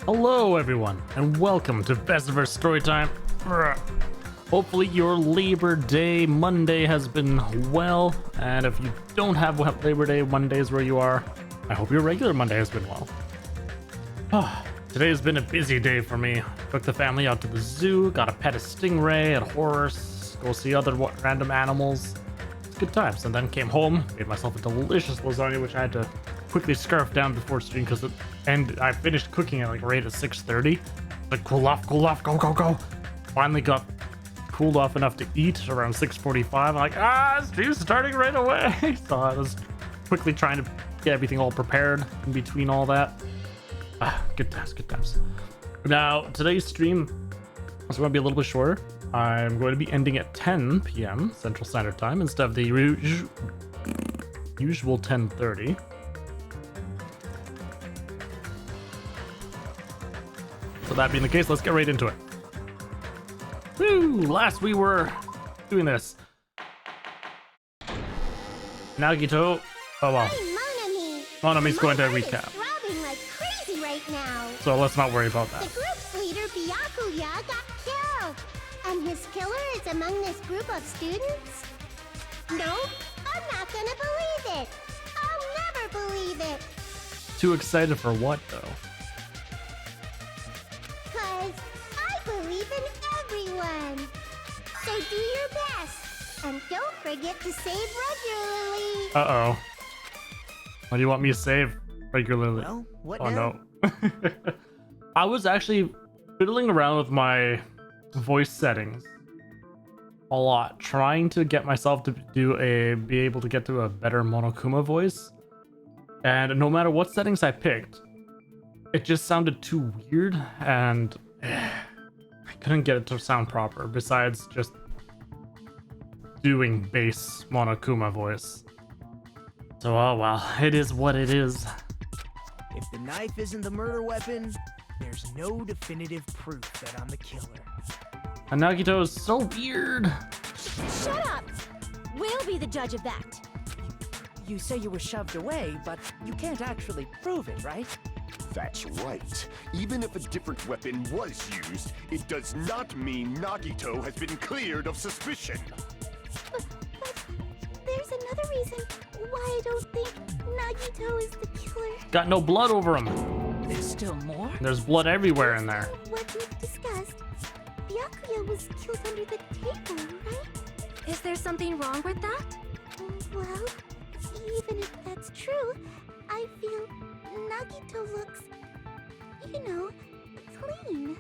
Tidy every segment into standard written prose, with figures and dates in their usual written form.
Hello everyone, and welcome to Vesever Storytime. Hopefully your Labor Day Monday has been well, and if you don't have Labor Day Mondays where you are, I hope your regular Monday has been well. Today has been a busy day for me. Took the family out to the zoo, got a pet a stingray, a horse, go see other random animals. It's good times, and then came home, made myself a delicious lasagna, which I had to quickly scarf down before stream and I finished cooking it like right at 6:30. Like cool off, go. Finally got cooled off enough to eat around 6:45. I'm like, stream's starting right away. So I was quickly trying to get everything all prepared in between all that. Good times. Now today's stream is going to be a little bit shorter. I'm going to be ending at 10 p.m. Central Standard Time instead of the usual 10:30. So that being the case, let's get right into it. Woo! Last we were doing this. Nagito. Oh well. Hey, Monami's going to recap. Throbbing like crazy right now. So let's not worry about that. The group's leader, Byakuya, got killed. And his killer is among this group of students? No, I'm not gonna believe it. I'll never believe it. Too excited for what, though? Cause I believe in everyone. So do your best. And don't forget to save regularly. Uh-oh. What do you want me to save regularly? Well, what Oh, now? no. I was actually fiddling around with my voice settings a lot, trying to get myself to be able to get to a better Monokuma voice. And no matter what settings I picked, it just sounded too weird, and I couldn't get it to sound proper, besides just doing bass Monokuma voice. So, oh well, it is what it is. If the knife isn't the murder weapon, there's no definitive proof that I'm the killer. And Nagito is so weird. Shut up! We'll be the judge of that. You say you were shoved away, but you can't actually prove it, right? That's right. Even if a different weapon was used, it does not mean Nagito has been cleared of suspicion. But there's another reason why I don't think Nagito is the killer. Got no blood over him. There's still more? There's blood everywhere in there. What we've discussed, Byakuya was killed under the table, right? Is there something wrong with that? Well, even if that's true, I feel Nagito looks, clean.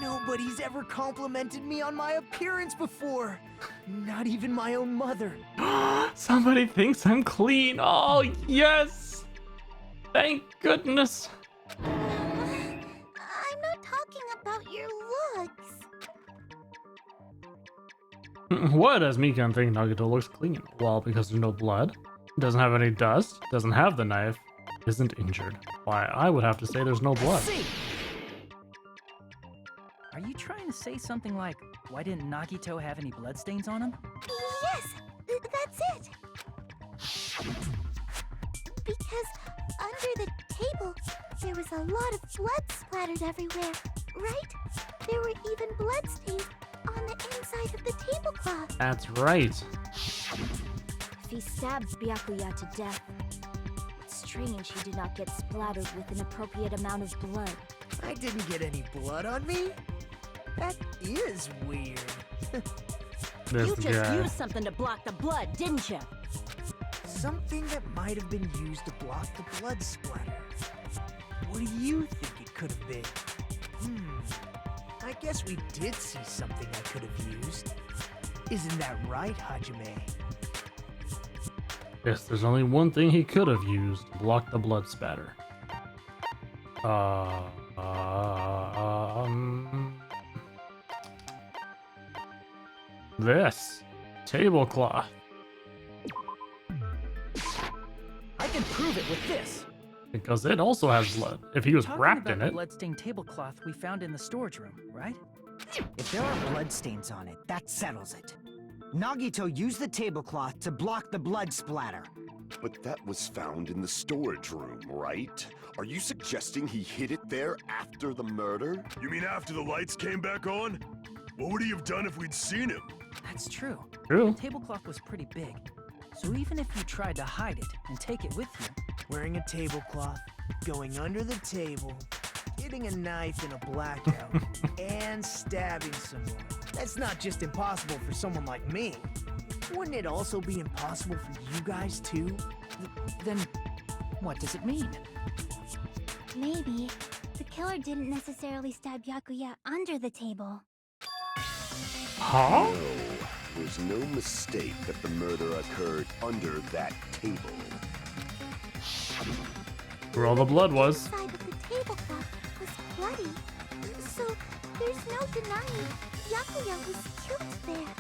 Nobody's ever complimented me on my appearance before. Not even my own mother. Somebody thinks I'm clean. Oh, yes. Thank goodness. I'm not talking about your looks. What does Mikan think Nagito looks clean? Well, because there's no blood, doesn't have any dust, doesn't have the knife, isn't injured. Why, I would have to say there's no blood. See. Are you trying to say something like, why didn't Nagito have any bloodstains on him? Yes, that's it. Because under the table, there was a lot of blood splattered everywhere, right? There were even bloodstains on the inside of the tablecloth. That's right. If he stabbed Byakuya to death, it's strange he did not get splattered with an appropriate amount of blood. I didn't get any blood on me? That is weird. This You just guy. used something to block the blood, didn't you? Something that might have been used to block the blood splatter. What do you think it could have been? I guess we did see something I could have used. Isn't that right, Hajime? Yes, there's only one thing he could have used to block the blood spatter. This tablecloth. I can prove it with this. Because it also has blood. If he was Talking wrapped about in the it. bloodstained tablecloth we found in the storage room, right? If there are bloodstains on it, that settles it. Nagito used the tablecloth to block the blood splatter. But that was found in the storage room, right? Are you suggesting he hid it there after the murder? You mean after the lights came back on? What would he have done if we'd seen him? That's true. True. The tablecloth was pretty big. So even if you tried to hide it and take it with you, Wearing a tablecloth, going under the table, getting a knife in a blackout, and stabbing someone. That's not just impossible for someone like me. Wouldn't it also be impossible for you guys too? then what does it mean? Maybe the killer didn't necessarily stab Byakuya under the table. Huh? No, there's no mistake that the murder occurred under that table. Where all the blood was. The side of the tablecloth was bloody, so there's no denying Byakuya was killed there.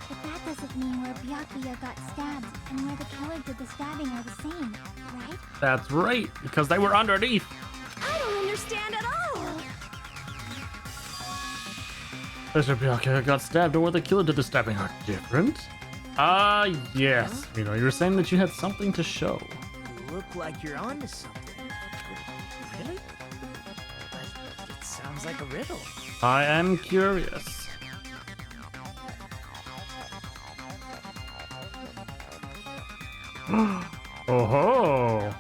But that doesn't mean where Byakuya got stabbed and where the killer did the stabbing are the same, right? That's right, because they were underneath. I don't understand at all! Mr. Byakuya got stabbed, and where the killer did the stabbing are different. Ah, yes. You know, you were saying that you had something to show. You look like you're onto something. Really? But it sounds like a riddle. I am curious. Oh-ho!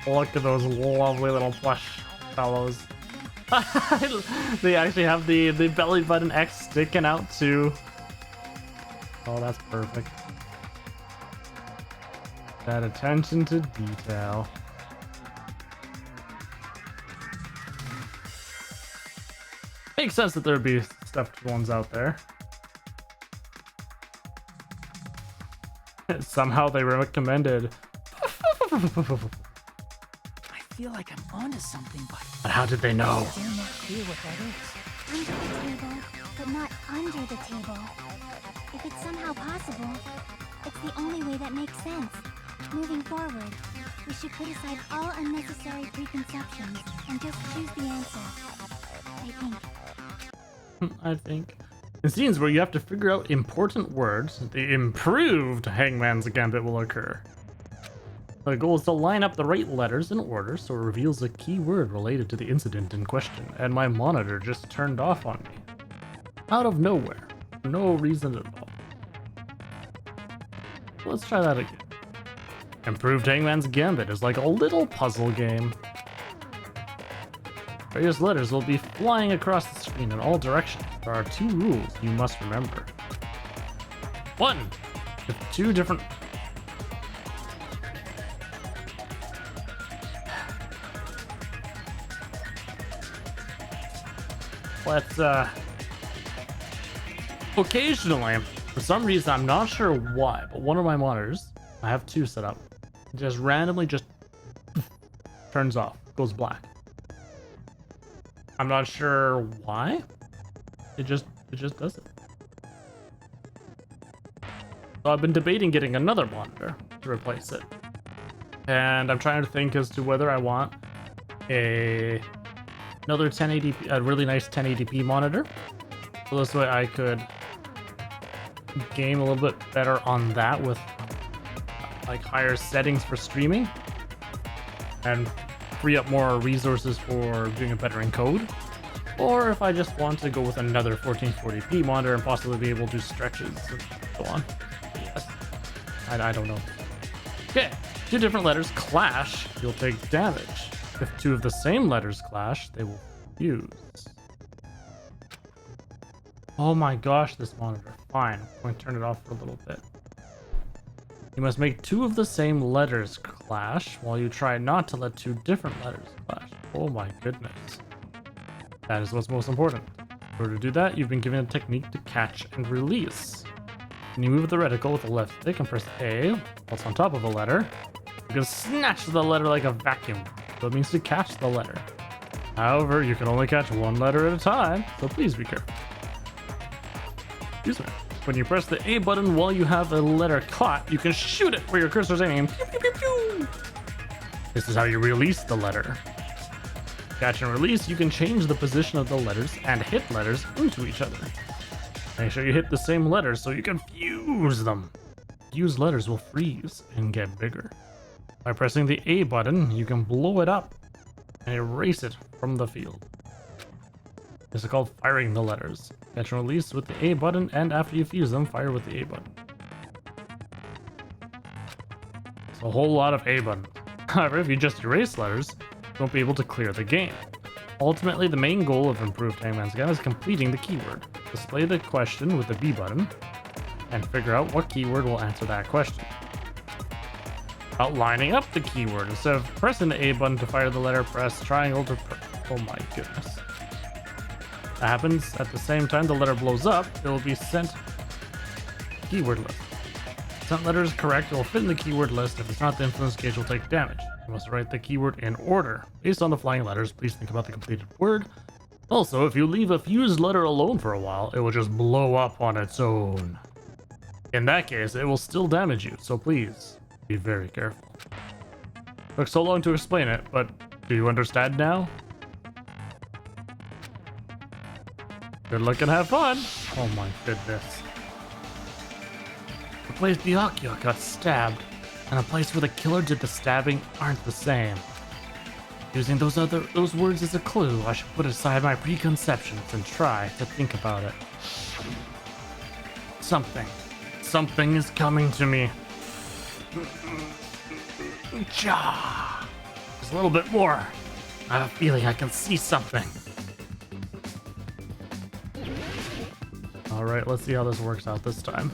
Look at those lovely little plush fellows. They actually have the belly button X sticking out too. Oh, that's perfect. That attention to detail. Makes sense that there'd be stuffed ones out there. Somehow they recommended. I feel like I'm onto something, but But how did they know? it's still not clear what that is. Under the table, but not under the table. If it's somehow possible, it's the only way that makes sense. Moving forward, we should put aside all unnecessary preconceptions and just choose the answer. I think. I think. In scenes where you have to figure out important words, the improved Hangman's Gambit will occur. The goal is to line up the right letters in order so it reveals a key word related to the incident in question, and my monitor just turned off on me. Out of nowhere. For no reason at all. Let's try that again. Improved Hangman's Gambit is like a little puzzle game. Various letters will be flying across the screen in all directions. There are 2 rules you must remember. 1. If 2 different... Let's, occasionally, for some reason, I'm not sure why, but one of my monitors, I have 2 set up, just randomly just turns off, goes black. I'm not sure why. It just does it. So I've been debating getting another monitor to replace it. And I'm trying to think as to whether I want another 1080p, a really nice 1080p monitor. So this way I could game a little bit better on that with like higher settings for streaming and free up more resources for doing it better in code. Or if I just want to go with another 1440p monitor and possibly be able to do stretches and so on. Yes. I don't know. Okay, 2 different letters clash, you'll take damage. If 2 of the same letters clash, they will fuse. Oh my gosh, this monitor. Fine, I'm going to turn it off for a little bit. You must make 2 of the same letters clash while you try not to let 2 different letters clash. Oh my goodness. That is what's most important. In order to do that, you've been given a technique to catch and release. When you move the reticle with the left stick and press A, while it's on top of a letter, you can snatch the letter like a vacuum. So it means to catch the letter. However, you can only catch 1 letter at a time, so please be careful. Excuse me. When you press the A button while you have a letter caught, you can shoot it where your cursor's aiming. Pew, pew, pew, pew. This is how you release the letter. Catch and release, you can change the position of the letters and hit letters into each other. Make sure you hit the same letters so you can fuse them. Fused letters will freeze and get bigger. By pressing the A button, you can blow it up and erase it from the field. This is called firing the letters. Catch and release with the A button, and after you fuse them, fire with the A button. It's a whole lot of A buttons. However, if you just erase letters, you won't be able to clear the game. Ultimately, the main goal of Improved Hangman's Game is completing the keyword. Display the question with the B button, and figure out what keyword will answer that question. About lining up the keyword. Instead of pressing the A button to fire the letter, press triangle to oh my goodness. That happens at the same time the letter blows up, it will be sent keyword list. Sent letter is correct, it will fit in the keyword list. If it's not, the influence gauge will take damage. You must write the keyword in order. Based on the flying letters, please think about the completed word. Also, if you leave a fused letter alone for a while, it will just blow up on its own. In that case, it will still damage you, so please be very careful. Took so long to explain it, but do you understand now? Good luck and have fun! Oh my goodness. The place Byakuya got stabbed and a place where the killer did the stabbing aren't the same. Using those words as a clue, I should put aside my preconceptions and try to think about it. Something is coming to me. Just a little bit more. I have a feeling I can see something. Alright, let's see how this works out this time.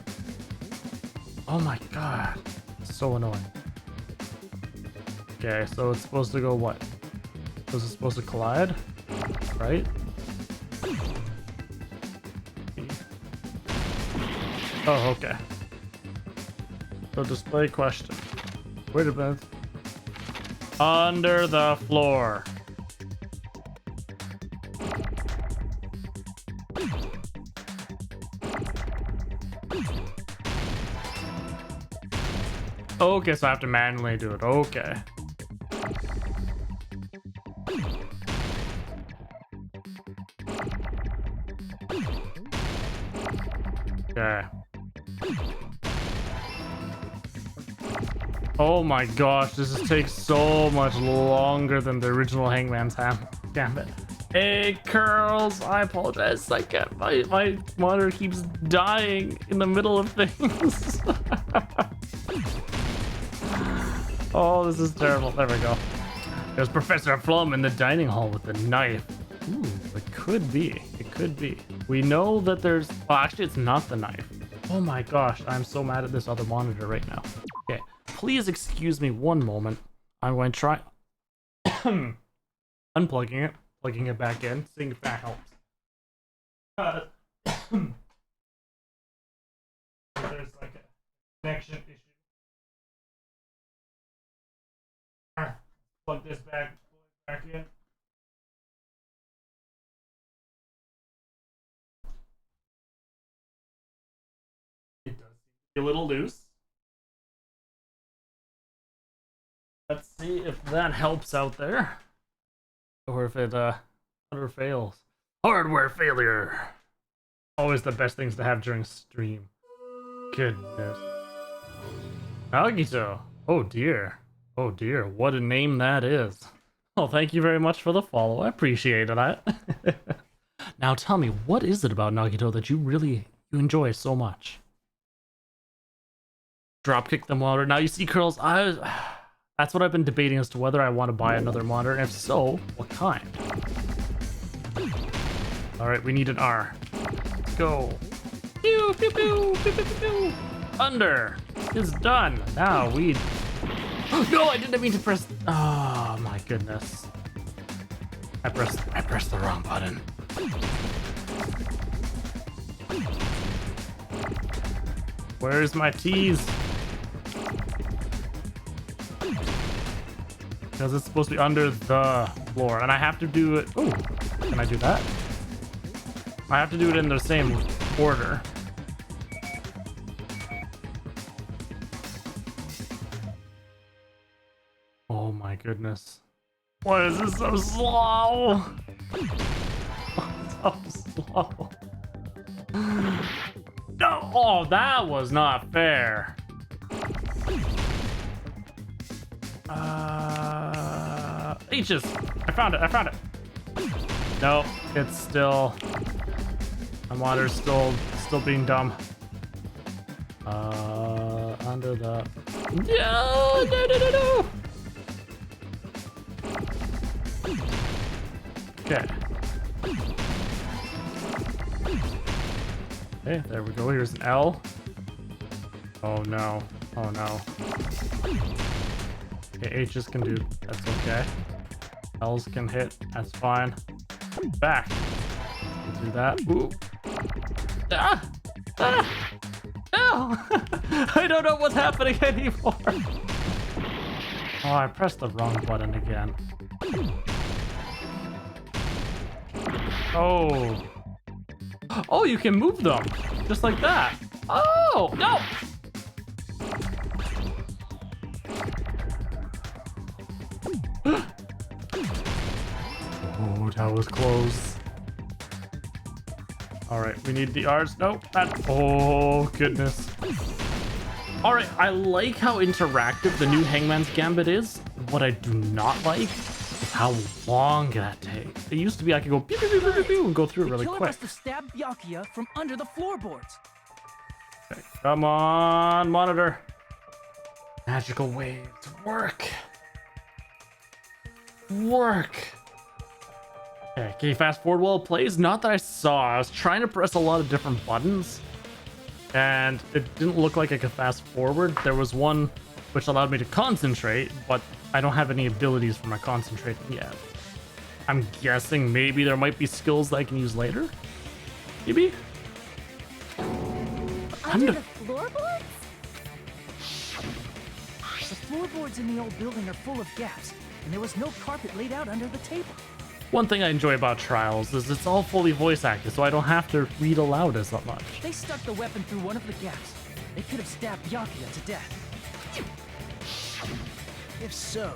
Oh my god. So annoying. Okay, so it's supposed to go what? Was it supposed to collide? Right? Oh, okay. So display question. Wait a minute. Under the floor. Okay, so I have to manually do it. Okay. Okay. Oh my gosh, this takes so much longer than the original Hangman's Gambit. Hey, Curls, I apologize. I can't. My monitor keeps dying in the middle of things. Oh, this is terrible. There we go. There's Professor Flum in the dining hall with the knife. Ooh, it could be. It could be. We know that there's... Oh, actually, it's not the knife. Oh my gosh, I'm so mad at this other monitor right now. Okay, please excuse me one moment. I'm going to try unplugging it, plugging it back in, seeing if that helps. There's like a connection issue. Plug this back in. It does seem to be a little loose. Let's see if that helps out there. Or if it fails. Hardware failure. Always the best things to have during stream. Goodness. Nagito. Oh dear. Oh dear, what a name that is. Oh, thank you very much for the follow. I appreciate it. Now tell me, what is it about Nagito that you enjoy so much? Dropkick the monitor. Now you see, Curls, that's what I've been debating as to whether I want to buy another monitor, and if so, what kind? Alright, we need an R. Let's go. Pew, pew, pew, pew, pew, pew, pew. Under. It's done. Now we... No, I didn't mean to press... Oh my goodness. I pressed the wrong button. Where's my T's? Because it's supposed to be under the floor, and I have to do it... Oh, can I do that? I have to do it in the same order. Oh my goodness. Why is this so slow? So slow. No! Oh, that was not fair. Aegis! I found it. No, it's still... My water's still being dumb. Under the... No! Okay. Okay, there we go. Here's an L. Oh no. Oh no. Okay, H's can do. That's okay. L's can hit. That's fine. Back. Do that. Ooh. Ah! Ah! No! I don't know what's happening anymore. Oh, I pressed the wrong button again. Oh. Oh, you can move them. Just like that. Oh, no! Oh, that was close. Alright, we need the R's. Nope. Oh, goodness. Alright, I like how interactive the new Hangman's Gambit is. What I do not like is how long that takes. It used to be I could go pew, pew, pew, pew, pew, pew, and go through it really killer quick. must have stabbed Byakuya from under the floorboards. Okay, come on, monitor. Magical waves. Work. Okay, can you fast forward while it plays? Not that I saw. I was trying to press a lot of different buttons, and it didn't look like I could fast forward. There was one which allowed me to concentrate, but I don't have any abilities for my concentrating yet. I'm guessing maybe there might be skills that I can use later? Maybe? Under the floorboards? The floorboards in the old building are full of gaps, and there was no carpet laid out under the table. One thing I enjoy about Trials is it's all fully voice acted, so I don't have to read aloud as much. They stuck the weapon through one of the gaps. They could have stabbed Byakuya to death. If so,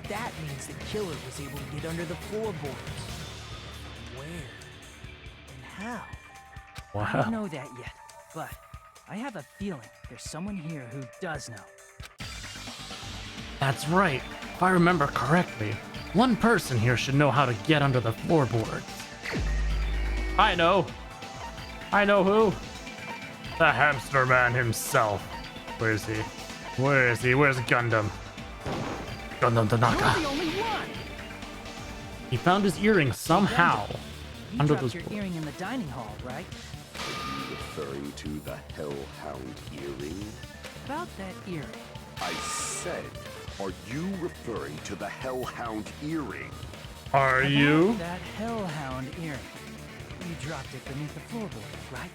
that means the killer was able to get under the floorboards. Where? And how? I don't Wow. know that yet, but I have a feeling there's someone here who does know. That's right. If I remember correctly, one person here should know how to get under the floorboards. I know. I know who. The hamster man himself. Where is he? Where is he? Where's Gundam? Gundam Tanaka. You're the only one! He found his earring somehow. You Under dropped those your floors. earring in the dining hall, right? Are you referring to the Hellhound earring? About that earring. I said, are you referring to the Hellhound earring? Are About you? that hellhound earring. You dropped it beneath the floorboard, right?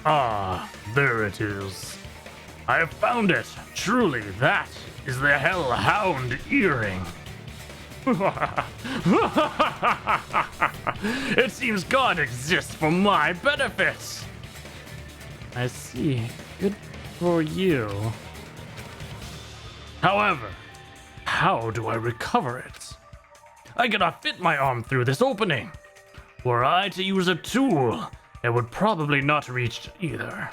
Ah, there it is. I have found it. Truly, that is the Hellhound earring. It seems God exists for my benefit. I see. Good for you. However, how do I recover it? I cannot fit my arm through this opening. Were I to use a tool, it would probably not reach either.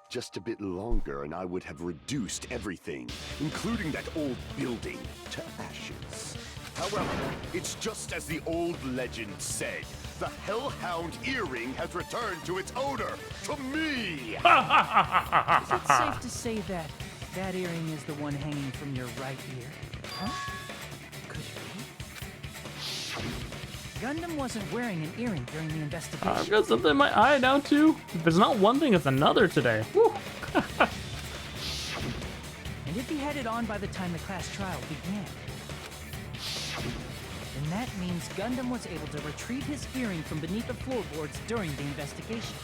Just a bit longer and I would have reduced everything, including that old building, to ashes. However, it's just as the old legend said. The Hellhound earring has returned to its owner, to me! Is it safe to say that that earring is the one hanging from your right ear? Huh? Could it be? Gundam wasn't wearing an earring during the investigation. I've got something in my eye now too. If it's not one thing, it's another today. Whew. And if he had it on by the time the class trial began, then that means Gundam was able to retrieve his earring from beneath the floorboards during the investigation.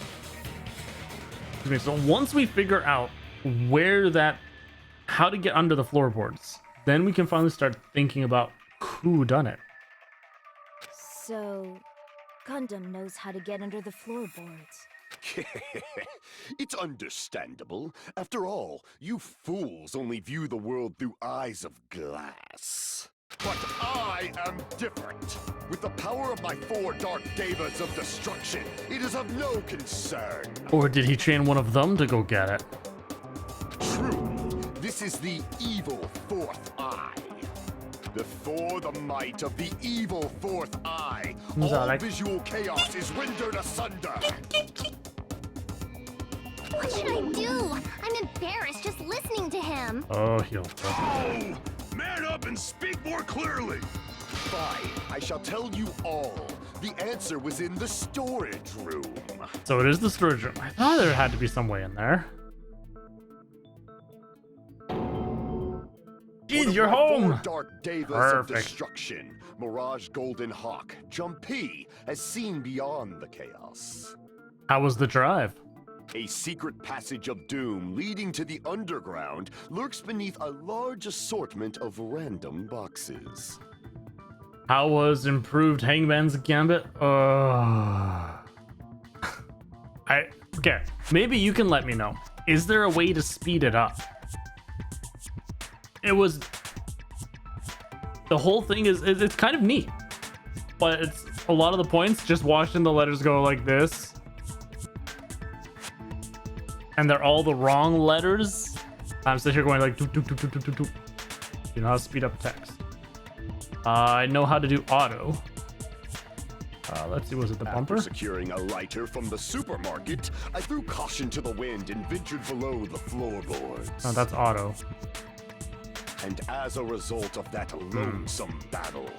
Excuse me, so once we figure out how to get under the floorboards, then we can finally start thinking about who done it. So, Gundam knows how to get under the floorboards. It's understandable. After all, you fools only view the world through eyes of glass. But I am different. With the power of my 4 dark devas of destruction, it is of no concern. Or did he train one of them to go get it? Truly, this is the evil 4th eye. Before the might of the evil 4th eye, all visual chaos is rendered asunder. What should I do? I'm embarrassed just listening to him. Oh, he'll. Oh! Man up and speak more clearly! Fine, I shall tell you all. The answer was in the storage room. So it is the storage room. I thought there had to be some way in there. Jeez, you're home! 4 dark devas Perfect. of destruction, Mirage Golden Hawk, Jumpy, has seen beyond the chaos. How was the drive? A secret passage of doom leading to the underground lurks beneath a large assortment of random boxes. How was improved Hangman's Gambit? Okay, maybe you can let me know. Is there a way to speed it up? The whole thing it's kind of neat, but it's a lot of the points just watching the letters go like this, and they're all the wrong letters. I'm sitting here going like doop, doop, doop, doop, doop, doop, doop. You know how to speed up text. I know how to do auto. Let's see, was it the bumper? After securing a lighter from the supermarket, I threw caution to the wind and ventured below the floorboards. Oh, that's auto. And as a result of that lonesome battle,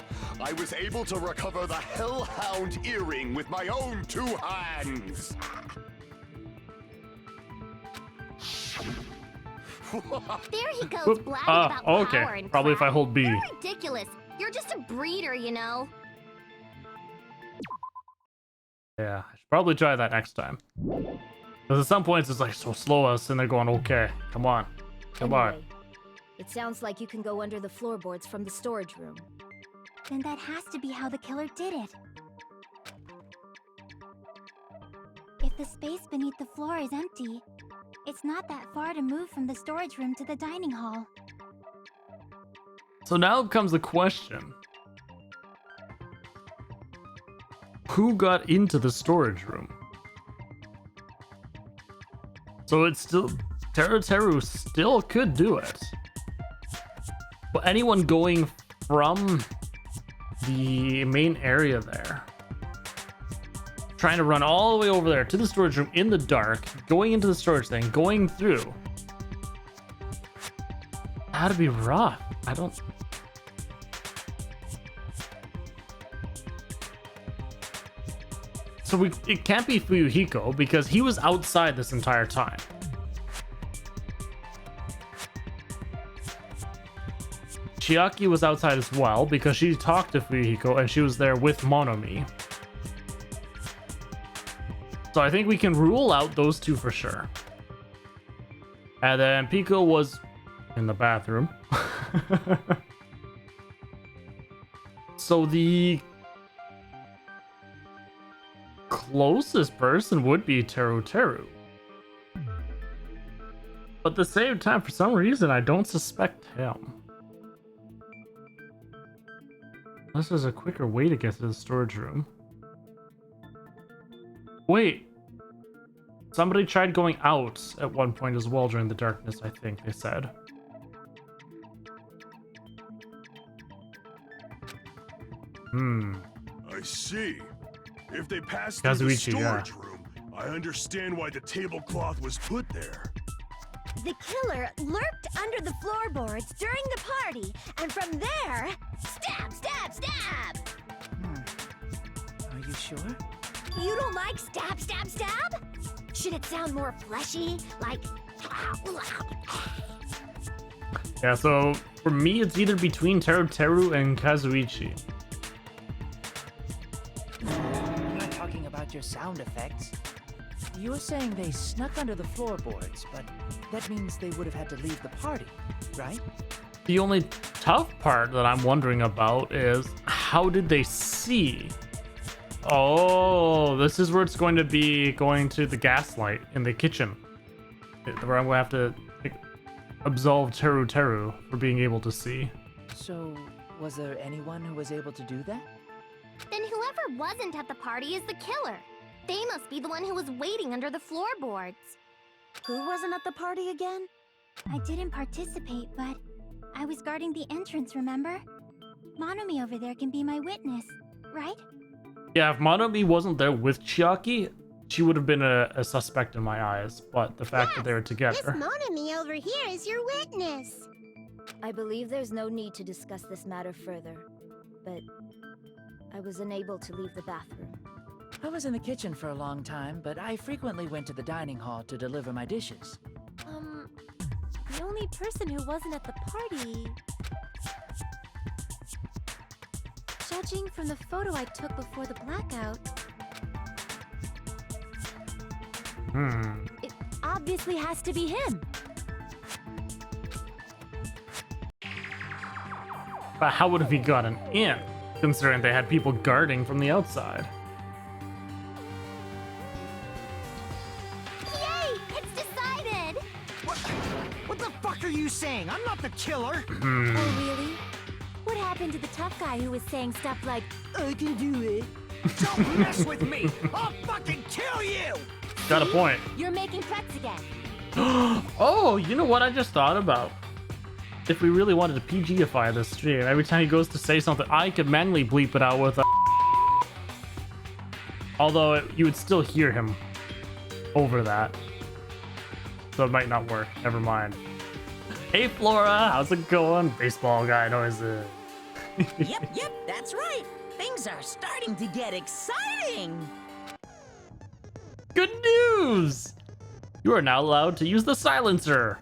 I was able to recover the Hellhound earring with my own 2 hands. There he goes, Whoop. blabbing about Okay. power and Probably if I crap. hold B. You're ridiculous. You're just a breeder, you know. Yeah, I should probably try that next time. Because at some points it's like so slow, us, and they're going, okay, come on. Anyway, it sounds like you can go under the floorboards from the storage room. Then that has to be how the killer did it. If the space beneath the floor is empty, it's not that far to move from the storage room to the dining hall. So now comes the question. Who got into the storage room? So it's still... Teru still could do it. But anyone going from the main area there, trying to run all the way over there to the storage room in the dark, going into the storage thing, going through, that'd be rough. I don't... So it can't be Fuyuhiko because he was outside this entire time. Chiaki was outside as well because she talked to Fuyuhiko and she was there with Monomi. So I think we can rule out those 2 for sure. And then Pico was in the bathroom. So the closest person would be Teru. But at the same time, for some reason, I don't suspect him. Unless there's a quicker way to get to the storage room. Wait. Somebody tried going out at one point as well during the darkness, I think they said. I see. If they passed through the Kazuichi, storage room, I understand why the tablecloth was put there. The killer lurked under the floorboards during the party, and from there, stab, stab, stab! Are you sure? You don't like stab, stab, stab? Should it sound more fleshy? Like... Yeah, so for me, it's either between Teru and Kazuichi. I'm not talking about your sound effects. You're saying they snuck under the floorboards, but that means they would have had to leave the party, right? The only tough part that I'm wondering about is how did they see? Oh, this is where it's going to be going to the gaslight in the kitchen. Where I'm going to have to absolve Teru for being able to see. So, Was there anyone who was able to do that? Then whoever wasn't at the party is the killer. They must be the one who was waiting under the floorboards. Who wasn't at the party again? I didn't participate, but I was guarding the entrance, remember? Monomi over there can be my witness, right? Yeah, if Monomi wasn't there with Chiaki, she would have been a suspect in my eyes. But the fact that they were This together. Monomi over here is your witness. I believe there's no need to discuss this matter further, but I was unable to leave the bathroom. I was in the kitchen for a long time, but I frequently went to the dining hall to deliver my dishes. The only person who wasn't at the party... Judging from the photo I took before the blackout, it obviously has to be him. But how would have he gotten in, considering they had people guarding from the outside? Yay! It's decided! What the fuck are you saying? I'm not the killer! Oh, really? What happened to the tough guy who was saying stuff like, I can do it. Don't mess with me! I'll fucking kill you! Got a point. you're making threats again? Oh, you know what I just thought about? If we really wanted to PG-ify this stream, every time he goes to say something, I could manually bleep it out with a... Although you would still hear him over that. So it might not work. Never mind. Hey Flora, how's it going? Baseball guy noises. Yep, that's right. Things are starting to get exciting. Good news! You are now allowed to use the silencer.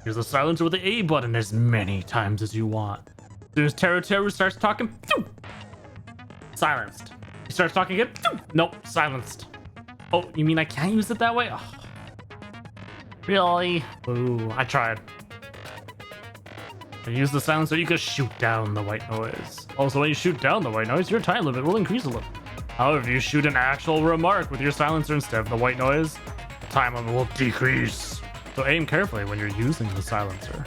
Use the silencer with the A button as many times as you want. As soon as Teru starts talking, silenced. He starts talking again, nope, silenced. Oh, you mean I can't use it that way? Oh. Really? Ooh, I tried. And use the silencer, you can shoot down the white noise. Also, when you shoot down the white noise, your time limit will increase a little. However, if you shoot an actual remark with your silencer instead of the white noise, the time limit will decrease. So aim carefully when you're using the silencer.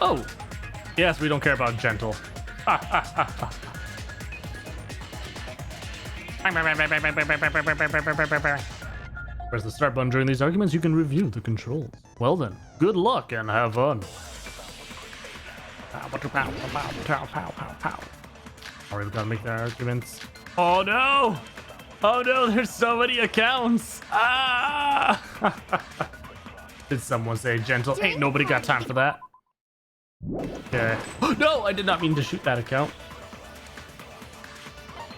Oh! Yes, we don't care about gentle. Press the start button during these arguments, you can review the controls. Well then, good luck and have fun. Alright, we've got to make the arguments. Oh no! Oh no, there's so many accounts! Ah! Did someone say gentle? Ain't nobody got time for that. Okay. No, I did not mean to shoot that account.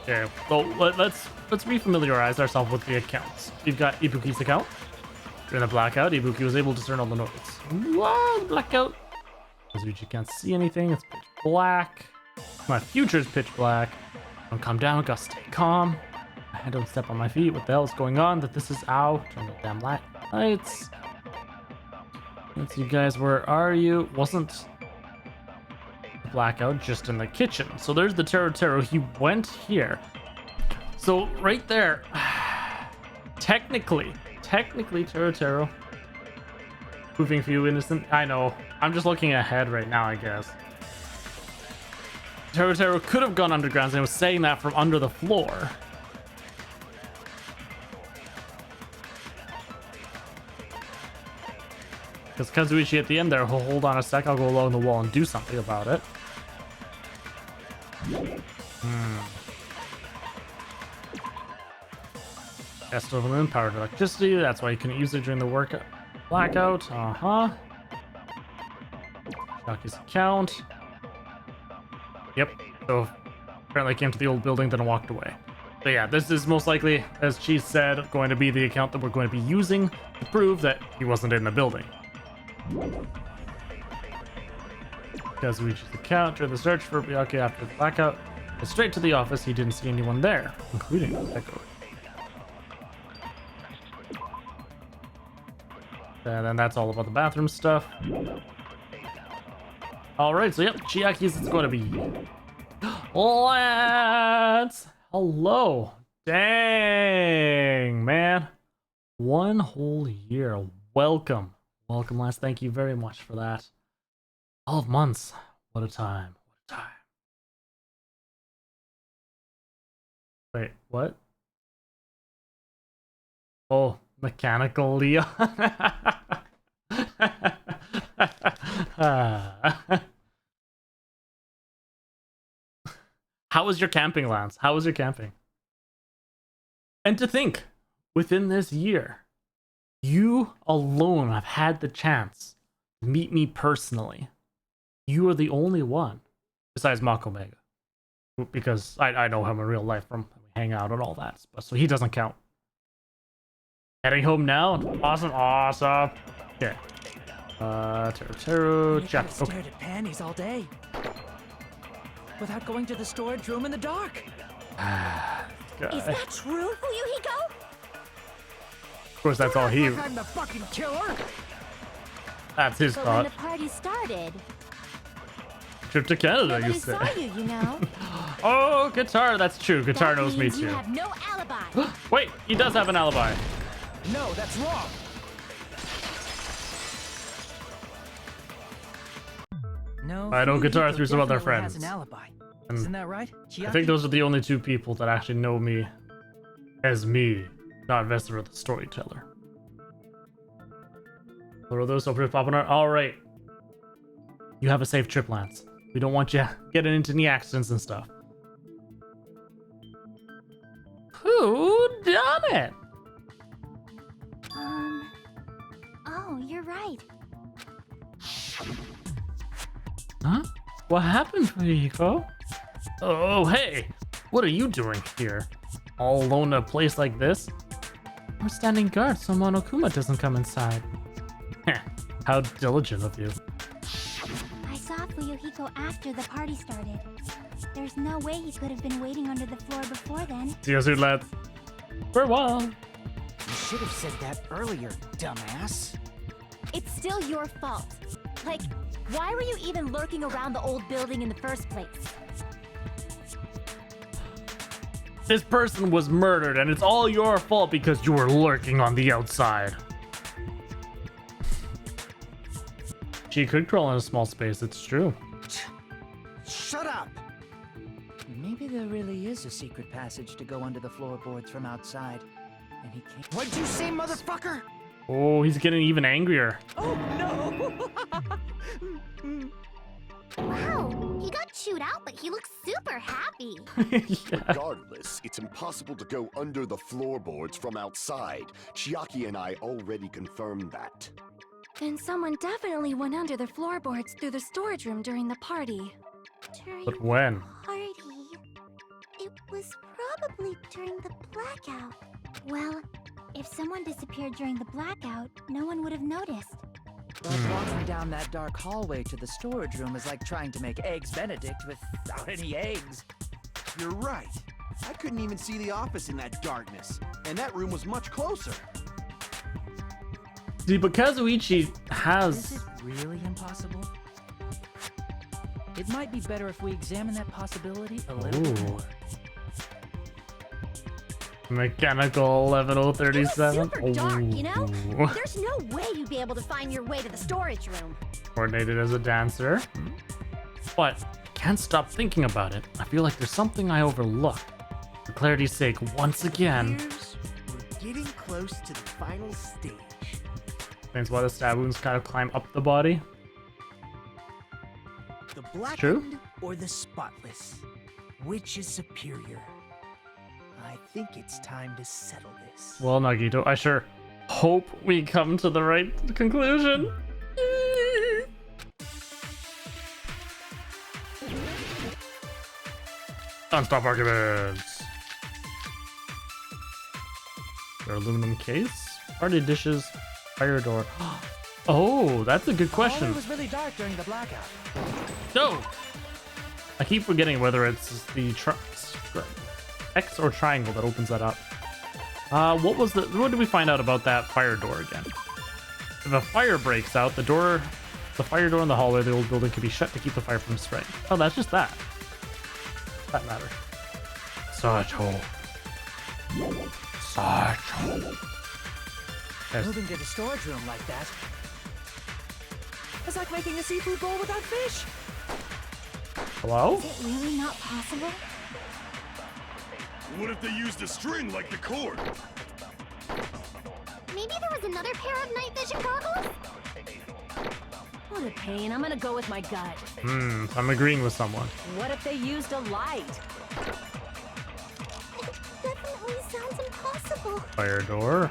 Okay, well, let's refamiliarize ourselves with the accounts. We've got Ibuki's account. During the blackout, Ibuki was able to discern all the noise. Wow, blackout. Kazuchi can't see anything, it's pitch black. My future's pitch black. Don't calm down, gotta stay calm. I don't step on my feet. What the hell is going on? That this is out. Turn the damn lights. Let's see, guys, where are you? Wasn't blackout just in the kitchen. So there's the Teru. He went here. So right there, technically Teru. Proving for you innocent. I know. I'm just looking ahead right now, I guess. Teru could have gone underground, and I was saying that from under the floor. Because Kazuichi at the end there, hold on a sec, I'll go along the wall and do something about it. Test of moon powered electricity, that's why you couldn't use it during the work blackout. Shaki's account. Yep, so apparently came to the old building, then walked away. So yeah, this is most likely, as Cheese said, going to be the account that we're going to be using to prove that he wasn't in the building. Kazuichi's account during the search for Byakuya after the blackout. But straight to the office, he didn't see anyone there, including Echo. And then that's all about the bathroom stuff. Alright, so yep, Chiaki's it's going to be. Let's. Hello. Dang, man. 1 whole year. Welcome. Welcome, Lance. Thank you very much for that. 12 months. What a time. What a time. Wait, what? Oh, mechanical Leon. How was your camping, Lance? How was your camping? And to think, within this year, you alone have had the chance to meet me personally. You are the only one, besides Mako Mega, because I know him in real life from we hang out and all that, so he doesn't count. Heading home now. Awesome, awesome. Okay. Teru, You Jack. could've stared at panties all day without going to the storage room in the dark. Is that true, Fuyuhiko? Of course, that's all he. Like I'm the fucking killer. That's his But when the thought. party started, Trip to Canada, nobody you say. saw you, you know. Oh, guitar. That's true. Guitar That knows me means you too. have no alibi. Wait, he does have an alibi. No, that's wrong. No, I know Guitar Fuyuhiko through some other definitely has friends. an alibi. And Isn't that right? I Chiaki? think those are the only two people that actually know me as me, not Vesever the storyteller. What are those so pretty popping out? All right. You have a safe trip, Lance. We don't want you getting into any accidents and stuff. Who done it? Oh, you're right. Huh? What happened, Fuyuhiko? Oh, hey! What are you doing here? All alone in a place like this? I'm standing guard so Monokuma doesn't come inside. Heh, how diligent of you. I saw Fuyuhiko after the party started. There's no way he could have been waiting under the floor before then. See you soon, lads. Farewell. You should have said that earlier, dumbass. It's still your fault. Like, why were you even lurking around the old building in the first place? This person was murdered, and it's all your fault because you were lurking on the outside. She could crawl in a small space, it's true. Shut up! Maybe there really is a secret passage to go under the floorboards from outside. And he can't. What'd you say, motherfucker? Oh, he's getting even angrier. Oh no! Wow, he got chewed out, but he looks super happy. Yeah. Regardless, it's impossible to go under the floorboards from outside. Chiaki and I already confirmed that. Then someone definitely went under the floorboards through the storage room during the party. But when? Party. It was probably during the blackout. Well, if someone disappeared during the blackout, no one would have noticed. But walking down that dark hallway to the storage room is like trying to make eggs Benedict without any eggs. You're right. I couldn't even see the office in that darkness, and that room was much closer. See, but Kazuichi Is has... it really impossible? It might be better if we examine that possibility a little bit Ooh. more. Mechanical 11037. It was super dark, you know? Ooh. There's no way you'd be able to find your way to the storage room. Coordinated as a dancer. But can't stop thinking about it. I feel like there's something I overlooked. For clarity's sake, once again. Here's, we're getting close to the final stage. Explains why the stab wounds kind of climb up the body. The blackened True. or the spotless? Which is superior? I think it's time to settle this. Well, Nagito, I sure hope we come to the right conclusion. Non-stop arguments. Their aluminum case, party dishes, fire door. Oh, that's a good Oh, question. it was really dark during the blackout. So, I keep forgetting whether it's the X or triangle that opens that up. What did we find out about that fire door again? If a fire breaks out, the fire door in the hallway of the old building can be shut to keep the fire from spreading. Oh, that's just that. That matters. Sacho. Yes. Moving to the storage room like that. It's like making a seafood bowl without fish. Hello? Is it really not possible? What if they used a string like the cord? Maybe there was another pair of night vision goggles? What a pain. I'm gonna go with my gut. I'm agreeing with someone. What if they used a light? It definitely sounds impossible. Fire door.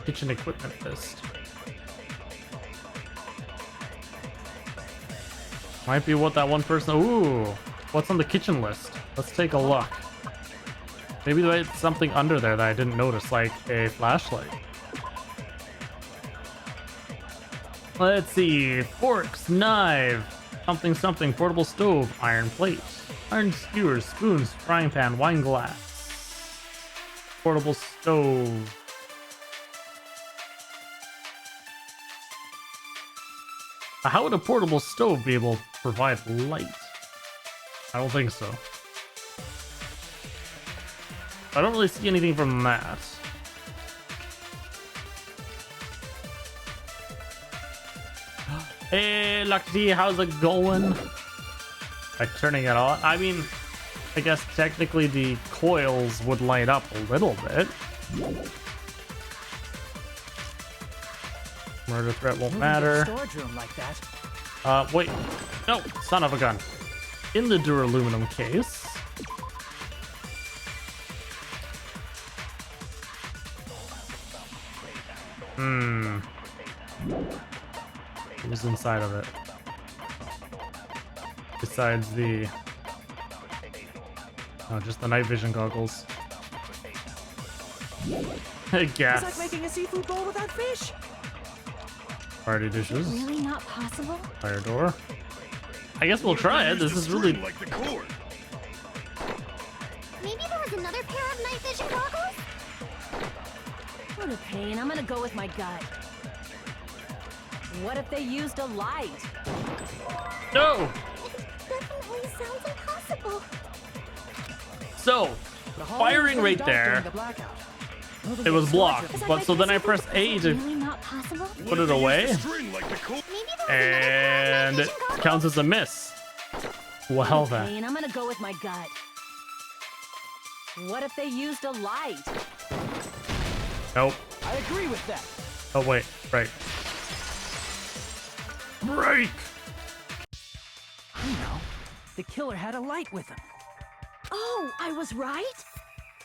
Kitchen equipment list. Might be what that one person. Ooh, what's on the kitchen list? Let's take a look. Maybe there's something under there that I didn't notice, like a flashlight. Let's see. Forks, knife, something, something, portable stove, iron plate, iron skewers, spoons, frying pan, wine glass, portable stove. How would a portable stove be able to provide light? I don't think so. I don't really see anything from that. Hey, Lucky, how's it going? By turning it on? I mean, I guess technically the coils would light up a little bit. Murder threat won't matter. Storage room like that. Wait. No, son of a gun. In the duraluminum case. What was inside of it? Besides the... Oh, just the night vision goggles. I guess. It's like making a seafood bowl without fish. Party dishes. Really not possible? Fire door. I guess we'll try it. This is really... Like the cord. Maybe there was another pair of night vision goggles? What a pain. I'm gonna go with my gut. What if they used a light? No! It definitely sounds impossible. So, The hall firing was right dark during there. the blackout. It was blocked, but so then I press A to Really not possible? put it away, String like the cord. Maybe there was another pair and of it night vision goggles? counts as a miss. Well What a then. pain. I'm gonna go with my gut. What if they used a light? Nope. I agree with that. Oh wait, right. Break! I know. The killer had a light with him. Oh, I was right?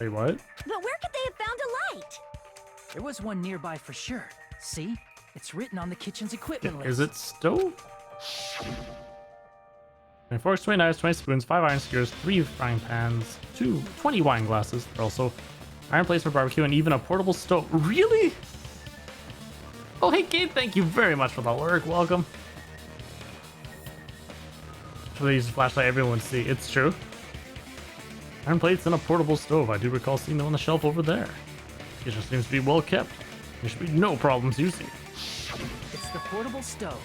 Wait, what? But where could they have found a light? There was one nearby for sure. See? It's written on the kitchen's equipment list. Is it stove? 20 forks, 20 knives, 20 spoons, 5 iron skewers, 3 frying pans, 20 wine glasses. There are also iron plates for barbecue and even a portable stove. Really? Oh, hey, Gabe, thank you very much for the work. Welcome. So they use a flashlight, everyone see. It's true. Iron plates and a portable stove. I do recall seeing them on the shelf over there. It just seems to be well kept. There should be no problems using it. It's the portable stove.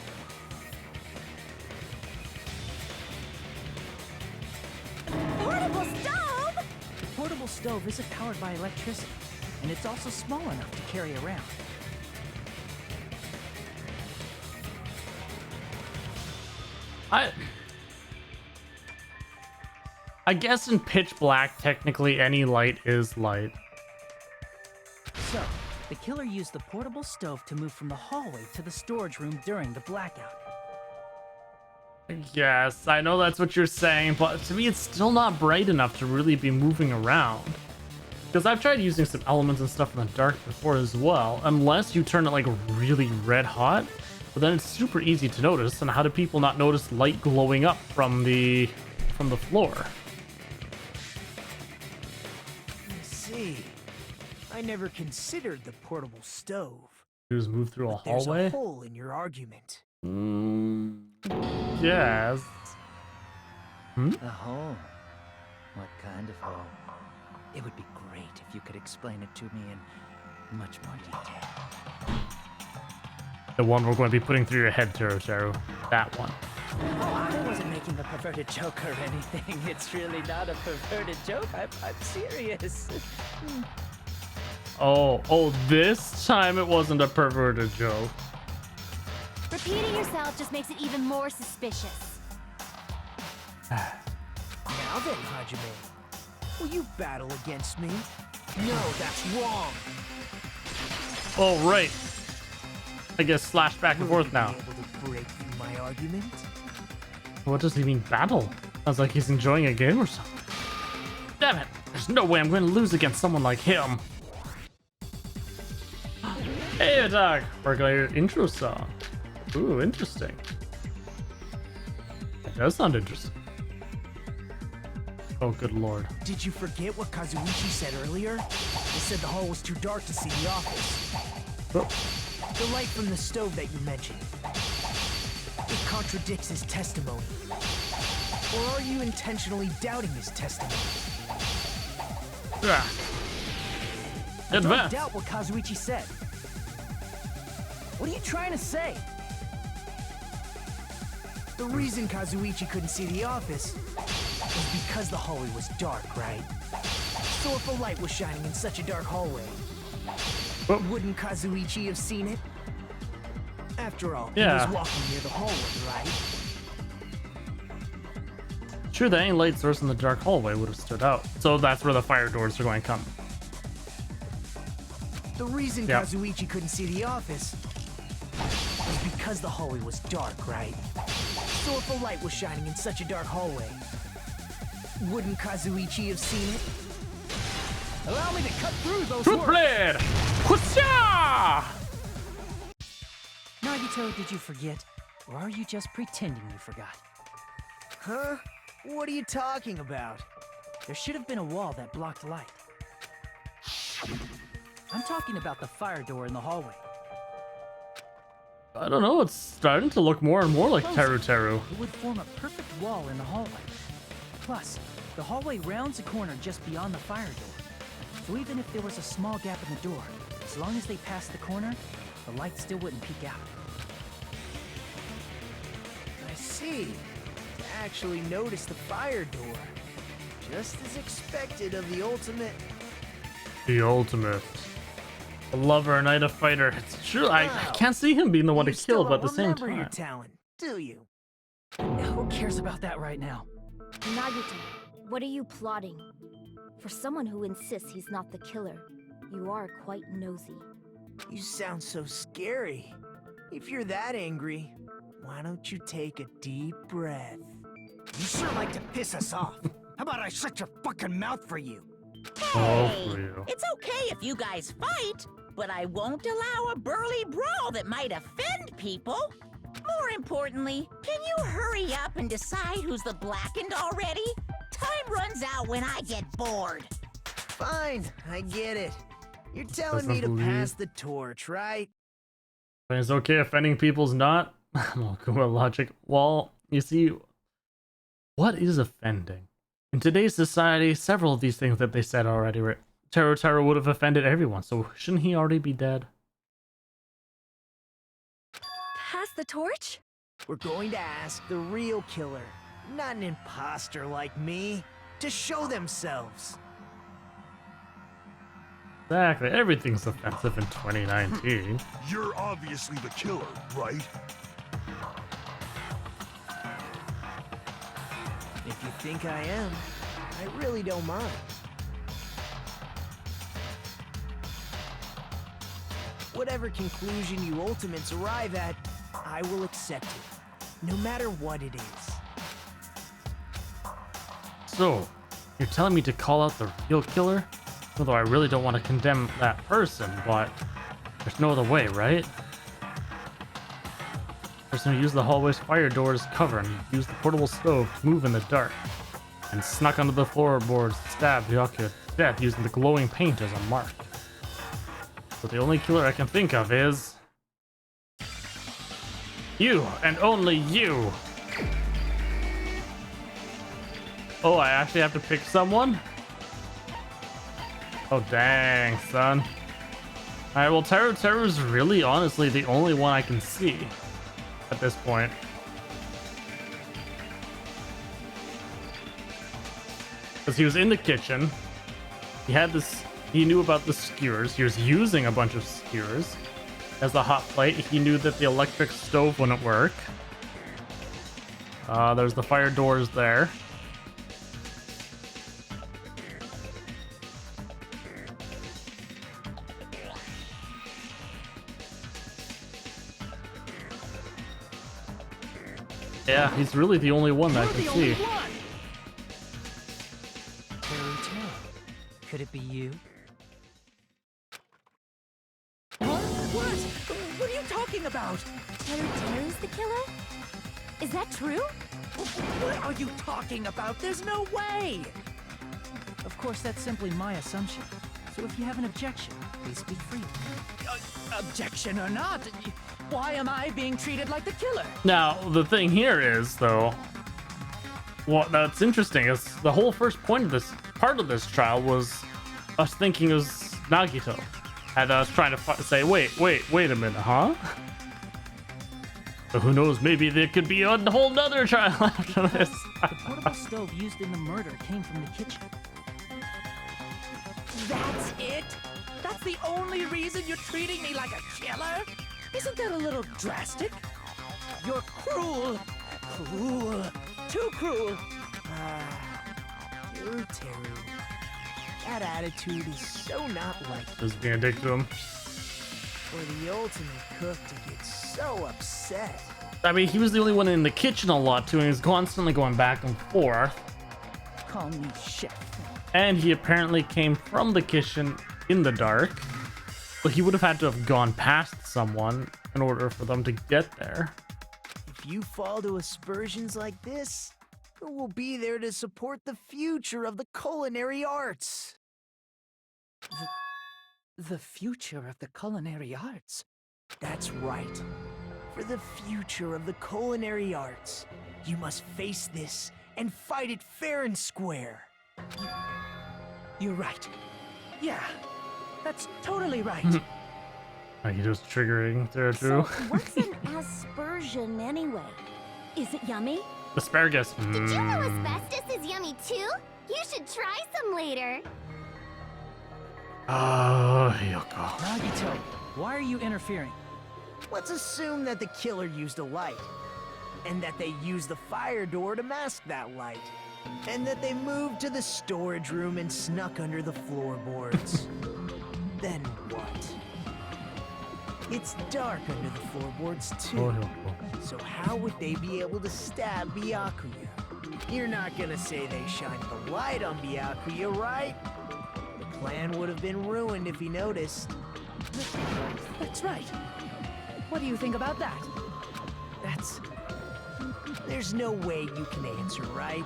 Portable stove? The portable stove isn't powered by electricity, and it's also small enough to carry around. I guess in pitch black, technically any light is light. So, the killer used the portable stove to move from the hallway to the storage room during the blackout. Yes, I know that's what you're saying, but to me it's still not bright enough to really be moving around. Because I've tried using some elements and stuff in the dark before as well, unless you turn it like really red hot, but then it's super easy to notice. And how do people not notice light glowing up from the floor? I see. I never considered the portable stove. You just move through a But there's hallway? a hole in your argument. Yes. A hole? What kind of hole? It would be great if you could explain it to me in much more detail. The one we're going to be putting through your head, Taro. That one. Oh, I wasn't making a perverted joke or anything. It's really not a perverted joke. I'm serious. Oh, this time it wasn't a perverted joke. Repeating yourself just makes it even more suspicious. Now then, Hajime, will you battle against me? No, that's wrong. Oh, right. I guess slash back and forth now. Will you be able to break through my argument? What does he mean, battle? Sounds like he's enjoying a game or something. Damn it! There's no way I'm going to lose against someone like him. Hey, dog! Working on your intro song. Ooh, interesting. That does sound interesting. Oh, good lord. Did you forget what Kazuichi said earlier? He said the hall was too dark to see the office. Oh. The light from the stove that you mentioned. It contradicts his testimony. Or are you intentionally doubting his testimony? Ah. Don't Advance. doubt what Kazuichi said. What are you trying to say? The reason Kazuichi couldn't see the office was because the hallway was dark, right? So if a light was shining in such a dark hallway, wouldn't Kazuichi have seen it? After all, he Yeah. was walking near the hallway, right? Sure, that any light source in the dark hallway would have stood out. So that's where the fire doors are going to come. The reason Yep. Kazuichi couldn't see the office was because the hallway was dark, right? So if a light was shining in such a dark hallway, wouldn't Kazuichi have seen it? Allow me to cut through those Truth words. blade! Whatcha! Nagito, did you forget? Or are you just pretending you forgot? Huh? What are you talking about? There should have been a wall that blocked light. I'm talking about the fire door in the hallway. I don't know, it's starting to look more and more like Close Teru it. Teru. It would form a perfect wall in the hallway. Plus, the hallway rounds the corner just beyond the fire door. So even if there was a small gap in the door, as long as they passed the corner, the light still wouldn't peek out. I see. To actually notice the fire door. Just as expected of the ultimate. The ultimate. A lover, a knight, a fighter. It's true, I can't see him being the one to You still kill, but at the don't same remember your time. talent, do you? Who cares about that right now? Nagito, what are you plotting? For someone who insists he's not the killer, you are quite nosy. You sound so scary. If you're that angry, why don't you take a deep breath? You sure like to piss us off. How about I shut your fucking mouth for you? Oh, Hey, for you. it's okay if you guys fight, but I won't allow a burly brawl that might offend people. More importantly, can you hurry up and decide who's the blackened already? Time runs out when I get bored. Fine, I get it. You're telling Doesn't me to believe. pass the torch, right? And it's okay offending people's not? Well, go with logic. Well, you see, what is offending? In today's society, several of these things that they said already were Teru Teru would have offended everyone, so shouldn't he already be dead? Pass the torch? We're going to ask the real killer, not an imposter like me, to show themselves. Exactly, everything's offensive in 2019. You're obviously the killer, right? If you think I am, I really don't mind. Whatever conclusion you ultimates arrive at, I will accept it, no matter what it is. So, you're telling me to call out the real killer? Although I really don't want to condemn that person, but there's no other way, right? Person who used the hallway's fire door as cover and used the portable stove to move in the dark, and snuck onto the floorboards, stabbed Hyakuya to death using the glowing paint as a mark. So the only killer I can think of is you, and only you. Oh, I actually have to pick someone? Oh, dang, son. Alright, well, Teru Teru's really, honestly, the only one I can see at this point. Because he was in the kitchen. He had this... He knew about the skewers. He was using a bunch of skewers. As a hot plate, he knew that the electric stove wouldn't work. There's the fire doors there. Yeah, he's really the only one that I can see. Terry, could it be you? What are you talking about? Teru's the killer? Is that true? What are you talking about? There's no way! Of course, that's simply my assumption. So if you have an objection, please speak freely. Objection or not, why am I being treated like the killer? Now, the thing here is, though, what that's interesting is the whole first point of this part of this trial was us thinking it was Nagito. And us trying to say, wait a minute, huh? But who knows, maybe there could be a whole nother trial after this. The portable stove used in the murder came from the kitchen. That's it? That's the only reason you're treating me like a killer? Isn't that a little drastic? You're cruel. Cruel. Too cruel. You're Teru. That attitude is so not like you. Just being a dick to him. For the ultimate cook to get so upset. I mean, he was the only one in the kitchen a lot too, and he's constantly going back and forth. Call me chef. And he apparently came from the kitchen in the dark. But he would have had to have gone past someone in order for them to get there. If you fall to aspersions like this, who will be there to support the future of the culinary arts? The future of the culinary arts? That's right. For the future of the culinary arts, you must face this and fight it fair and square. You're right. Yeah, that's totally right. Like, he just triggering there So, too. what's an aspersion anyway? Is it yummy? Asparagus. Did you know asbestos is yummy too? You should try some later. Oh, Yoko. Nagito, why are you interfering? Let's assume that the killer used a light, and that they used the fire door to mask that light, and that they moved to the storage room and snuck under the floorboards. Then what? It's dark under the floorboards Oh, too, Yoko. so how would they be able to stab Byakuya? You're not gonna say they shined the light on Byakuya, right? The plan would have been ruined if he noticed. That's right. What do you think about that? There's no way you can answer, right?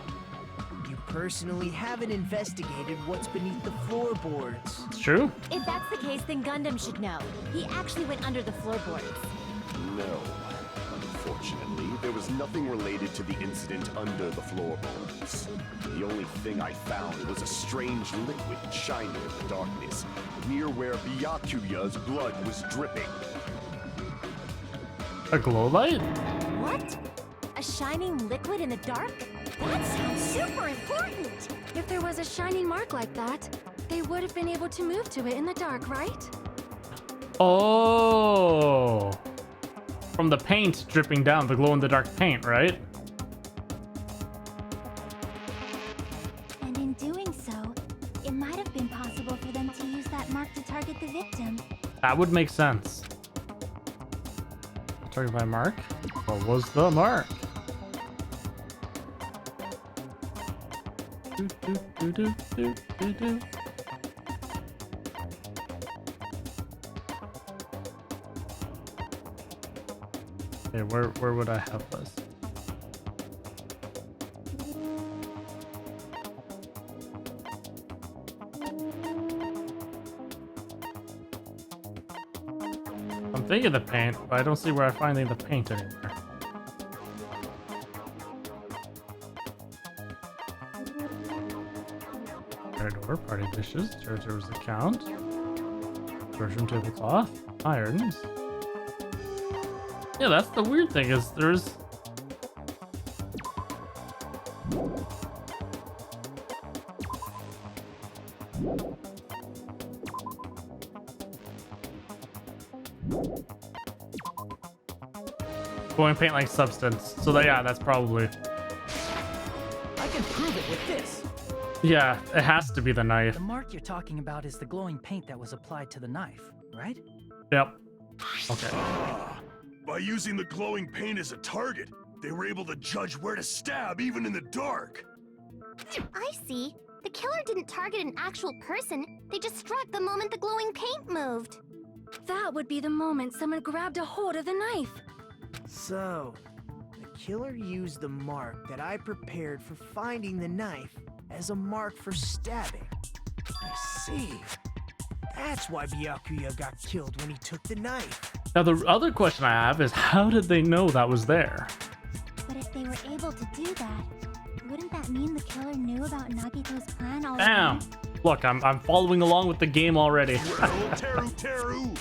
You personally haven't investigated what's beneath the floorboards. It's true. If that's the case, then Gundam should know. He actually went under the floorboards. No. Unfortunately, there was nothing related to the incident under the floorboards. The only thing I found was a strange liquid shining in the darkness, near where Byakuya's blood was dripping. A glow light? What? A shining liquid in the dark? That sounds super important. If there was a shining mark like that, they would have been able to move to it in the dark, right? Oh. From the paint dripping down, the glow-in-the-dark paint, right? And in doing so, it might have been possible for them to use that mark to target the victim. That would make sense. Target by mark? What was the mark? Do, do, do, do, do, do. Okay, where would I have this? I'm thinking the paint, but I don't see where I'm finding the paint anywhere. Fire door, party dishes, Jojo's account, storage room tablecloth, irons. Yeah, that's the weird thing is there's Glowing paint-like substance. So that, yeah, that's probably. I can prove it with this. Yeah, it has to be the knife. The mark you're talking about is the glowing paint that was applied to the knife, right? Yep. Okay. Ah, by using the glowing paint as a target, they were able to judge where to stab even in the dark. I see. The killer didn't target an actual person. They just struck the moment the glowing paint moved. That would be the moment someone grabbed a hold of the knife. So, the killer used the mark that I prepared for finding the knife as a mark for stabbing. I see. That's why Byakuya got killed when he took the knife. Now the other question I have is, how did they know that was there? But if they were able to do that, wouldn't that mean the killer knew about Nagito's plan already? Damn. Look, I'm following along with the game already. Well, Teru.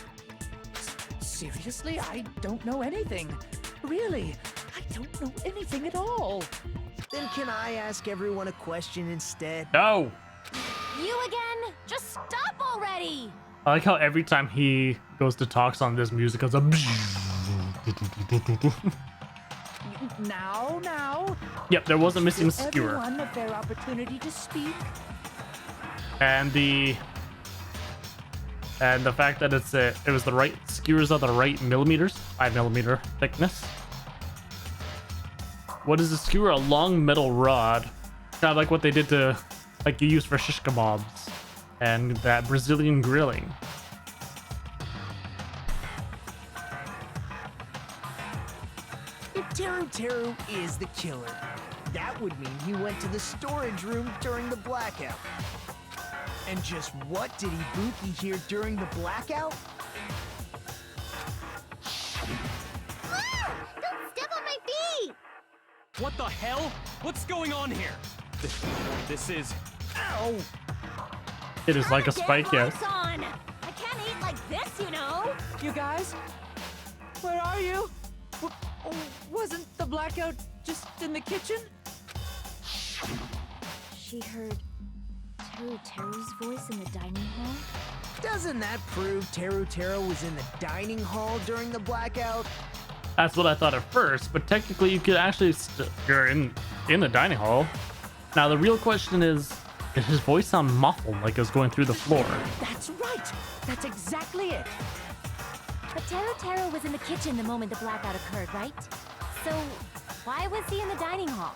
Seriously? I don't know anything. Really? I don't know anything at all. Then can I ask everyone a question instead? No. You again? Just stop already! I like how every time he goes to talks on this music goes a. Now. Yep, there was a missing Give skewer. everyone a fair opportunity to speak. And the fact that it was the right skewers are the right millimeters, 5mm thickness. What is a skewer? A long metal rod, kind of like what they did to, like you use for shish kebabs and that Brazilian grilling. If Teru is the killer, that would mean he went to the storage room during the blackout. And just what did Ibuki hear during the blackout? Ah! Don't step on my feet! What the hell? What's going on here? This is... Ow! It is like a spike, yes. On! I can't eat like this, you know! You guys? Where are you? Wasn't the blackout just in the kitchen? She heard Teru's voice in the dining hall? Doesn't that prove Teru was in the dining hall during the blackout? That's what I thought at first, but technically you could actually you're in the dining hall. Now the real question is, did his voice sound muffled like it was going through the floor? That's right! That's exactly it! But Teru was in the kitchen the moment the blackout occurred, right? So, why was he in the dining hall?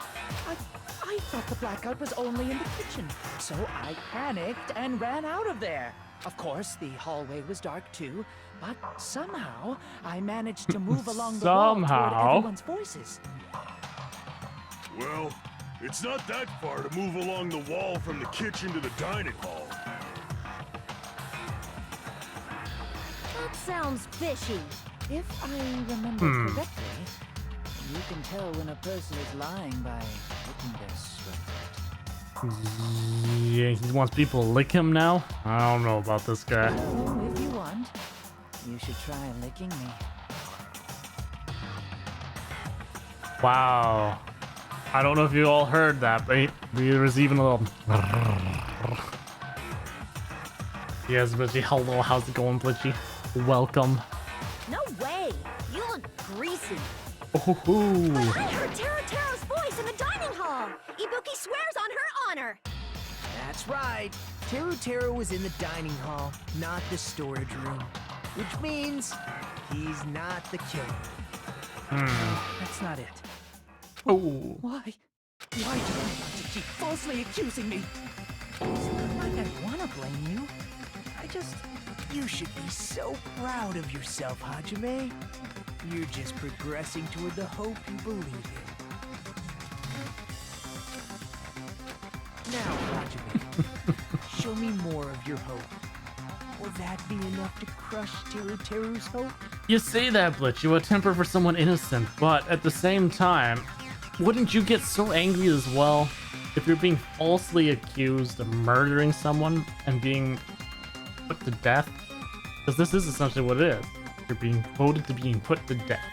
I thought the blackout was only in the kitchen, so I panicked and ran out of there. Of course, the hallway was dark too, but somehow I managed to move along the wall toward everyone's voices. Well, it's not that far to move along the wall from the kitchen to the dining hall. That sounds fishy. If I remember correctly, you can tell when a person is lying by looking their sweat. Yeah, he wants people to lick him now? I don't know about this guy. Oh, if you want, you should try licking me. Wow. I don't know if you all heard that, but there was even a little... Yes, Blitchy. Hello, how's it going, Blitchy? Welcome. No way! You look greasy. Ooh. But I heard Teru's voice in the dining hall. Ibuki swears on her honor. That's right. Teru was in the dining hall, not the storage room. Which means he's not the killer. That's not it. Oh. Why? Why do you want to keep falsely accusing me? It's not like I want to blame you. You should be so proud of yourself, Hajime. You're just progressing toward the hope you believe in. Now, Hajime, show me more of your hope. Will that be enough to crush Teru's hope? You say that, Blitch. You have a temper for someone innocent, but at the same time, wouldn't you get so angry as well if you're being falsely accused of murdering someone and being put to death? Because this is essentially what it is. You're being voted to being put to death.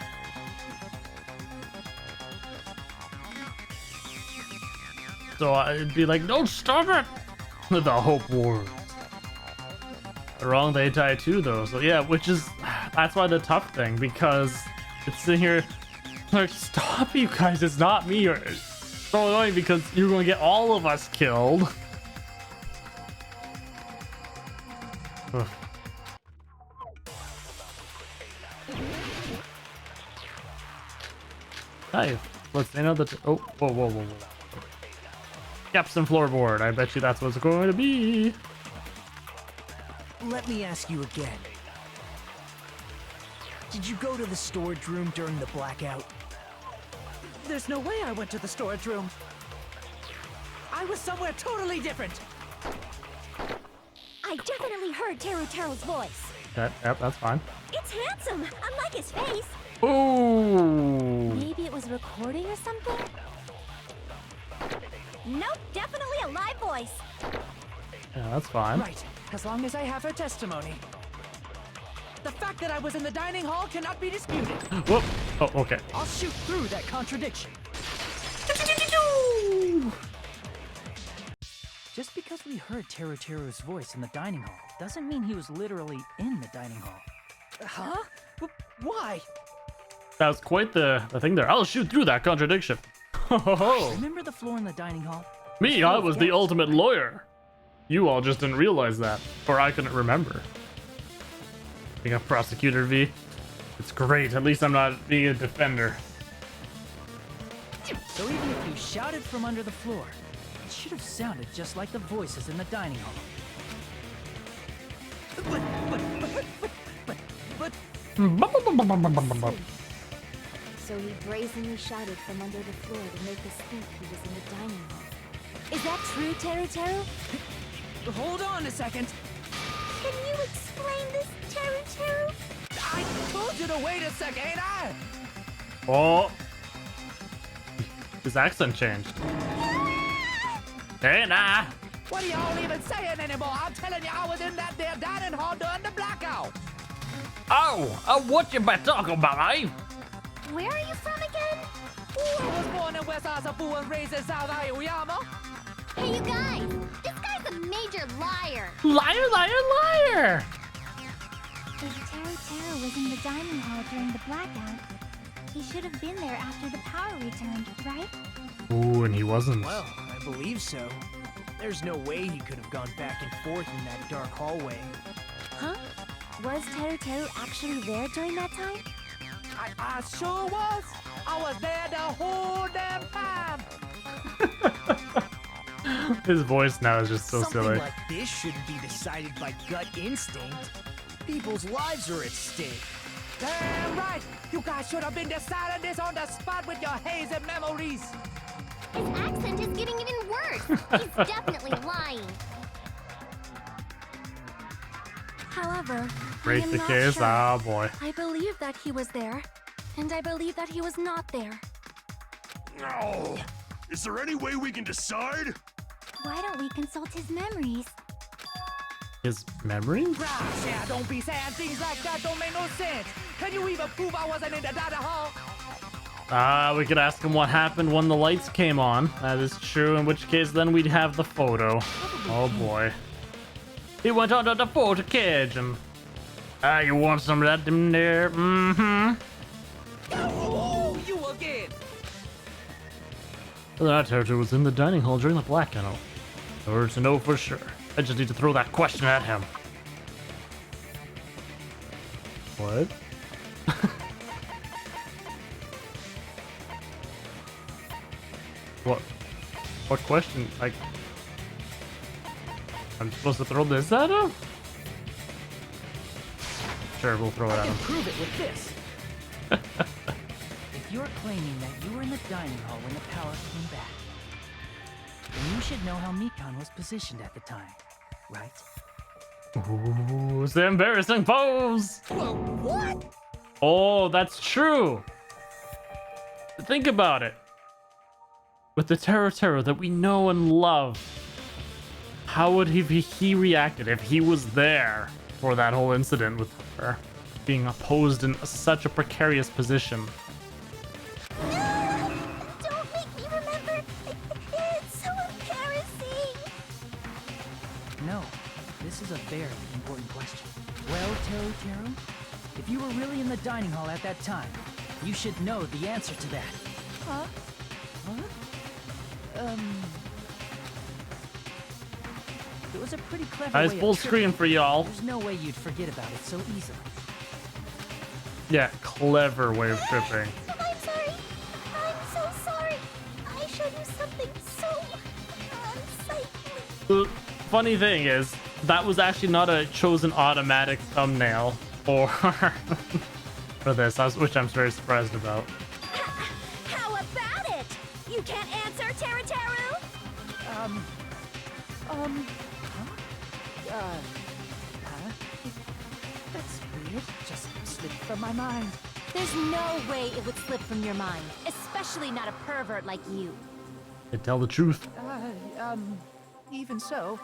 So I'd be like, no, stop it! The hope wars. Wrong, they die too, though. So yeah, that's why the tough thing, because it's in here. Like, stop, you guys. It's not me. It's so annoying because you're going to get all of us killed. Ugh. Hey, let's say another. Oh, whoa. Capstan floorboard. I bet you that's what it's going to be. Let me ask you again. Did you go to the storage room during the blackout? There's no way I went to the storage room. I was somewhere totally different. I definitely heard Teru's voice. Yep, that's fine. It's handsome, unlike his face. Ooh. Maybe it was recording or something? Nope, definitely a live voice. Yeah, that's fine. Right, as long as I have her testimony. The fact that I was in the dining hall cannot be disputed. Whoop. Oh, okay. I'll shoot through that contradiction. Just because we heard Teru's voice in the dining hall doesn't mean he was literally in the dining hall. Huh? Why? That was quite the thing there. I'll shoot through that contradiction. Remember the floor in the dining hall? Me, I was the ultimate lawyer. You all just didn't realize that, or I couldn't remember. Being a prosecutor, V. It's great. At least I'm not being a defender. So even if you shouted from under the floor, it should have sounded just like the voices in the dining hall. But... So he brazenly shouted from under the floor to make us think he was in the dining hall. Is that true, Teru? Hold on a second. Can you explain this, Teru? I told you to wait a second, ain't I? Oh. His accent changed. Hey, nah. What are y'all even saying anymore? I'm telling you, I was in that there dining hall during the blackout. Oh, what you been talking about, eh? Where are you from again? I was born in West Asafu and raised in South Aoyama. Hey, you guys! This guy's a major liar! Liar! If Teru was in the dining hall during the blackout, he should have been there after the power returned, right? Ooh, and he wasn't. Well, I believe so. There's no way he could have gone back and forth in that dark hallway. Huh? Was Teru actually there during that time? I sure was. I was there the whole damn time. His voice now is just so Something silly. like this shouldn't be decided by gut instinct. People's lives are at stake. Damn right. You guys should have been deciding this on the spot with your hazy memories. His accent is getting even worse. He's definitely lying. However, Break I am the not case. sure. Oh boy. I believe that he was there, and I believe that he was not there. No. Is there any way we can decide? Why don't we consult his memories? His memories? Gosh, yeah, don't be saying things like that. Don't make no sense. Can you even prove I wasn't in the dining hall? We could ask him what happened when the lights came on. That is true, in which case then we'd have the photo. Oh boy. He went under the photo cage and... you want some of that in there? Mm-hmm. Oh, you again. That Teru was in the dining hall during the blackout. In order to know for sure, I just need to throw that question at him. What? What question? Like, I'm supposed to throw this at him? Sure, we'll throw it I at can him. prove it with this. If you're claiming that you were in the dining hall when the power came back, then you should know how Mikan was positioned at the time, right? Ooh, it's the embarrassing pose! Well, what? Oh, that's true! Think about it. With the Teru that we know and love, how would he reacted if he was there for that whole incident with her being opposed in such a precarious position? Don't make me remember. It's so embarrassing. No, this is a very important question. Well, Teru, if you were really in the dining hall at that time, You should know the answer to that. Huh? It was a pretty clever Nice way full of screen for y'all. There's no way you'd forget about it so easily. Yeah, clever way of tripping. I'm sorry. I'm so sorry. I showed you something so unsightly. The funny thing is, that was actually not a chosen automatic thumbnail for for this, which I'm very surprised about. How about it? You can't answer, Teru? That's weird. Just slipped from my mind. There's no way it would slip from your mind, especially not a pervert like you. They tell the truth. Even so.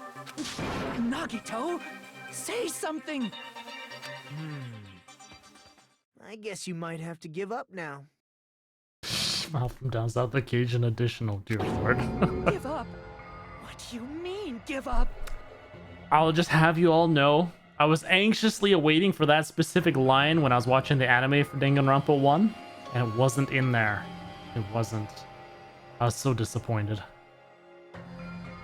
Nagito, say something! I guess you might have to give up now. Malcolm down south, the Cajun additional, dear lord. Give up? What do you mean, give up? I'll just have you all know, I was anxiously awaiting for that specific line when I was watching the anime for Danganronpa 1, and it wasn't in there. It wasn't. I was so disappointed.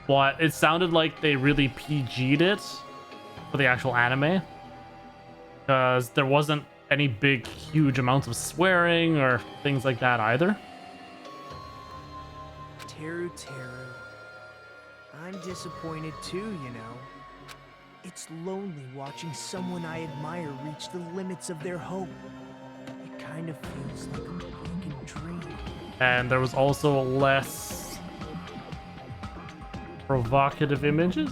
But it sounded like they really PG'd it for the actual anime, because there wasn't any big, huge amounts of swearing or things like that either. Teru. I'm disappointed too, you know. It's lonely watching someone I admire reach the limits of their hope. It kind of feels like a broken dream. And there was also less provocative images,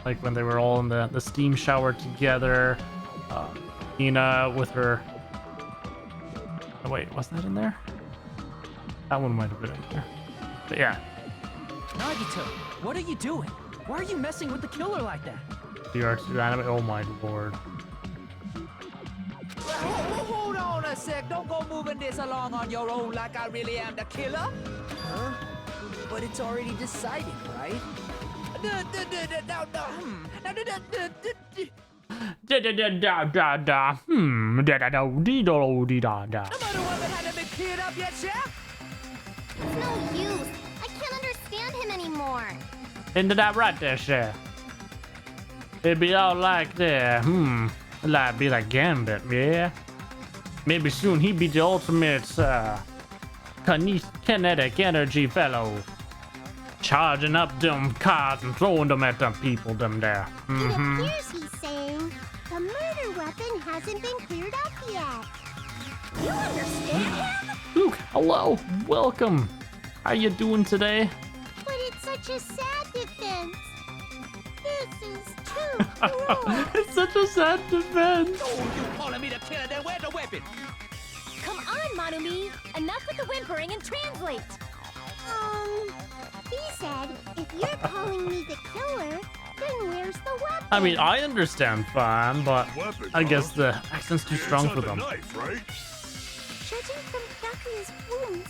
like when they were all in the steam shower together. Nina with her... Oh, wait, was that in there? That one might have been in there. But yeah. Nagito, what are you doing? Why are you messing with the killer like that? The R2 anime, oh my lord. Hold on a sec. Don't go moving this along on your own like I really am the killer. Huh? But it's already decided, right? Da da da da da da. Da da da dee da dee da da. No matter what, hadn't been cleared up yet, Chef? It's no use. I can't understand him anymore. Into that right there, chef. It'd be all like that. It'd be like Gambit, yeah. Maybe soon he'd be the ultimate kinetic energy fellow. Charging up them cards and throwing them at them people, them there. It appears he's saying the murder weapon hasn't been cleared up yet. You understand him? Luke, hello. Welcome. How you doing today? But it's such a sad defense. This is too cruel. It's such a sad defense. Oh, you calling me the killer, then where's the weapon? Come on, Manumi! Enough with the whimpering and translate! He said, if you're calling me the killer, then where's the weapon? I mean, I understand fine, but Weapon, I guess huh? the accent's too strong for them. Knife, right? Judging from Byakuya's wounds,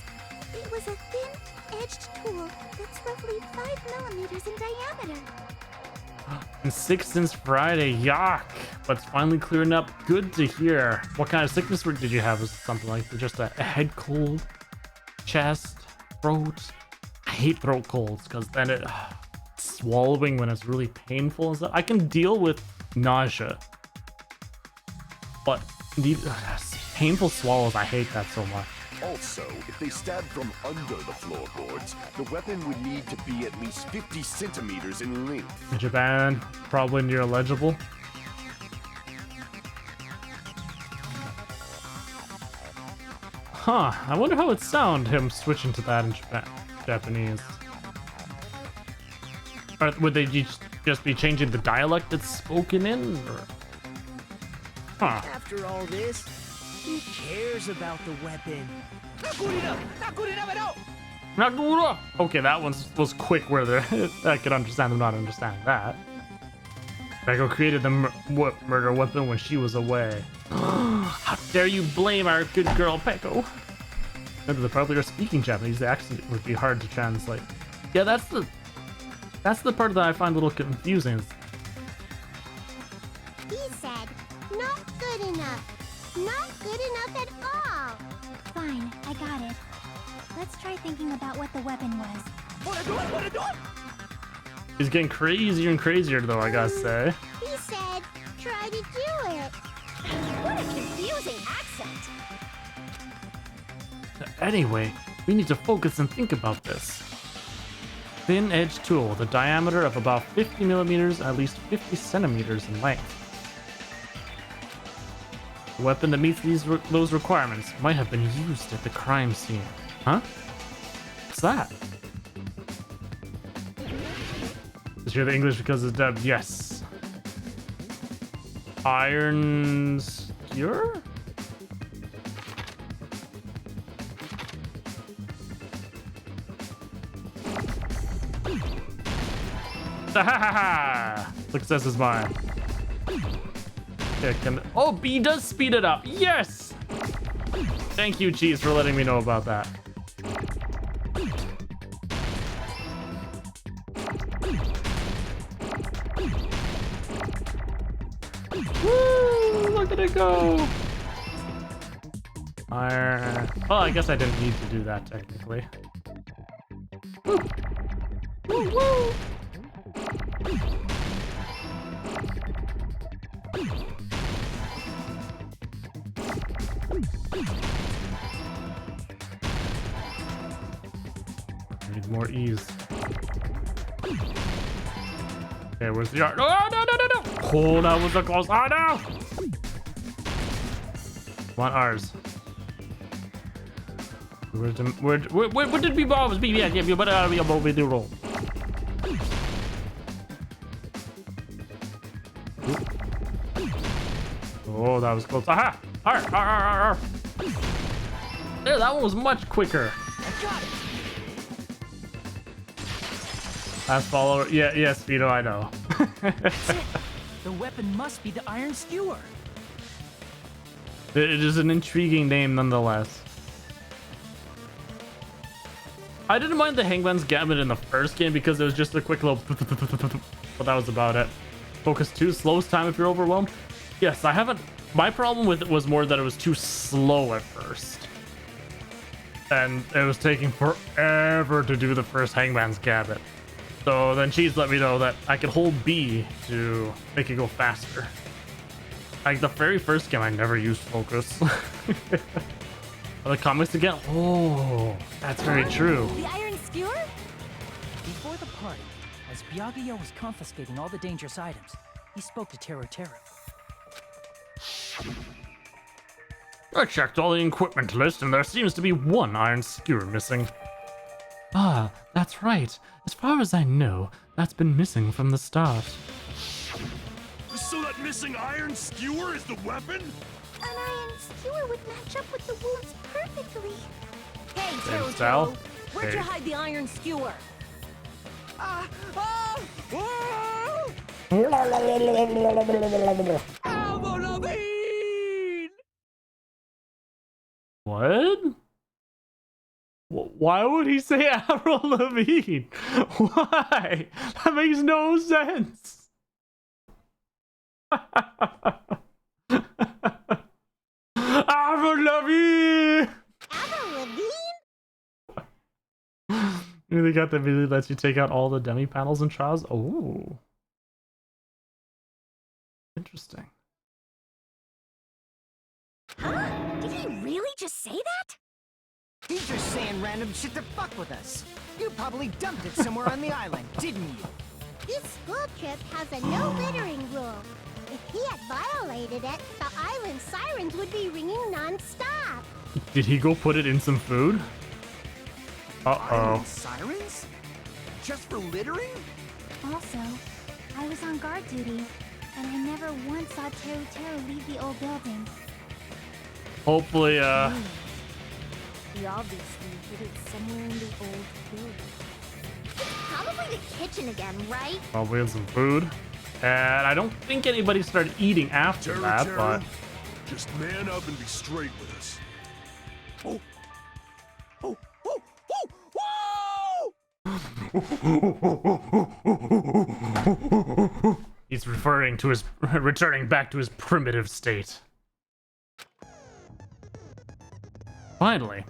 it was a thin-edged tool that's roughly 5 millimeters in diameter. And 6 since Friday, yuck! But it's finally clearing up. Good to hear. What kind of sickness did you have? Was it something like just a head cold, chest, throat? I hate throat colds because then it swallowing when it's really painful and stuff. I can deal with nausea, but painful swallows, I hate that so much. Also, if they stabbed from under the floorboards, the weapon would need to be at least 50 centimeters in length. In Japan, probably near illegible. Huh, I wonder how it sound, him switching to that in Japanese. Or would they just be changing the dialect it's spoken in? Or... Huh. After all this, who cares about the weapon? Not good enough! Not good enough at all! Nagura! Okay, that one was quick where I could understand them not understanding that. Peko created the murder weapon when she was away. How dare you blame our good girl Peko? Maybe they probably are speaking Japanese. The accent would be hard to translate. Yeah, that's the part that I find a little confusing. He said, not good enough. Not good enough at all. all. Fine, I got it. Let's try thinking about what the weapon was. He's getting crazier and crazier, though, I gotta say. He said, try to do it. What a confusing accent! Anyway, we need to focus and think about this. Thin edge tool, the diameter of about 50 millimeters, at least 50 centimeters in length. A weapon that meets those requirements might have been used at the crime scene. Huh? What's that? Did you hear the English because it's dubbed? Yes. Iron skewer? Success is mine. Okay, oh, B does speed it up. Yes! Thank you, Cheese, for letting me know about that. Woo! Look at it go! Iron. Well, I guess I didn't need to do that technically. Woo! Woo woo! Need more ease. Okay, where's the art? Oh, no, no, no, no! Oh, that was a close. Oh, no! Want ours. Where did we always be? Yeah, you better be able to do roll. Oh, that was close. Aha! Arr, arr, arr, arr. There, that one was much quicker. I got it. Last follower. Yeah, yes, Vito, I know. That's it. The weapon must be the iron skewer. It is an intriguing name nonetheless. I didn't mind the Hangman's Gambit in the first game because it was just a quick little but that was about it. Focus 2, slowest time if you're overwhelmed. Yes, I haven't. My problem with it was more that it was too slow at first. And it was taking forever to do the first Hangman's Gambit. So then Cheese let me know that I could hold B to make it go faster. Like the very first game, I never used focus. Are the comics again? Oh, that's very true. The iron skewer? Before the party, as Byakuya was confiscating all the dangerous items, he spoke to Teru. I checked all the equipment list and there seems to be one iron skewer missing. Ah, that's right. As far as I know, that's been missing from the start. So that missing iron skewer is the weapon? An iron skewer would match up with the wounds perfectly. Hey, Same style? where'd you Hey. hide the iron skewer? What? Why would he say Avril Lavigne? Why? That makes no sense. Avril Lavigne! Avril Lavigne? They got the video that lets you take out all the demi panels and trials. Oh. Interesting. Huh? Did he really just say that? He's just saying random shit to fuck with us. You probably dumped it somewhere on the island, didn't you? This school trip has a no littering rule. If he had violated it, the island sirens would be ringing non-stop. Did he go put it in some food? Uh-oh. Island sirens? Just for littering? Also, I was on guard duty, and I never once saw Teru leave the old building. Hopefully, He obviously hid it somewhere in the old building. Probably the kitchen again, right? probably in some food. And I don't think anybody started eating after that, Teru, but... just man up and be straight with us. Oh. Oh. Oh. Oh. Whoa! He's referring to his... returning back to his primitive state. Finally,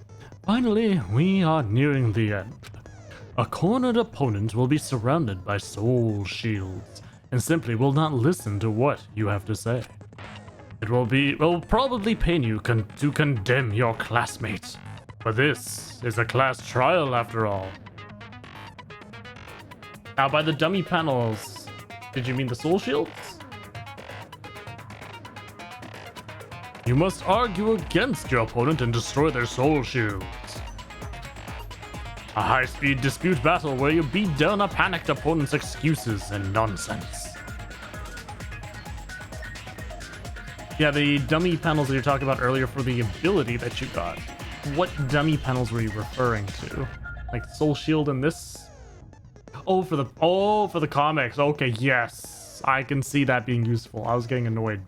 we are nearing the end. A cornered opponent will be surrounded by soul shields and simply will not listen to what you have to say. It will probably pain you to condemn your classmates, but this is a class trial after all. Now, by the dummy panels, did you mean the soul shields? You must argue against your opponent and destroy their soul shields. A high-speed dispute battle where you beat down a panicked opponent's excuses and nonsense. Yeah, the dummy panels that you were talking about earlier for the ability that you got. What dummy panels were you referring to? Like Soul Shield and this? Oh, for the comics. Okay, yes. I can see that being useful. I was getting annoyed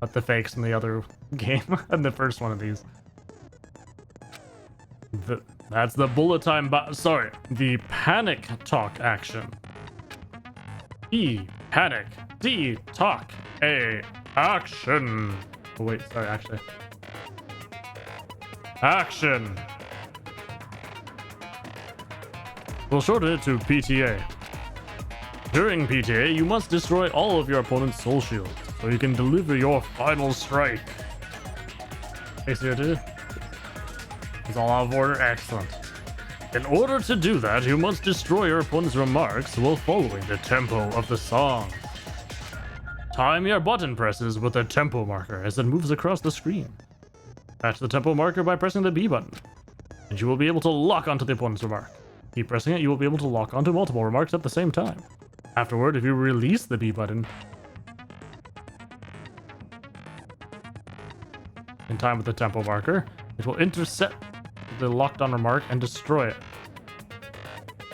at the fakes in the other game and the first one of these. That's the bullet time the panic talk action. E, panic. D, talk. A, action. Oh, wait, sorry, actually. Action. We'll shorten it to PTA. During PTA, you must destroy all of your opponent's soul shields so you can deliver your final strike. Hey, CO2. Is all out of order? Excellent. In order to do that, you must destroy your opponent's remarks while following the tempo of the song. Time your button presses with a tempo marker as it moves across the screen. Match the tempo marker by pressing the B button, and you will be able to lock onto the opponent's remark. Keep pressing it, you will be able to lock onto multiple remarks at the same time. Afterward, if you release the B button in time with the tempo marker, it will intercept the locked on remark and destroy it.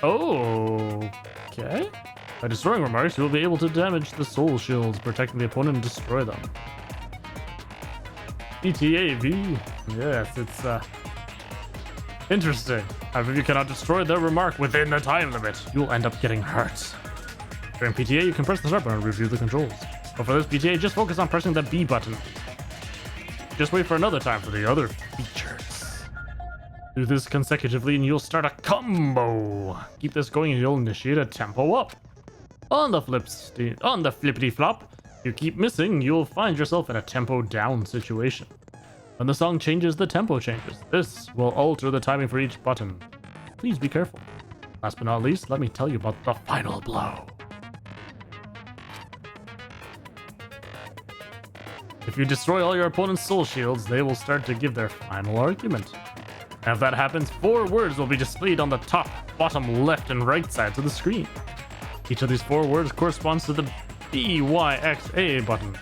Okay. By destroying remarks, you will be able to damage the soul shields, protecting the opponent and destroy them. ETAV. Yes, it's interesting. However, if you cannot destroy the remark within the time limit, you'll end up getting hurt. During PTA, you can press the start button and review the controls. But for this PTA, just focus on pressing the B button. Just wait for another time for the other features. Do this consecutively and you'll start a combo. Keep this going and you'll initiate a tempo up. On the flippity flop, you keep missing, you'll find yourself in a tempo down situation. When the song changes, the tempo changes. This will alter the timing for each button. Please be careful. Last but not least, let me tell you about the final blow. If you destroy all your opponent's soul shields, they will start to give their final argument. And if that happens, 4 words will be displayed on the top, bottom, left, and right sides of the screen. Each of these 4 words corresponds to the BYXA button.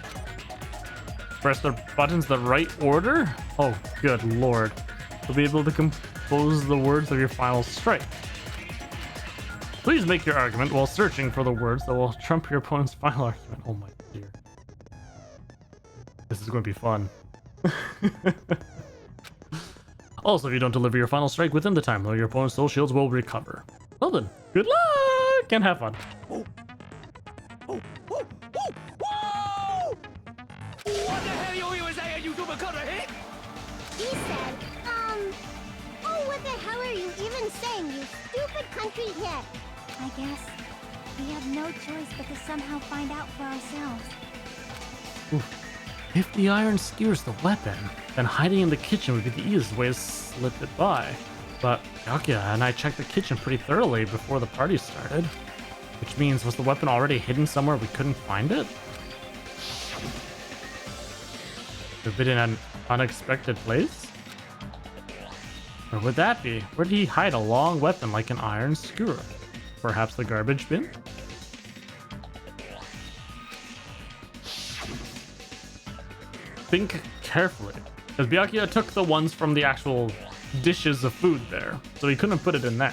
Press the buttons the right order? Oh, good lord. You'll be able to compose the words of your final strike. Please make your argument while searching for the words that will trump your opponent's final argument. Oh my dear. This is going to be fun. Also, if you don't deliver your final strike within the time, though, your opponent's soul shields will recover. Well then, good luck and have fun. Oh. Oh. Oh. Oh. Whoa! What the hell you saying, you double cutter hit? He said, oh, what the hell are you even saying, you stupid country hit? I guess we have no choice but to somehow find out for ourselves. Oof. If the iron skewers the weapon, then hiding in the kitchen would be the easiest way to slip it by. But Byakuya and I checked the kitchen pretty thoroughly before the party started. Which means, was the weapon already hidden somewhere we couldn't find it? Could have been in an unexpected place? Where would that be? Where did he hide a long weapon like an iron skewer? Perhaps the garbage bin? Think carefully, because Byakuya took the ones from the actual dishes of food there, so he couldn't put it in there.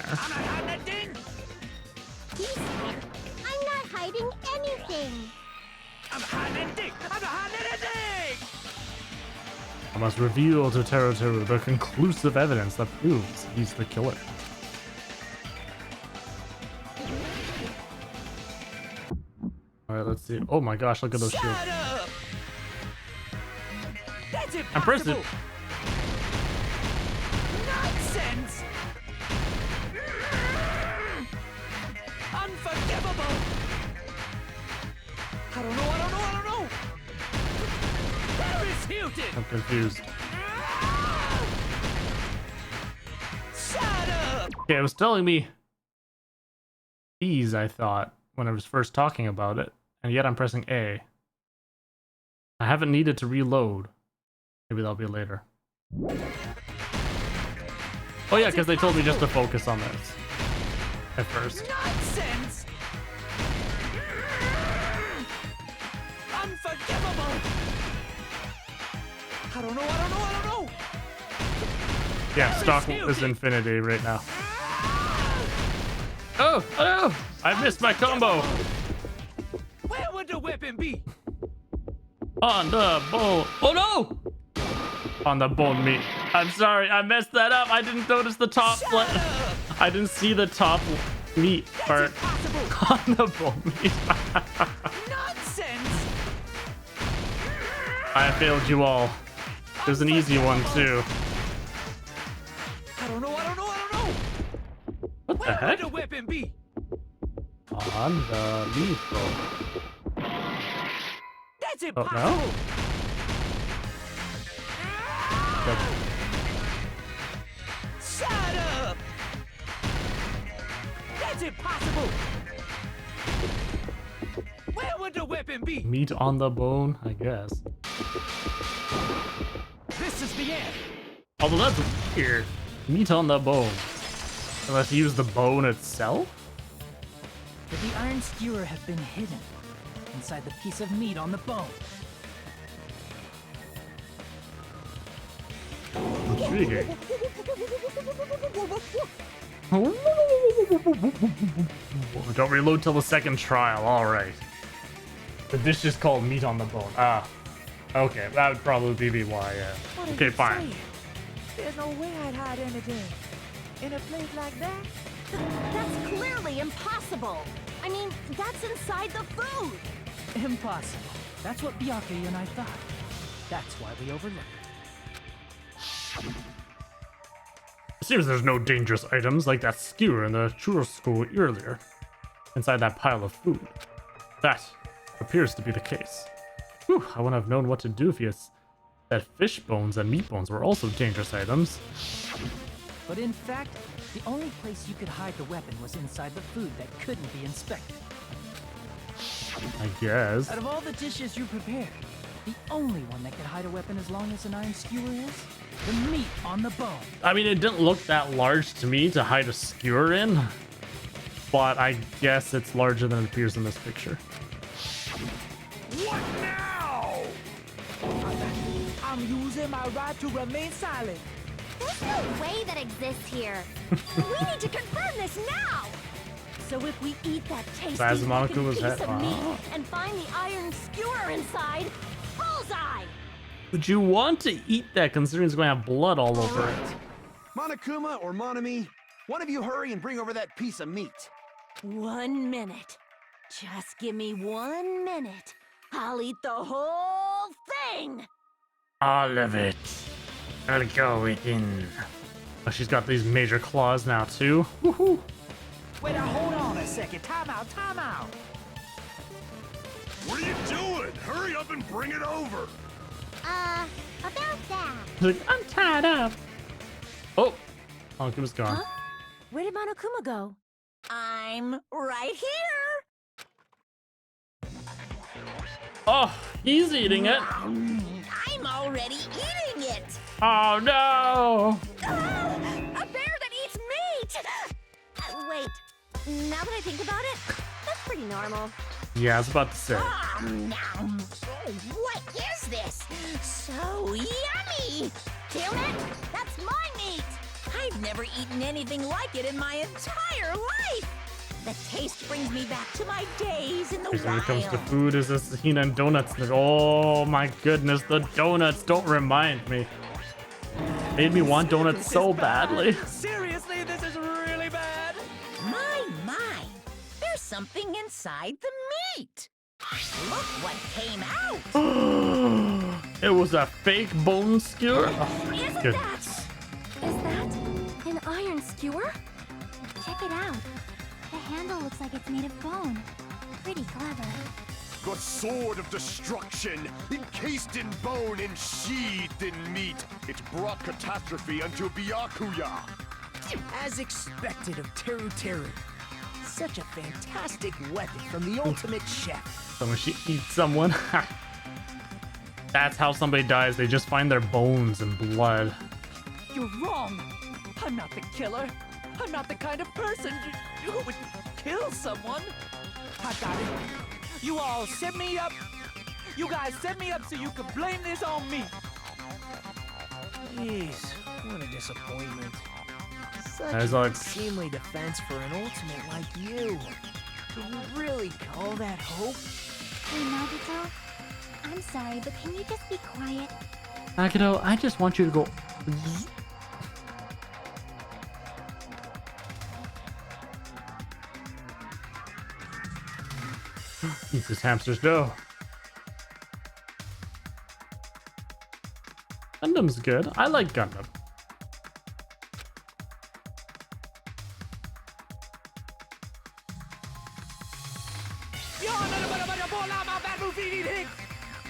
He said, I'm not hiding anything. I'm hiding anything. I'm not hiding anything. I must reveal to Teru the conclusive evidence that proves he's the killer. Alright, let's see. Oh my gosh, look at those shields. That's I'm pressing. Nonsense! Unforgivable! I don't know. Parachuted! I'm confused. Shut up! Okay, it was telling me these, I thought, when I was first talking about it, and yet I'm pressing A. I haven't needed to reload. Maybe that'll be later. Oh yeah, because they told me just to focus on this at first. Nonsense! Unforgivable! I don't know. Yeah, stock is infinity right now. Oh no! I missed my combo! Where would the weapon be? On the bone. Oh no! On the bone meat. I'm sorry, I messed that up. I didn't notice the top. I didn't see the top meat part. On the bone meat. Nonsense! I failed you all. There's an easy one too. I don't know. What the Where heck? would the weapon be? On the meat bone. That's Oh impossible! no? Shut up! That's impossible! Where would the weapon be? Meat on the bone, I guess. This is the end! Although that's weird. Meat on the bone. Unless you use the bone itself? Could the iron skewer have been hidden inside the piece of meat on the bone? Intriguing. Don't reload till the second trial. Alright. The dish is called meat on the bone. Ah. Okay, that would probably be why, yeah. Okay, fine. There's no way I'd hide anything in a place like that. That's clearly impossible. I mean, that's inside the food. Impossible. That's what Byakuya and I thought. That's why we overlooked it. It seems there's no dangerous items like that skewer in the churrasco earlier inside that pile of food. That appears to be the case. Whew, I wouldn't have known what to do if you said fish bones and meat bones were also dangerous items. But in fact, the only place you could hide the weapon was inside the food that couldn't be inspected. I guess. Out of all the dishes you prepared, the only one that could hide a weapon as long as an iron skewer is the meat on the bone. I mean, it didn't look that large to me to hide a skewer in, but I guess it's larger than it appears in this picture. What now? I'm using my right to remain silent. There's no way that exists here. We need to confirm this now. So if we eat that tasty That's looking Monokuma's piece head. of meat and find the iron skewer inside, bullseye! Would you want to eat that considering it's going to have blood all over it? Monokuma or Monami, one of you hurry and bring over that piece of meat. 1 minute. Just give me 1 minute. I'll eat the whole thing! All of it. I'll go within. Oh, she's got these major claws now too. Woohoo! Wait, now hold on a second. Time out. What are you doing? Hurry up and bring it over. About that. She's like, I'm tied up. Oh, Monokuma's gone. Huh? Where did Monokuma go? I'm right here. Oh, he's eating it. I'm already eating it. Oh no! A bear that eats meat! Wait, now that I think about it, that's pretty normal. Yeah, I was about to say. What is this? So yummy! Damn it! That's my meat! I've never eaten anything like it in my entire life. The taste brings me back to my days in the When it comes to wild. food, is this Hina and donuts? Oh my goodness, the donuts! Don't remind me. Made me want donuts so badly. Seriously, this is really bad. My. There's something inside the meat. Look what came out. It was a fake bone skewer. Oh, my Is goodness. Is that iron skewer? Check it out. The handle looks like it's made of bone. Pretty clever. The sword of destruction, encased in bone and sheathed in meat, it brought catastrophe unto Byakuya. As expected of Teru Teru. Such a fantastic weapon from the ultimate chef. So when she eats someone, that's how somebody dies. They just find their bones and blood. You're wrong. I'm not the killer. I'm not the kind of person who would kill someone. I got it. You all set me up. You guys set me up so you could blame this on me. Jeez, what a disappointment. Such There's an like- unseemly defense for an ultimate like you. Can you really call that hope? Hey, Nagito. I'm sorry, but can you just be quiet? Nagito, I just want you to go. Eat this hamster's dough. Gundam's good. I like Gundam.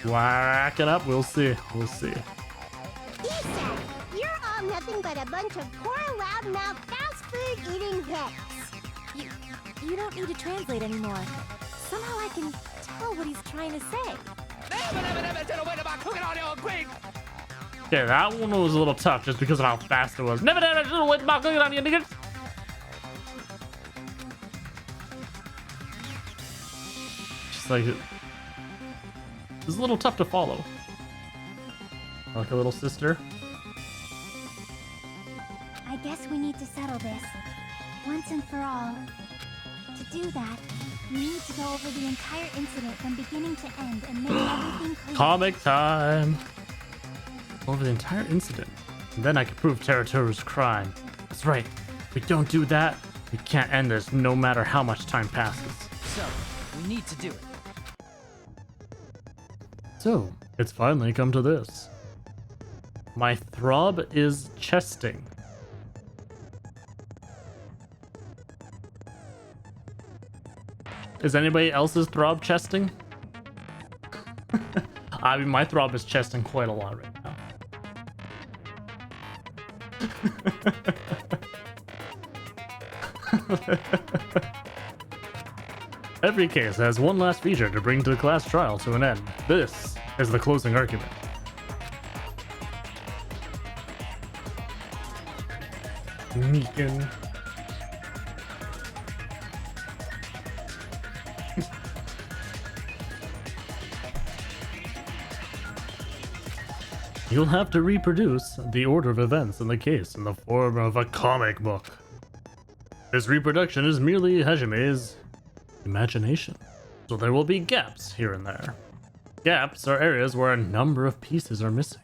Whack it up. We'll see. We'll see. Isak, you're all nothing but a bunch of poor, loudmouth, fast food eating hicks. You don't need to translate anymore. Somehow I can tell what he's trying to say. Okay, that one was a little tough just because of how fast it was. Never wait about cooking on you, niggas. Just like it's a little tough to follow. Like a little sister. I guess we need to settle this once and for all. To do that, we need to go over the entire incident from beginning to end and make everything clear. Comic time. Over the entire incident. And then I can prove Terutoru's crime. That's right. If we don't do that, we can't end this no matter how much time passes. So, we need to do it. So, it's finally come to this. My throb is chesting. Is anybody else's throb chesting? I mean, my throb is chesting quite a lot right now. Every case has one last feature to bring the class trial to an end. This is the closing argument. Meekin. You'll have to reproduce the order of events in the case in the form of a comic book. This reproduction is merely Hajime's imagination, so there will be gaps here and there. Gaps are areas where a number of pieces are missing.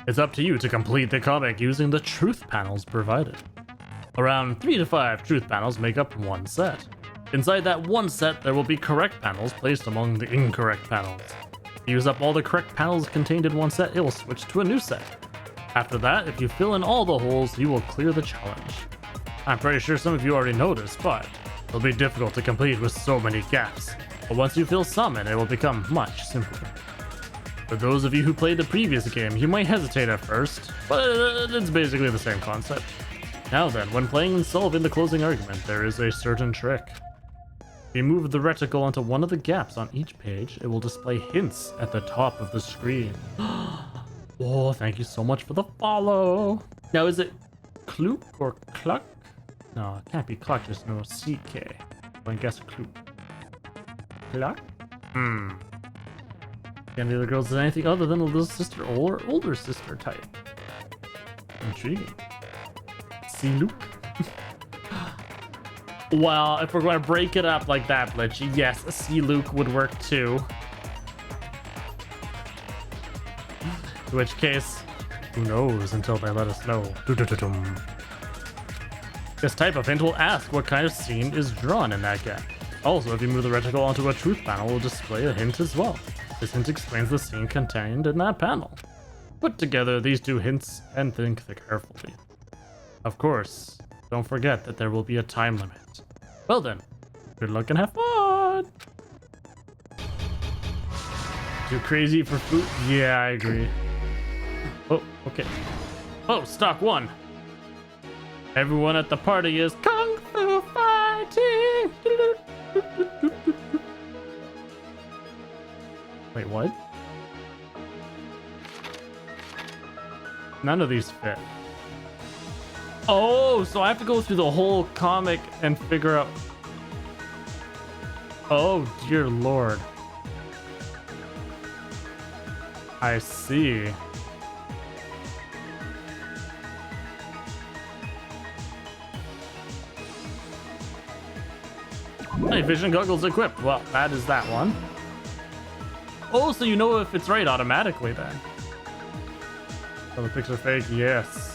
It's up to you to complete the comic using the truth panels provided. Around 3 to 5 truth panels make up one set. Inside that one set, there will be correct panels placed among the incorrect panels. If you use up all the correct panels contained in one set, it will switch to a new set. After that, if you fill in all the holes, you will clear the challenge. I'm pretty sure some of you already know this, but it'll be difficult to complete with so many gaps. But once you fill some in, it will become much simpler. For those of you who played the previous game, you might hesitate at first, but it's basically the same concept. Now then, when playing and solving the closing argument, there is a certain trick. If you move the reticle onto one of the gaps on each page, it will display hints at the top of the screen. Oh, thank you so much for the follow. Now, is it Klook or Cluck? No, it can't be Cluck, there's no CK. I guess Klook. Cluck? Can't the other girls is anything other than a little sister or older sister type. Intriguing. See Luke? Well, if we're going to break it up like that, Blitchy, yes, C. Luke would work too. In which case, who knows until they let us know. This type of hint will ask what kind of scene is drawn in that gap. Also, if you move the reticle onto a truth panel, it will display a hint as well. This hint explains the scene contained in that panel. Put together these two hints and think carefully. Of course, Don't forget that there will be a time limit. Well then, good luck and have fun! Too crazy for food? Yeah, I agree. Oh, okay. Oh, stock 1. Everyone at the party is Kung Fu fighting! Wait, what? None of these fit. Oh, so I have to go through the whole comic and figure out... Oh, dear lord. I see. Night vision goggles equipped. Well, that is that one. Oh, so you know if it's right automatically then. Oh, the picture fake, yes.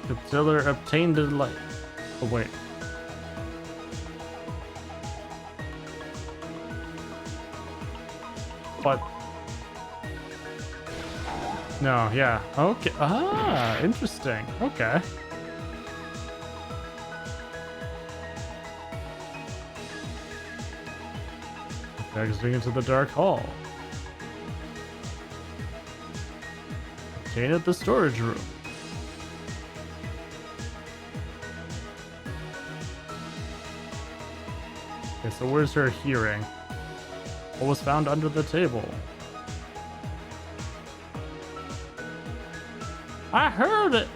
Concealer obtained the light. Oh, wait. What? No, yeah. Okay. Ah, interesting. Okay. Exiting into the dark hall. Obtained at the storage room. Okay, so where's her hearing? What was found under the table? I heard it!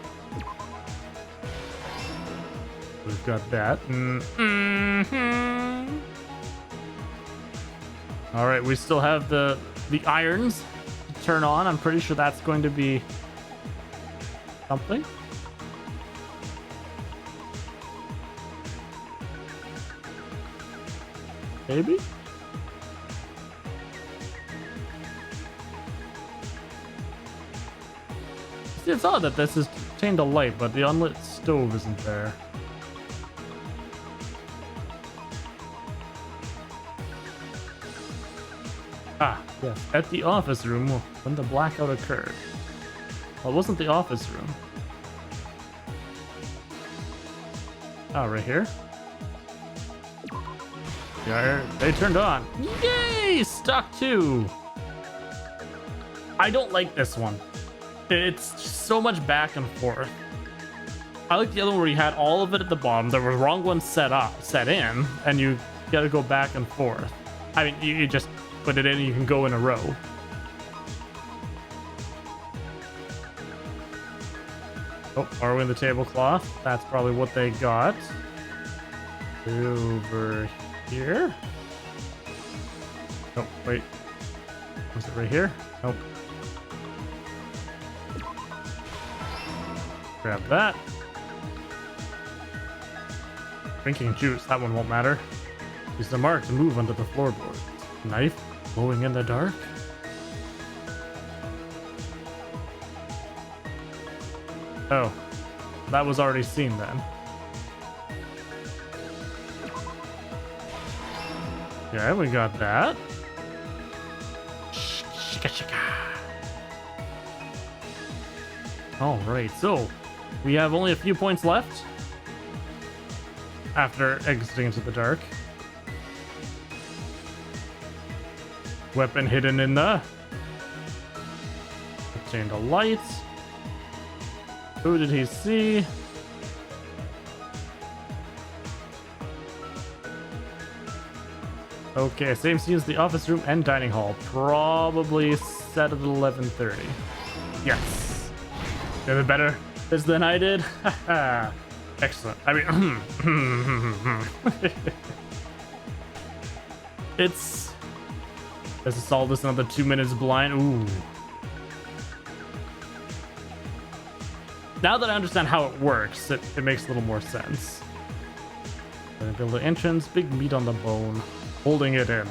We've got that. Alright, we still have the irons to turn on. I'm pretty sure that's going to be something. Maybe? See, it's odd that this is obtained a light, but the unlit stove isn't there. Ah, yes. At the office room when the blackout occurred. Well, it wasn't the office room. Oh, right here? Yeah, they turned on. Yay! Stock 2! I don't like this one. It's just so much back and forth. I like the other one where you had all of it at the bottom. There was wrong ones set in, and you gotta go back and forth. I mean, you just put it in and you can go in a row. Oh, are we in the tablecloth? That's probably what they got. Over here? Oh, wait. Was it right here? Nope. Grab that. Drinking juice, that one won't matter. Use the mark to move under the floorboard. Knife glowing in the dark? Oh, that was already seen then. Yeah, we got that. Alright, so we have only a few points left after exiting into the dark. Weapon hidden in the... Obtained a light. Who did he see? Okay, same scene as the office room and dining hall. Probably set at 11:30. Yes. You have a better this than I did? Excellent. I mean, it's... Let's solve this another 2 minutes blind. Ooh. Now that I understand how it works, it makes a little more sense. Build the entrance, big meat on the bone, holding it in.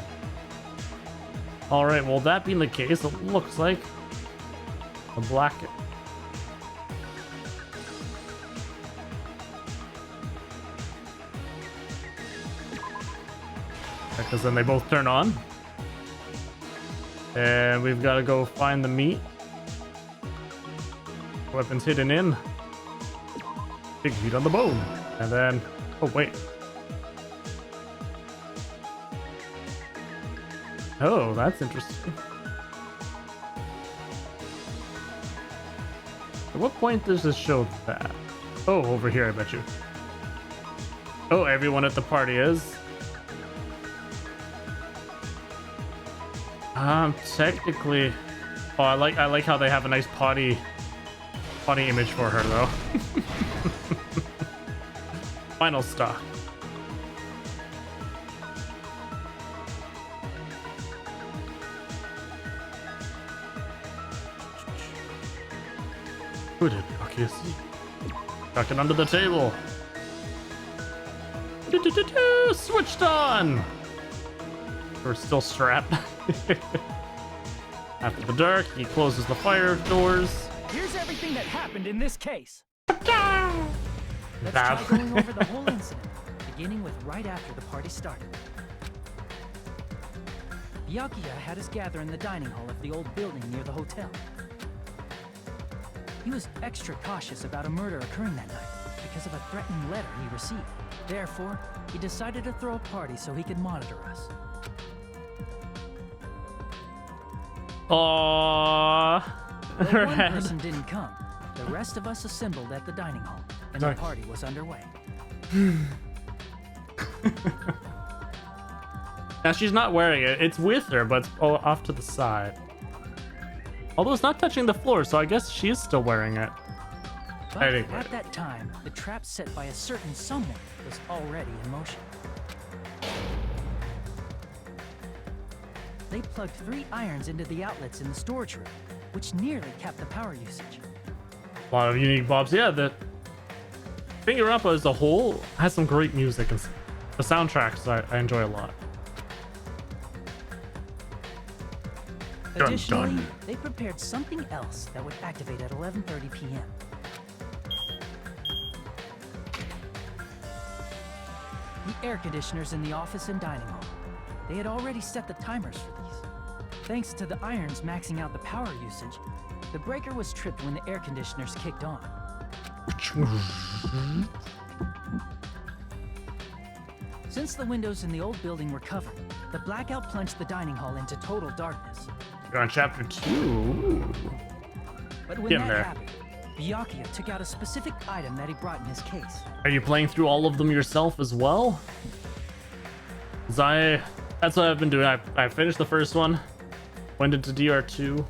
Alright, well that being the case, it looks like a black... Because then they both turn on. And we've got to go find the meat. Weapons hidden in. Big meat on the bone. And then, oh wait. Oh, that's interesting. At what point does this show that? Oh, over here, I bet you. Oh, everyone at the party is. Technically, oh, I like how they have a nice potty image for her though. Final stock. Who did Byakuya see? Tucked it under the table. Switched on. We're still strapped. After the dark, he closes the fire doors. Here's everything that happened in this case. Let's try going over the whole incident, beginning with right after the party started. Byakuya had us gather in the dining hall of the old building near the hotel. He was extra cautious about a murder occurring that night because of a threatening letter he received. Therefore, he decided to throw a party so he could monitor us. Aww. Though one person didn't come, the rest of us assembled at the dining hall, and the party was underway. Now she's not wearing it. It's with her, but it's off to the side. Although it's not touching the floor, so I guess she's still wearing it. But at that time, the trap set by a certain someone was already in motion. They plugged 3 irons into the outlets in the storage room, which nearly capped the power usage. A lot of unique bobs. Yeah, the Danganronpa as a whole has some great music, and the soundtracks I enjoy a lot. Additionally, they prepared something else that would activate at 11:30 p.m. The air conditioners in the office and dining hall. They had already set the timers for these. Thanks to the irons maxing out the power usage, the breaker was tripped when the air conditioners kicked on. Since the windows in the old building were covered, the blackout plunged the dining hall into total darkness. You're on chapter 2. But when that happened, Byakuya took out a specific item that he brought in his case. Are you playing through all of them yourself as well? That's what I've been doing. I finished the first one, went into DR2,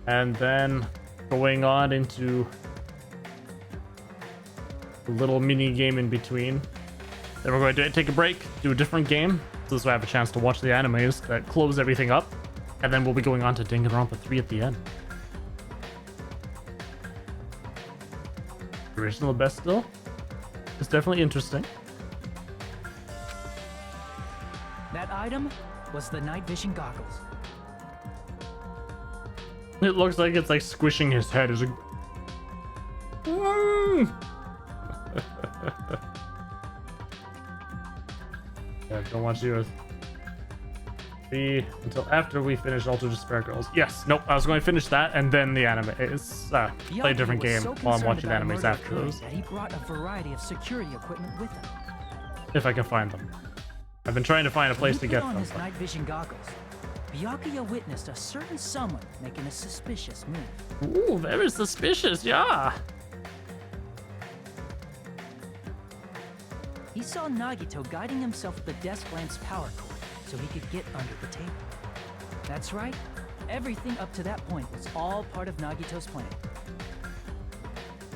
and then going on into a little mini game in between. Then we're going to take a break, do a different game, so this way I have a chance to watch the animes that close everything up, and then we'll be going on to Danganronpa 3 at the end. Original best still? It's definitely interesting. That item was the night vision goggles. It looks like it's like squishing his head. It's like... Yeah, don't want you to be until after we finish Alter Despair Girls. Yes, nope, I was going to finish that and then the anime. It's play a different game while I'm watching animes after those. That he brought a variety of security equipment with him. If I can find them. I've been trying to find a place to get them. On his night vision goggles, Byakuya witnessed a certain someone making a suspicious move. Ooh, very suspicious, yeah. He saw Nagito guiding himself with the desk lamp's power cord so he could get under the table. That's right, everything up to that point was all part of Nagito's plan.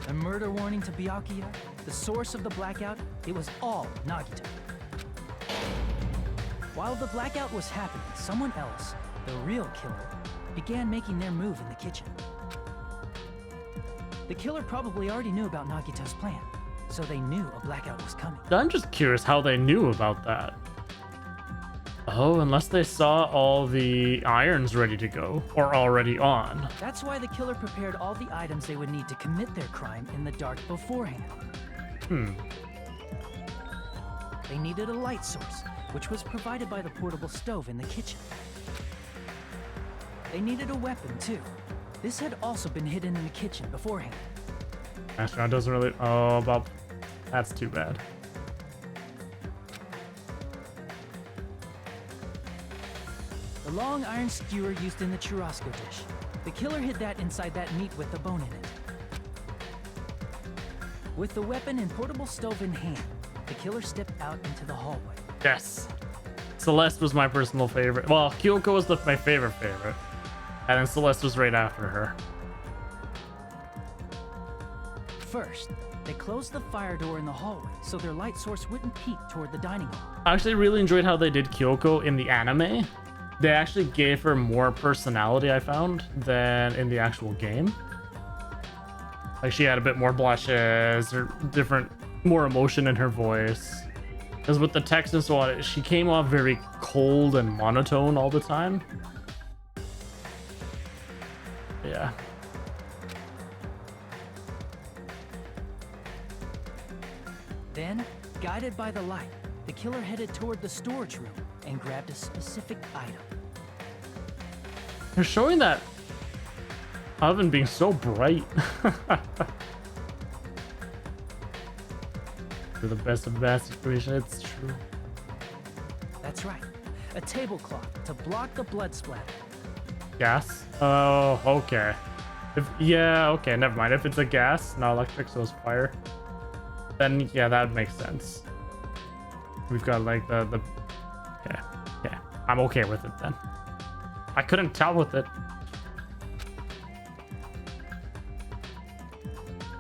The murder warning to Byakuya, the source of the blackout, it was all Nagito. While the blackout was happening, someone else, the real killer, began making their move in the kitchen. The killer probably already knew about Nagito's plan, so they knew a blackout was coming. I'm just curious how they knew about that. Oh, unless they saw all the irons ready to go, or already on. That's why the killer prepared all the items they would need to commit their crime in the dark beforehand. They needed a light source, which was provided by the portable stove in the kitchen. They needed a weapon, too. This had also been hidden in the kitchen beforehand. Astronaut doesn't really. Oh, well, that's too bad. The long iron skewer used in the churrasco dish. The killer hid that inside that meat with the bone in it. With the weapon and portable stove in hand, the killer stepped out into the hallway. Yes. Celeste was my personal favorite. Well, Kyoko was my favorite. And then Celeste was right after her. First, they closed the fire door in the hallway so their light source wouldn't peek toward the dining hall. I actually really enjoyed how they did Kyoko in the anime. They actually gave her more personality, I found, than in the actual game. Like, she had a bit more blushes, or different, more emotion in her voice. Because with the text and so on, she came off very cold and monotone all the time. Yeah. Then, guided by the light, the killer headed toward the storage room and grabbed a specific item. They're showing that oven being so bright. For the best of bad situation, it's true. That's right. A tablecloth to block the blood splatter. Gas? Oh, okay. Yeah, okay, never mind. If it's a gas, not electric, so it's fire, then yeah, that makes sense. We've got like the yeah, I'm okay with it then. I couldn't tell with it.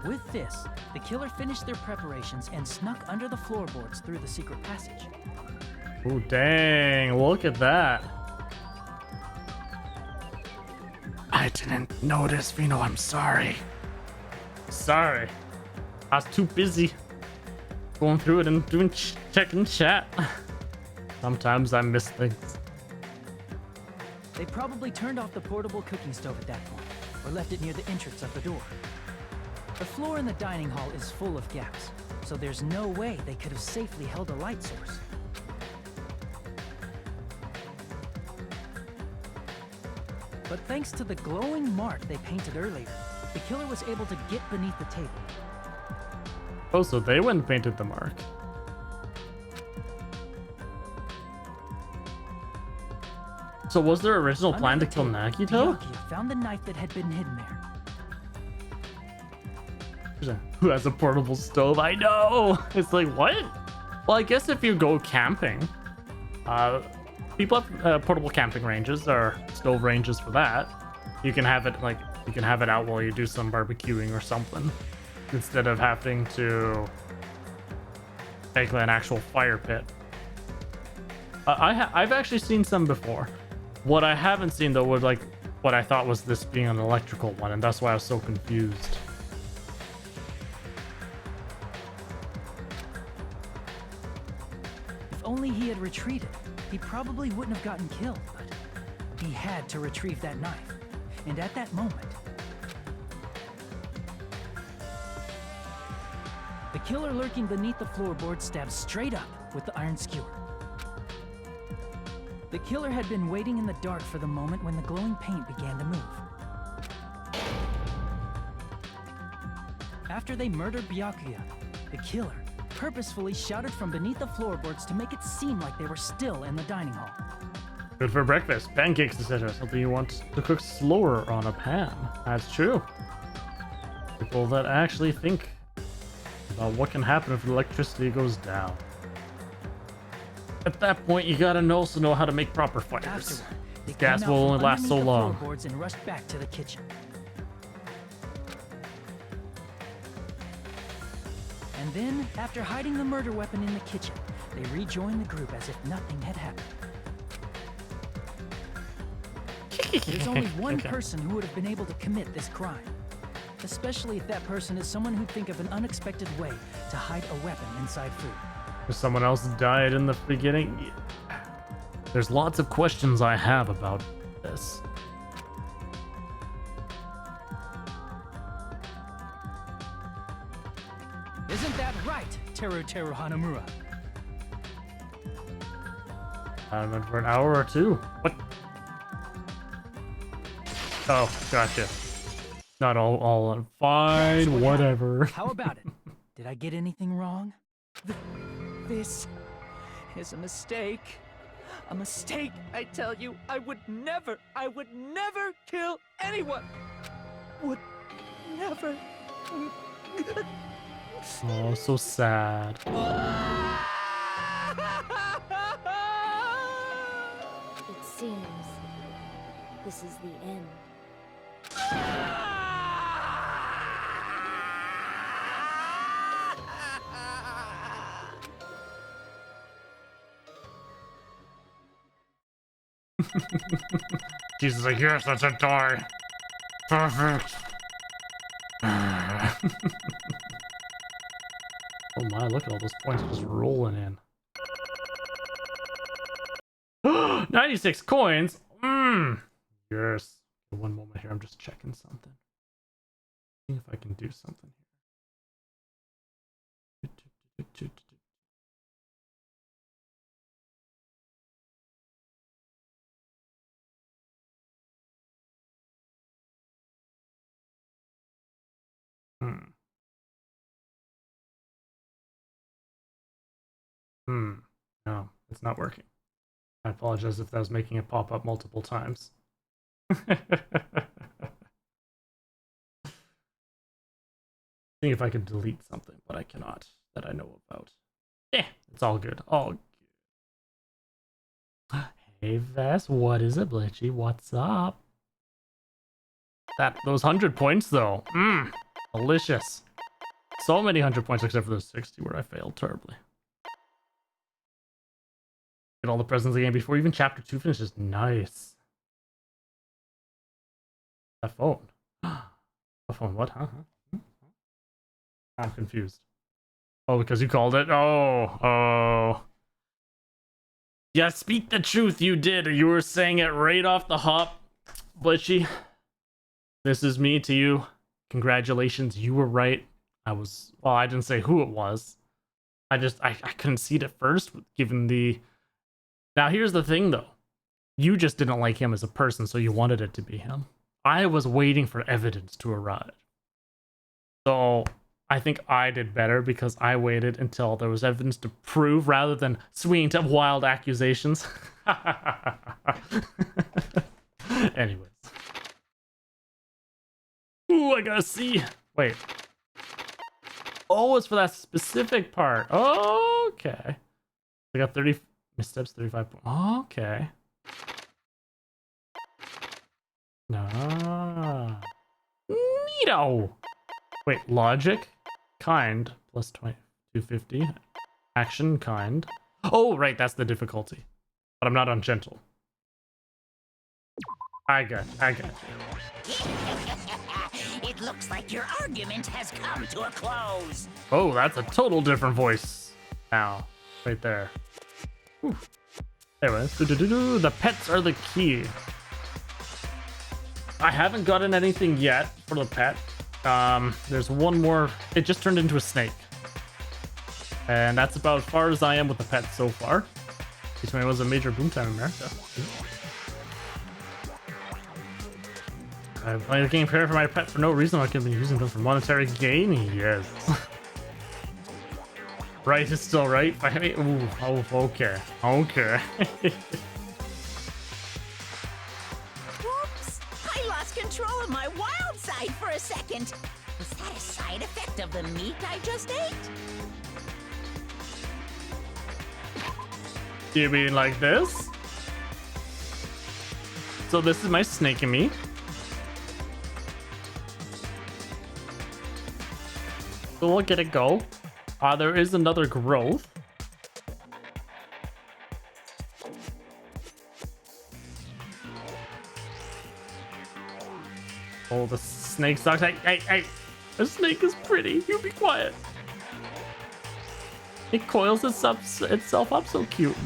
With this, the killer finished their preparations and snuck under the floorboards through the secret passage. Ooh, dang, look at that. I didn't notice, Vino, I'm sorry. Sorry. I was too busy going through it and doing checking chat. Sometimes I miss things. They probably turned off the portable cooking stove at that point, or left it near the entrance of the door. The floor in the dining hall is full of gaps, so there's no way they could have safely held a light source. But thanks to the glowing mark they painted earlier, the killer was able to get beneath the table. Oh, so they went and painted the mark. So was their original plan to kill Nagito? Byakuya found the knife that had been hidden there. Who has a portable stove? I know! It's like, what? Well, I guess if you go camping, people have portable camping ranges or stove ranges for that. You can have it out while you do some barbecuing or something, instead of having to make an actual fire pit. I've actually seen some before. What I haven't seen though was like what I thought was this being an electrical one, and that's why I was so confused. If only he had retreated, he probably wouldn't have gotten killed, but he had to retrieve that knife. And at that moment, the killer lurking beneath the floorboard stabbed straight up with the iron skewer. The killer had been waiting in the dark for the moment when the glowing paint began to move. After they murdered Byakuya, the killer purposefully shouted from beneath the floorboards to make it seem like they were still in the dining hall. Good for breakfast, pancakes, etc. Something you want to cook slower on a pan. That's true. People that actually think about what can happen if the electricity goes down. At that point, you gotta also know how to make proper fires. Afterward, they Gas came out will from only last so underneath the long. floorboards and rushed back to the kitchen. And then, after hiding the murder weapon in the kitchen, they rejoined the group as if nothing had happened. There's only one person who would have been able to commit this crime. Especially if that person is someone who'd think of an unexpected way to hide a weapon inside food. If someone else died in the beginning, there's lots of questions I have about this. Isn't that right, Teru Hanamura? I for an hour or two. What? Oh, gotcha. Not all fine, whatever. How about it? Did I get anything wrong? This is a mistake. A mistake, I tell you. I would never kill anyone. Would never. Oh, so sad. It seems this is the end. Jesus, like, yes, that's a die. Perfect. Oh my, look at all those points just rolling in. 96 coins? Yes. One moment here, I'm just checking something. See if I can do something here. No, it's not working. I apologize if that was making it pop up multiple times. See if I can delete something, but I cannot, that I know about. Yeah, it's all good. All good. Hey Vess, what is it, Blitchy? What's up? Those 100 points though. Delicious. So many 100 points except for the 60 where I failed terribly. Get all the presents of the game before even chapter 2 finishes. Nice. That phone. A phone, what? Huh? I'm confused. Oh, because you called it? Oh. Yeah, speak the truth, you did. You were saying it right off the hop. Blitchy, this is me to you. Congratulations, you were right. I didn't say who it was. I couldn't see it at first, given the... Now, here's the thing, though. You just didn't like him as a person, so you wanted it to be him. I was waiting for evidence to arrive. So, I think I did better because I waited until there was evidence to prove rather than swinging to wild accusations. Anyways. Ooh, I gotta see. Wait. Oh, it's for that specific part. Okay. I got 30 missteps, 35 points. Okay. Nah. Neato. Wait, logic? Kind plus 250. Action, kind. Oh, right, that's the difficulty. But I'm not on gentle. I got you. It looks like your argument has come to a close. Oh, that's a total different voice now. Right there. Whew. Anyways, the pets are the key. I haven't gotten anything yet for the pet. There's one more. It just turned into a snake. And that's about as far as I am with the pet so far. This one was a major boom time in America. I'm playing the game fair for my pet for no reason. I could be using them for monetary gain. Yes. Right is still right. Ooh, oh, okay. Okay. Whoops! I lost control of my wild side for a second. Was that a side effect of the meat I just ate? You mean like this? So this is my snake and me. So we'll get it go. There is another growth. Oh, the snake sucks. Hey. The snake is pretty. You be quiet. It coils itself up so cute.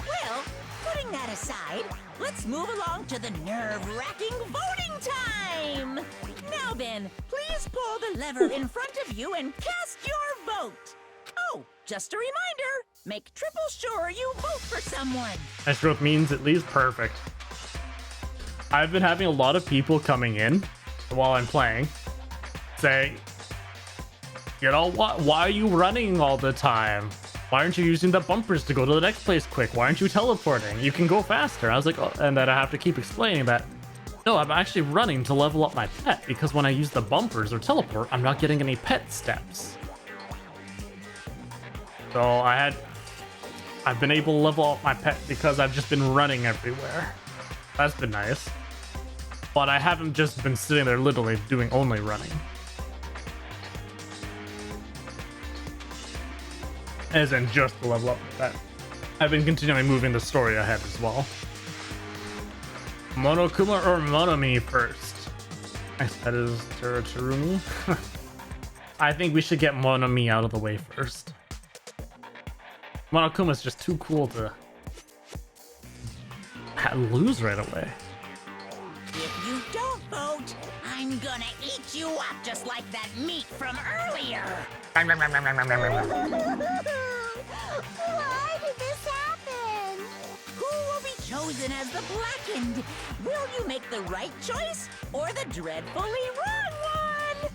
Well, putting that aside, let's move along to the nerve-wracking voting time! Now then, please pull the lever in front of you and cast your vote. Oh, just a reminder, make triple sure you vote for someone. Nice growth means it leaves perfect. I've been having a lot of people coming in while I'm playing say, you know what? Why are you running all the time? Why aren't you using the bumpers to go to the next place quick? Why aren't you teleporting? You can go faster. I was like, oh, and then I have to keep explaining that. No, I'm actually running to level up my pet because when I use the bumpers or teleport, I'm not getting any pet steps. So I've been able to level up my pet because I've just been running everywhere. That's been nice. But I haven't just been sitting there literally doing only running. As in just to level up that. I've been continually moving the story ahead as well. Monokuma or Monomi first? I said is Terumi. I think we should get Monomi out of the way first. Monokuma's just too cool to lose right away. If you don't vote, I'm gonna eat you up just like that meat from earlier. Why did this happen? Who will be chosen as the blackened? Will you make the right choice or the dreadfully wrong one?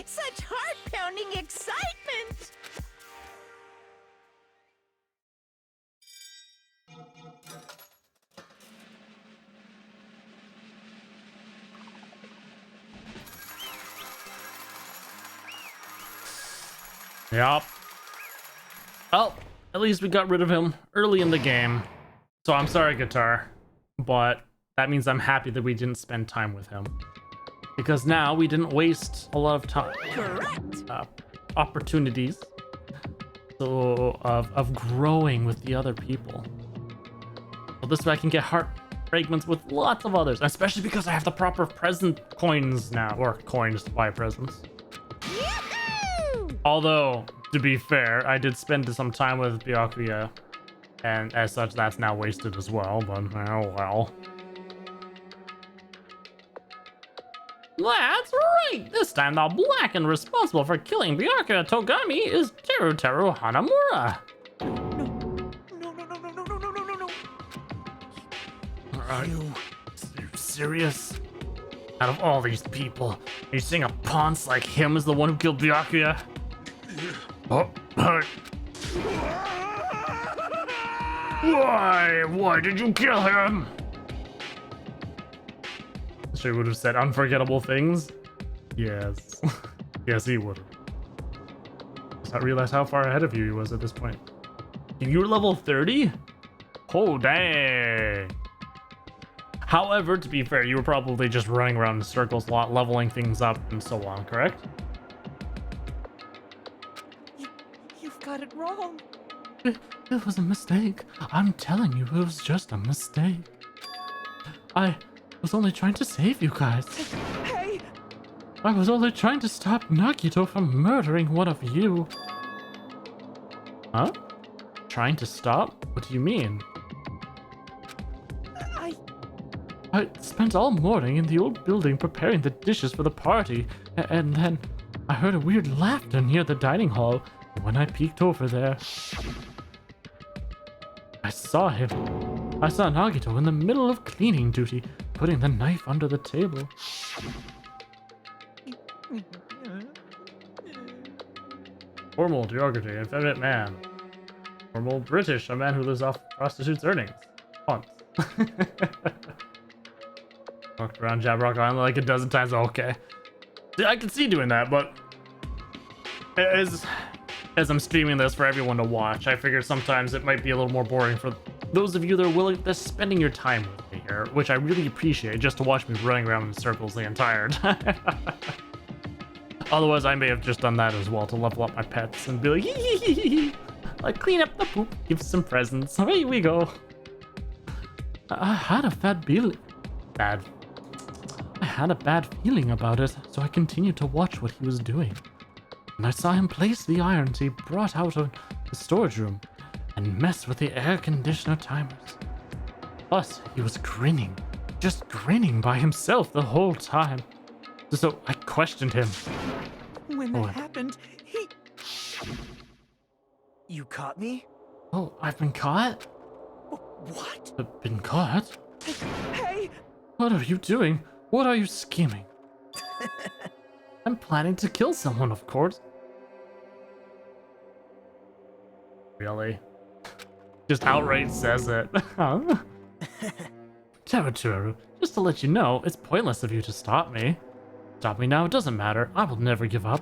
Such heart-pounding excitement! Yup. Well, at least we got rid of him early in the game. So I'm sorry, Guitar. But that means I'm happy that we didn't spend time with him. Because now we didn't waste a lot of time. Correct. Opportunities. So of growing with the other people. So this way I can get heart fragments with lots of others. Especially because I have the proper present coins now. Or coins to buy presents. Although, to be fair, I did spend some time with Byakuya, and as such, that's now wasted as well, but oh well. That's right! This time the black and responsible for killing Byakuya Togami is Teru Hanamura! No. Are you serious? Out of all these people, are you saying a ponce like him is the one who killed Byakuya? Oh, Why did you kill him? She would have said unforgettable things. Yes. Yes, he would have. Does not realize how far ahead of you he was at this point. You were level 30? Oh, dang. However, to be fair, you were probably just running around in circles a lot, leveling things up and so on, correct? You've got it wrong. It was a mistake. I'm telling you, it was just a mistake. I was only trying to save you guys. Hey! I was only trying to stop Nagito from murdering one of you. Huh? Trying to stop? What do you mean? I spent all morning in the old building preparing the dishes for the party, and then I heard a weird laughter near the dining hall. When I peeked over there, I saw him. I saw Nagito in the middle of cleaning duty, putting the knife under the table. Formal geography, effeminate man. Formal British, a man who lives off prostitutes' earnings. Once. Walked around Jabrock Island like a dozen times. Okay. See, I can see doing that, but as I'm streaming this for everyone to watch, I figure sometimes it might be a little more boring for those of you that are willing to spending your time with me here, which I really appreciate, just to watch me running around in circles the entire time. Otherwise, I may have just done that as well to level up my pets and be like, hee. Like, clean up the poop, give some presents. Away we go. I had a bad feeling about it, so I continued to watch what he was doing. And I saw him place the irons he brought out of the storage room and mess with the air conditioner timers. Plus, he was grinning, just grinning by himself the whole time. So I questioned him. When that happened, he... You caught me? Oh, I've been caught? What? Been caught? Hey! What are you doing? What are you scheming? I'm planning to kill someone, of course. Really? Just outright says it. Huh? Teruteru, just to let you know, it's pointless of you to stop me. Stop me now, it doesn't matter. I will never give up.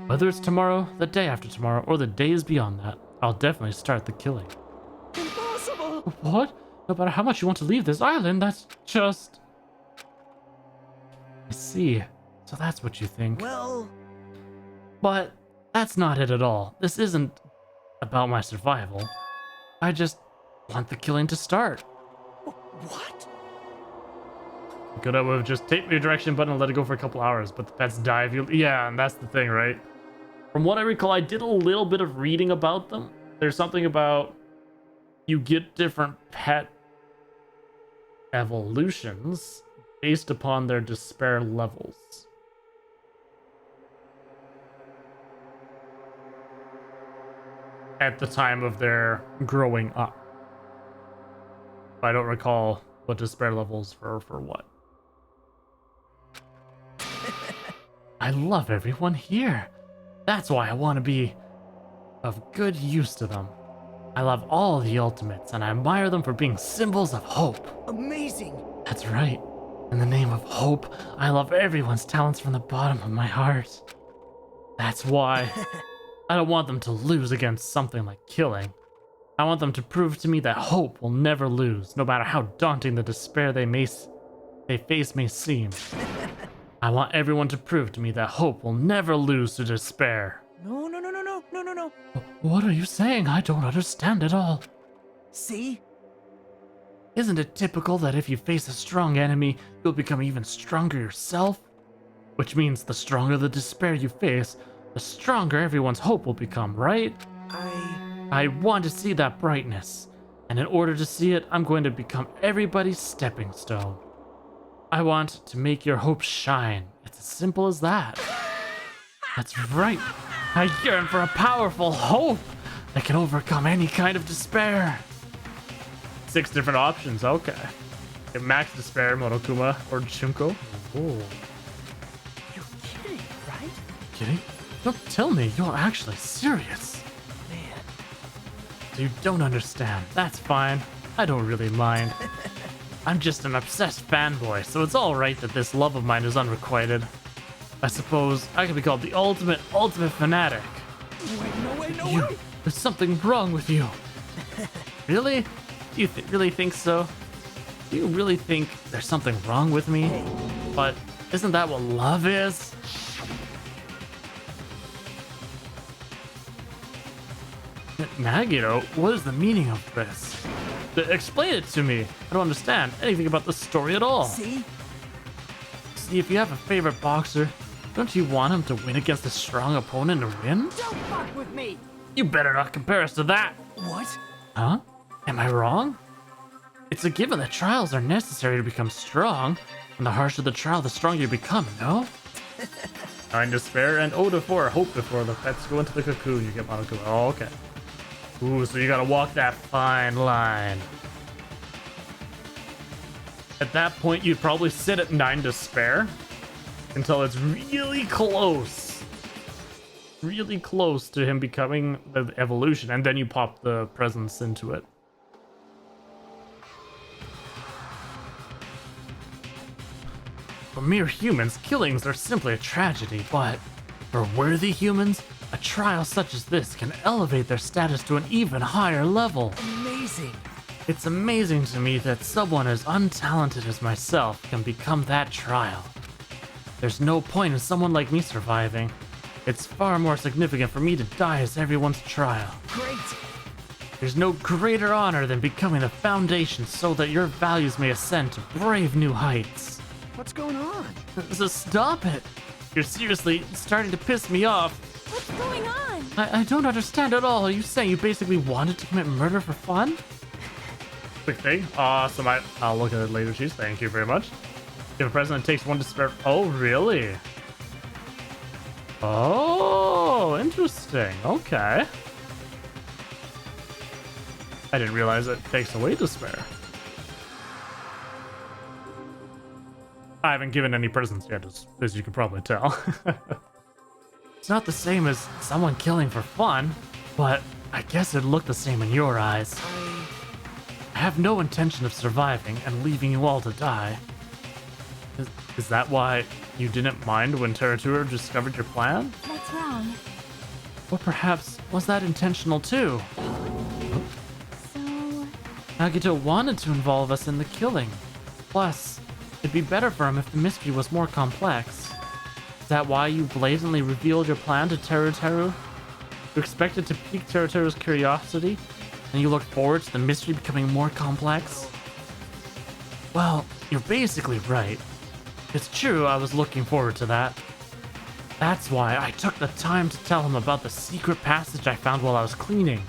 Whether it's tomorrow, the day after tomorrow, or the days beyond that, I'll definitely start the killing. Impossible! What? No matter how much you want to leave this island, that's just... I see. So that's what you think. Well... But that's not it at all. This isn't about my survival. I just want the killing to start. What? Could have just tape the direction button and let it go for a couple hours, but the pets die if you... Yeah, and that's the thing, right? From what I recall, I did a little bit of reading about them. There's something about you get different pet evolutions based upon their despair levels. At the time of their growing up. I don't recall what despair levels for what. I love everyone here. That's why I want to be of good use to them. I love all the ultimates, and I admire them for being symbols of hope. Amazing! That's right. In the name of hope, I love everyone's talents from the bottom of my heart. That's why I don't want them to lose against something like killing. I want them to prove to me that hope will never lose, no matter how daunting the despair they face may seem. I want everyone to prove to me that hope will never lose to despair. No. What are you saying? I don't understand at all. See? Isn't it typical that if you face a strong enemy, you'll become even stronger yourself? Which means the stronger the despair you face, the stronger everyone's hope will become, right? I want to see that brightness, and in order to see it, I'm going to become everybody's stepping stone. I want to make your hope shine. It's as simple as that. That's right. I yearn for a powerful hope that can overcome any kind of despair. 6 different options, okay. Get max despair, Monokuma, or Junko. Oh. You're kidding, right? Kidding? Don't tell me you're actually serious. Man. You don't understand. That's fine. I don't really mind. I'm just an obsessed fanboy, so it's alright that this love of mine is unrequited. I suppose I could be called the ultimate fanatic. No way! There's something wrong with you. Really? Do you really think so? Do you really think there's something wrong with me? But isn't that what love is? Nagito, what is the meaning of this? Explain it to me. I don't understand anything about the story at all. See, if you have a favorite boxer, don't you want him to win against a strong opponent and win? Don't fuck with me! You better not compare us to that. what? Huh? Am I wrong? It's a given that trials are necessary to become strong, and the harsher the trial, the stronger you become, no? 9 despair and O to 4 hope before the pets go into the cocoon. You get Monokuma. Oh, okay. Ooh, so you gotta walk that fine line. At that point, you'd probably sit at 9 despair until it's really close. Really close to him becoming the evolution, and then you pop the presence into it. For mere humans, killings are simply a tragedy, but for worthy humans, a trial such as this can elevate their status to an even higher level. Amazing. It's amazing to me that someone as untalented as myself can become that trial. There's no point in someone like me surviving. It's far more significant for me to die as everyone's trial. Great. There's no greater honor than becoming the foundation so that your values may ascend to brave new heights. What's going on? So stop it. You're seriously starting to piss me off. What's going on? I don't understand at all. Are you saying you basically wanted to commit murder for fun? Quick thing. Awesome. I'll look at it later, Cheese. Thank you very much. If a president takes 1 despair... Oh, really? Oh, interesting. Okay. I didn't realize it takes away despair. I haven't given any presents yet, as you can probably tell. It's not the same as someone killing for fun, but I guess it'd look the same in your eyes. I have no intention of surviving and leaving you all to die. Is that why you didn't mind when Teraturo discovered your plan? What's wrong? Or perhaps was that intentional too? So... Nagito wanted to involve us in the killing. Plus, it'd be better for him if the mystery was more complex. Is that why you blatantly revealed your plan to Teruteru? You expected to pique Teruteru's curiosity, and you look forward to the mystery becoming more complex? Well, you're basically right. It's true, I was looking forward to that. That's why I took the time to tell him about the secret passage I found while I was cleaning.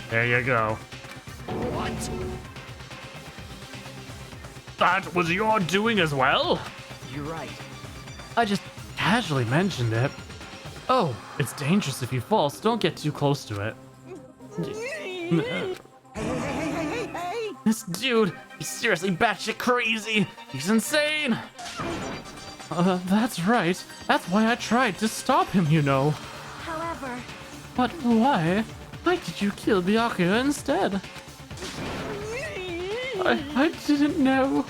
There you go. What? That was your doing as well? You're right. I just casually mentioned it. Oh, it's dangerous if you fall, so don't get too close to it. Hey! This dude, he's seriously batshit crazy. He's insane. That's right. That's why I tried to stop him, you know. However... But why? Why did you kill Byakuya instead? I didn't know.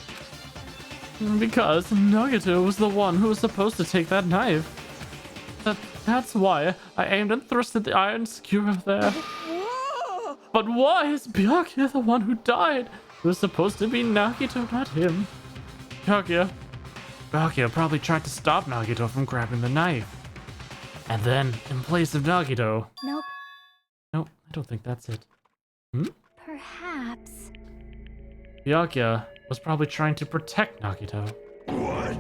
Because Nagito was the one who was supposed to take that knife. That's why I aimed and thrusted the iron skewer there. But why is Byakuya the one who died? It was supposed to be Nagito, not him. Byakuya probably tried to stop Nagito from grabbing the knife. And then, in place of Nagito... Nope. Nope, I don't think that's it. Perhaps... Byakuya was probably trying to protect Nagito. What?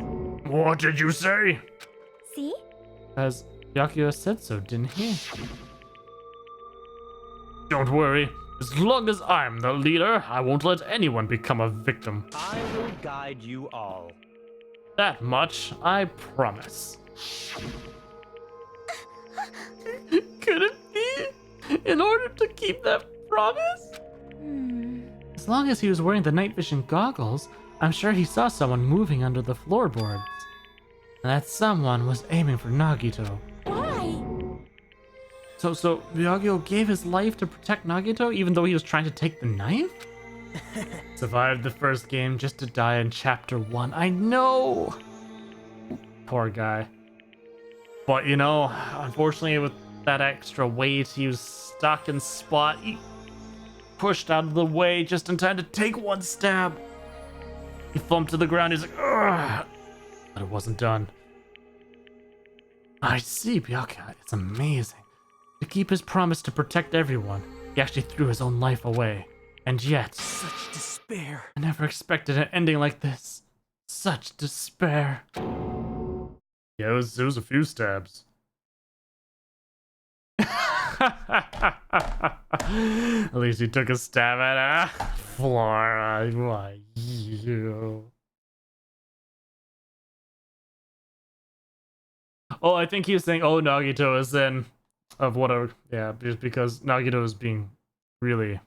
What did you say? See? As Byakuya said so, didn't he? Don't worry. As long as I'm the leader, I won't let anyone become a victim. I will guide you all. That much, I promise. Could it be? In order to keep that promise? As long as he was wearing the night vision goggles, I'm sure he saw someone moving under the floorboards. And that someone was aiming for Nagito. Why? So Byakuya gave his life to protect Nagito even though he was trying to take the knife? Survived the first game just to die in chapter 1. I know! Poor guy. But you know, unfortunately with that extra weight, he was stuck in spot. He pushed out of the way just in time to take one stab. He thumped to the ground, he's like, ugh! But it wasn't done. I see, Byakuya. It's amazing. To keep his promise to protect everyone, he actually threw his own life away. And yet... Such despair. I never expected an ending like this. Such despair. Yeah, it was a few stabs. At least he took a stab at Flora. Why you? Oh, I think he was saying, oh, Nagito is in of whatever. Yeah, just because Nagito is being really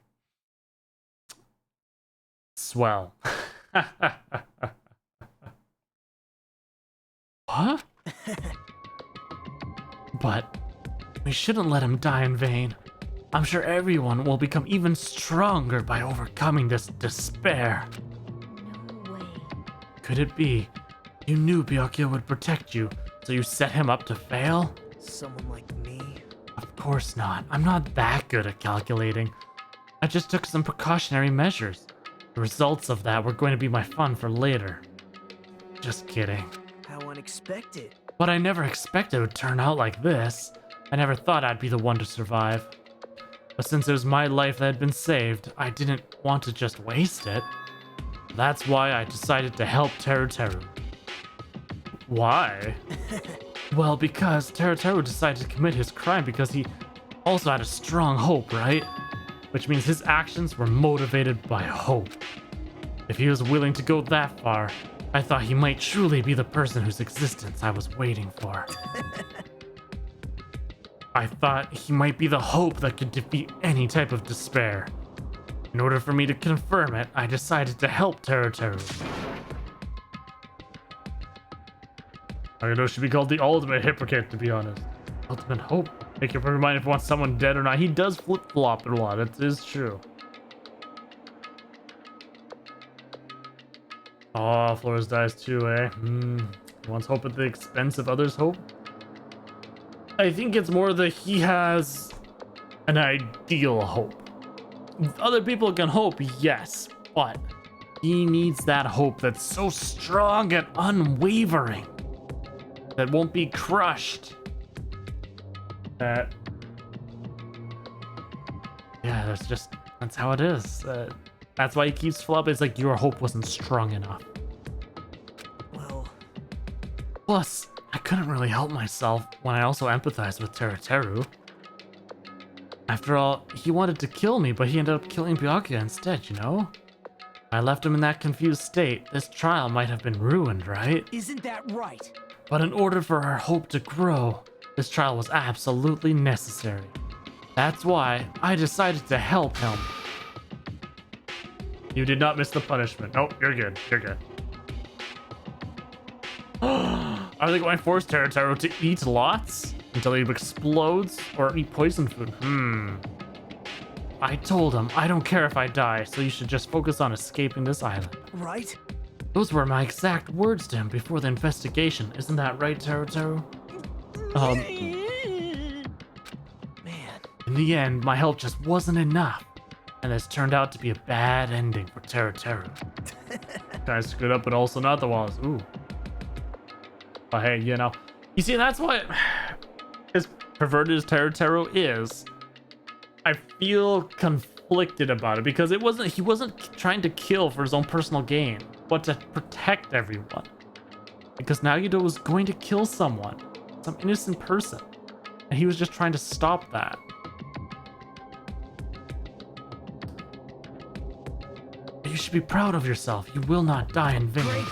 swell. What? But we shouldn't let him die in vain. I'm sure everyone will become even stronger by overcoming this despair. No way. Could it be you knew Byakuya would protect you, so you set him up to fail? Someone like me? Of course not. I'm not that good at calculating. I just took some precautionary measures. The results of that were going to be my fun for later. Just kidding. How unexpected. But I never expected it would turn out like this. I never thought I'd be the one to survive. But since it was my life that had been saved, I didn't want to just waste it. That's why I decided to help Teruteru. Why? Well, because Teruteru decided to commit his crime because he also had a strong hope, right? Which means his actions were motivated by hope. If he was willing to go that far, I thought he might truly be the person whose existence I was waiting for. I thought he might be the hope that could defeat any type of despair. In order for me to confirm it, I decided to help Teruteru. Nagito should be called the ultimate hypocrite, to be honest. Ultimate hope. Make up your mind if you want someone dead or not. He does flip-flop a lot. It is true. Oh, Flores dies too, eh? He wants hope at the expense of others' hope? I think it's more that he has an ideal hope. Other people can hope, yes, but he needs that hope that's so strong and unwavering that won't be crushed. Yeah, that's how it is. That's why he keeps flopping. It's like your hope wasn't strong enough. Well... Plus, I couldn't really help myself when I also empathized with Teruteru. After all, he wanted to kill me, but he ended up killing Byakuya instead, you know? I left him in that confused state. This trial might have been ruined, right? Isn't that right? But in order for our hope to grow, this trial was absolutely necessary. That's why I decided to help him. You did not miss the punishment. Nope, you're good. You're good. Are they going to force Teruteru to eat lots until he explodes or eat poison food? I told him I don't care if I die, so you should just focus on escaping this island. Right? Those were my exact words to him before the investigation. Isn't that right, Teruteru? Man. In the end, my help just wasn't enough. And this turned out to be a bad ending for Teruteru. Kind of screwed up, but also not the walls. Ooh. But hey, you know. You see, that's what... as perverted as Teruteru is, I feel conflicted about it. Because he wasn't trying to kill for his own personal gain, but to protect everyone. Because Nagito was going to kill someone. Some innocent person. And he was just trying to stop that. You should be proud of yourself. You will not die in vain. Great.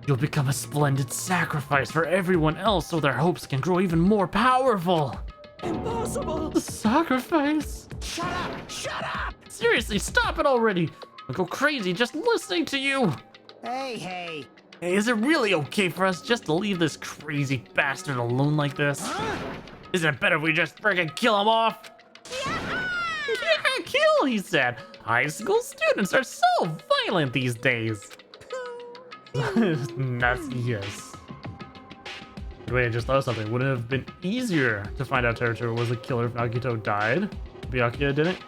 You'll become a splendid sacrifice for everyone else so their hopes can grow even more powerful. Impossible. Sacrifice? Shut up! Shut up! Seriously, stop it already. I'll go crazy just listening to you. Hey. Hey, is it really okay for us just to leave this crazy bastard alone like this? Huh? Isn't it better if we just friggin' kill him off? Yeah, kill, he said. High school students are so violent these days. That's yes. Wait, I just thought of something. Would it have been easier to find out Teruteru was the killer if Nagito died? Byakuya didn't?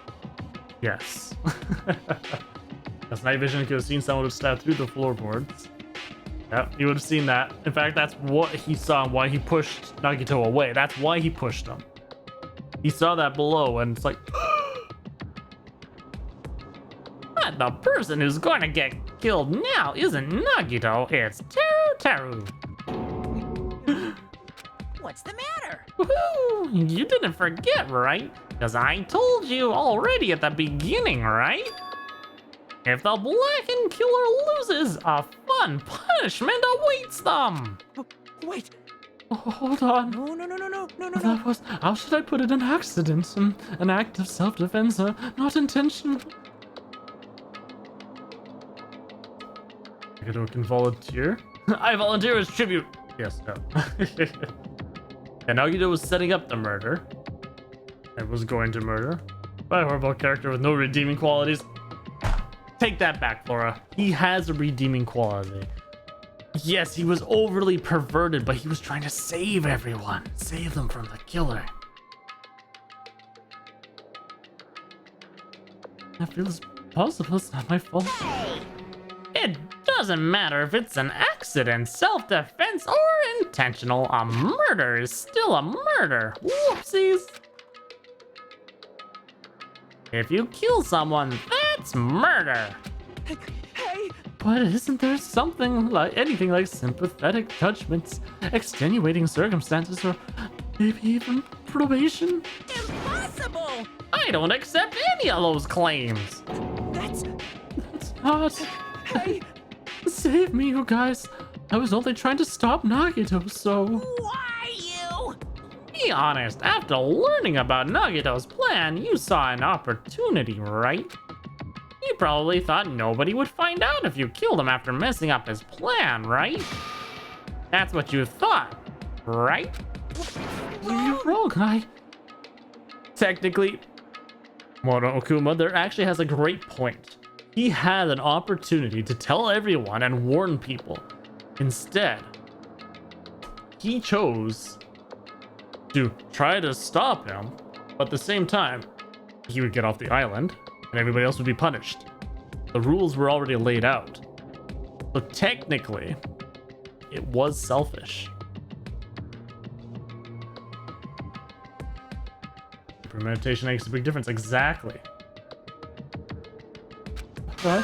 Yes. As night vision could have seen someone would have stabbed through the floorboards. Yep, he would have seen that. In fact, that's what he saw and why he pushed Nagito away. That's why he pushed him. He saw that below and it's like... But the person who's going to get killed now isn't Nagito, it's Teruteru. What's the matter? Woohoo! You didn't forget, right? Because I told you already at the beginning, right? If the blackened killer loses, a fun punishment awaits them. Wait. Oh, hold on. No. That was, how should I put it, an accident, an act of self-defense, not intentional. Nagito can volunteer. I volunteer as tribute. Yes, no. And Nagito was setting up the murder. And was going to murder. By a horrible character with no redeeming qualities. Take that back, Flora. He has a redeeming quality. Yes, he was overly perverted, but he was trying to save everyone. Save them from the killer. I feel it's possible. It's not my fault. Hey! It doesn't matter if it's an accident, self-defense, or intentional. A murder is still a murder. Whoopsies. If you kill someone, that's murder. Hey! But isn't there something like anything like sympathetic judgments, extenuating circumstances, or maybe even probation? Impossible! I don't accept any of those claims. That's not. Hey! Save me, you guys. I was only trying to stop Nagito, so... Why you? Be honest, after learning about Nagito's plan, you saw an opportunity, right? You probably thought nobody would find out if you killed him after messing up his plan, right? That's what you thought, right? You're wrong, technically, Monokuma there actually has a great point. He had an opportunity to tell everyone and warn people. Instead, he chose to try to stop him, but at the same time, he would get off the island and everybody else would be punished. The rules were already laid out. So technically, it was selfish. Premeditation makes a big difference. Exactly. What?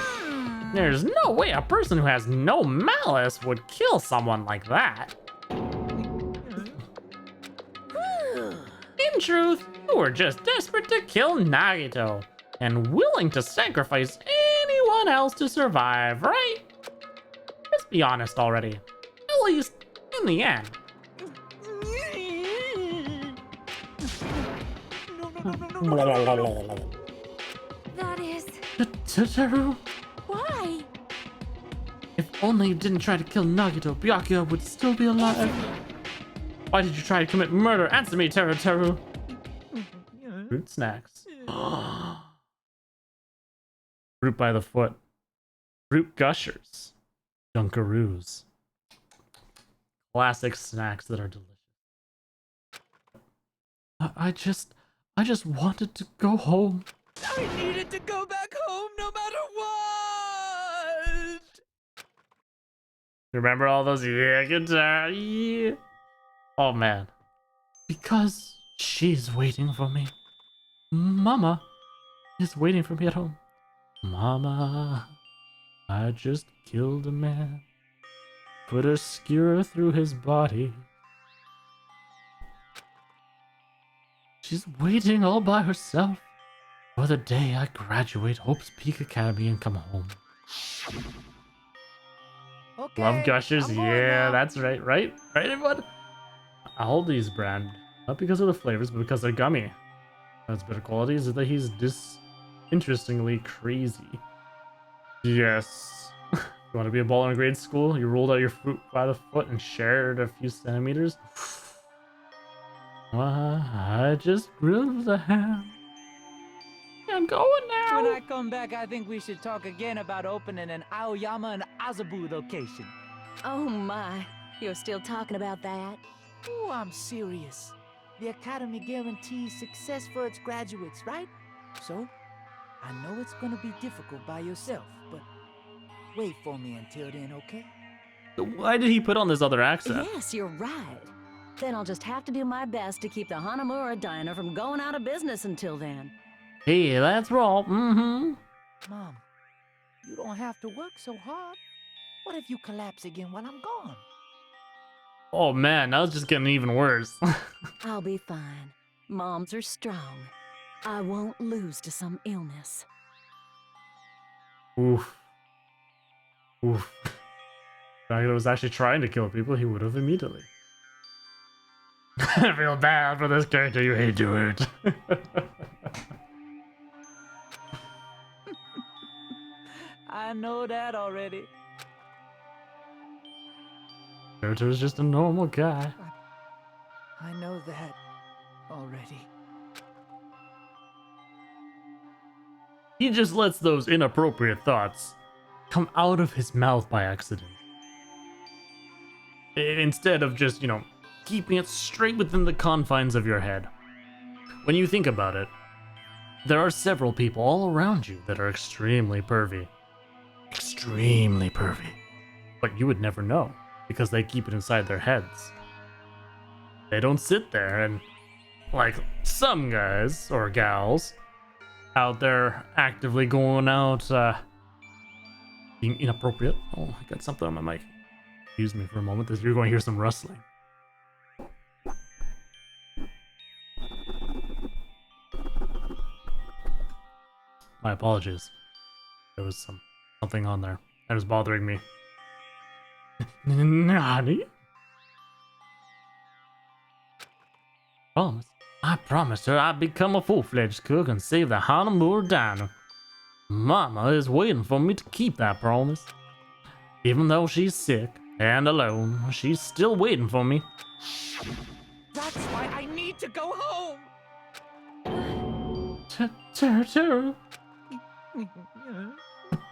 There's no way a person who has no malice would kill someone like that. In truth, you were just desperate to kill Nagito and willing to sacrifice anyone else to survive, right? Let's be honest already. At least in the end. That is... Teru? Why? If only you didn't try to kill Nagito, Byakuya would still be alive. Why did you try to commit murder? Answer me, Teru. Fruit snacks. Fruit by the foot. Fruit gushers. Dunkaroos. Classic snacks that are delicious. I just wanted to go home. I needed to go back home no matter what! Remember all those guitar? Yeah. Oh man. Because she's waiting for me. Mama is waiting for me at home. Mama, I just killed a man. Put a skewer through his body. She's waiting all by herself for the day I graduate Hope's Peak Academy and come home. Okay, Love gushers, I'm going yeah, now. that's right, right, everyone? Aldi's brand, not because of the flavors, but because they're gummy. That's better quality, is that he's disinterestingly crazy. Yes. You want to be a baller in grade school? You rolled out your fruit by the foot and shared a few centimeters? I just grilled the ham. I'm going now. When I come back, I think we should talk again about opening an Aoyama and Azabu location. Oh my, you're still talking about that? Ooh, I'm serious. The Academy guarantees success for its graduates, right? So, I know it's gonna be difficult by yourself, but wait for me until then, okay? Why did he put on this other accent? Yes, you're right. Then I'll just have to do my best to keep the Hanamura Diner from going out of business until then. Hey, that's wrong. Mm-hmm. Mom, you don't have to work so hard. What if you collapse again while I'm gone? Oh man, that was just getting even worse. I'll be fine. Moms are strong. I won't lose to some illness. Oof. Oof. If I was actually trying to kill people, he would have immediately. I feel bad for this character, you hate to it. I know that already. Naruto is just a normal guy. I know that already. He just lets those inappropriate thoughts come out of his mouth by accident. Instead of just, you know, keeping it straight within the confines of your head. When you think about it, there are several people all around you that are extremely pervy. Extremely pervy. But you would never know, because they keep it inside their heads. They don't sit there and, like some guys or gals out there actively going out, being inappropriate. Oh, I got something on my mic. Excuse me for a moment, you're going to hear some rustling. My apologies. There was something on there that was bothering me. Nani? Promise. I promised her I'd become a full-fledged cook and save the Hanamura Diner. Mama is waiting for me to keep that promise. Even though she's sick, And alone. She's still waiting for me. That's why I need to go home. Teru.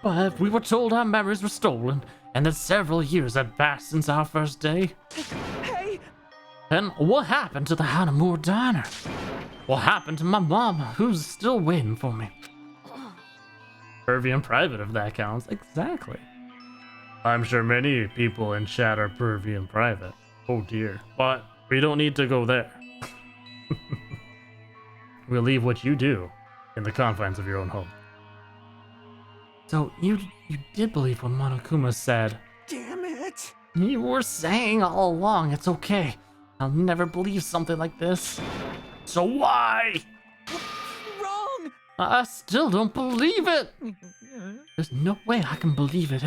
But we were told our memories were stolen, and that several years had passed since our first day. Hey! And what happened to the Hanamura Diner? What happened to my mom, who's still waiting for me? Pervy and private, if that counts. Exactly. I'm sure many people in chat are pervy and private. Oh dear. But we don't need to go there. We'll leave what you do in the confines of your own home. So, you did believe what Monokuma said. Damn it! You were saying all along, it's okay. I'll never believe something like this. So why? Wrong! I still don't believe it! There's no way I can believe it.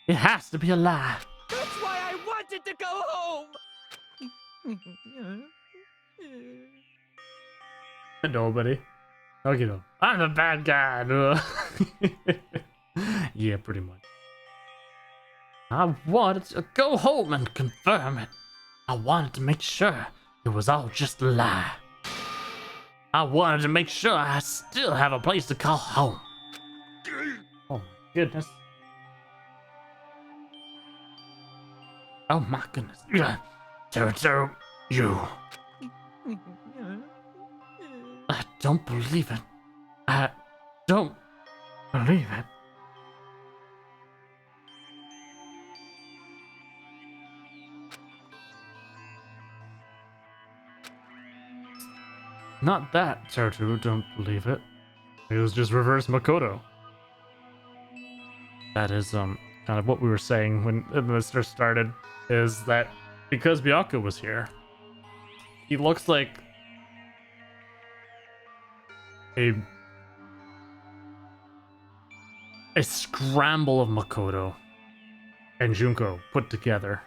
It has to be a lie. That's why I wanted to go home! Nobody. Okay, no. I'm the bad guy. Yeah, pretty much. I wanted to go home and confirm it. I wanted to make sure it was all just a lie. I wanted to make sure I still have a place to call home. Oh my goodness. Oh my goodness. Teru, you. I don't believe it. I don't believe it. Not that, Teru, don't believe it. It was just reverse Makoto. That is, kind of what we were saying when this first started, is that because Byaku was here, he looks like a scramble of Makoto and Junko put together.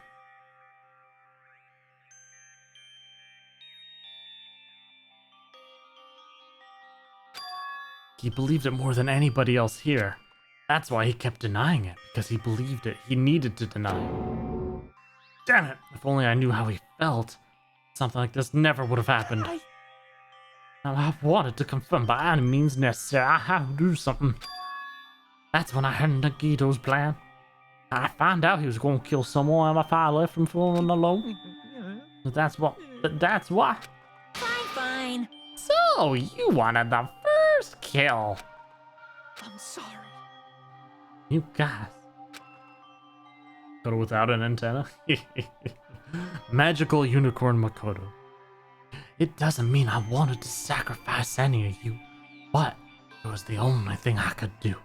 He believed it more than anybody else here. That's why he kept denying it, because he believed it. He needed to deny it. Damn it! If only I knew how he felt, something like this never would have happened. Now, I wanted to confirm by any means necessary. I have to do something. That's when I heard Nagito's plan. I found out he was going to kill someone if I left him for alone. But that's what. That's why. Fine. So, you wanted the first kill. I'm sorry. You guys. Makoto without an antenna? Magical Unicorn Makoto. It doesn't mean I wanted to sacrifice any of you, but it was the only thing I could do.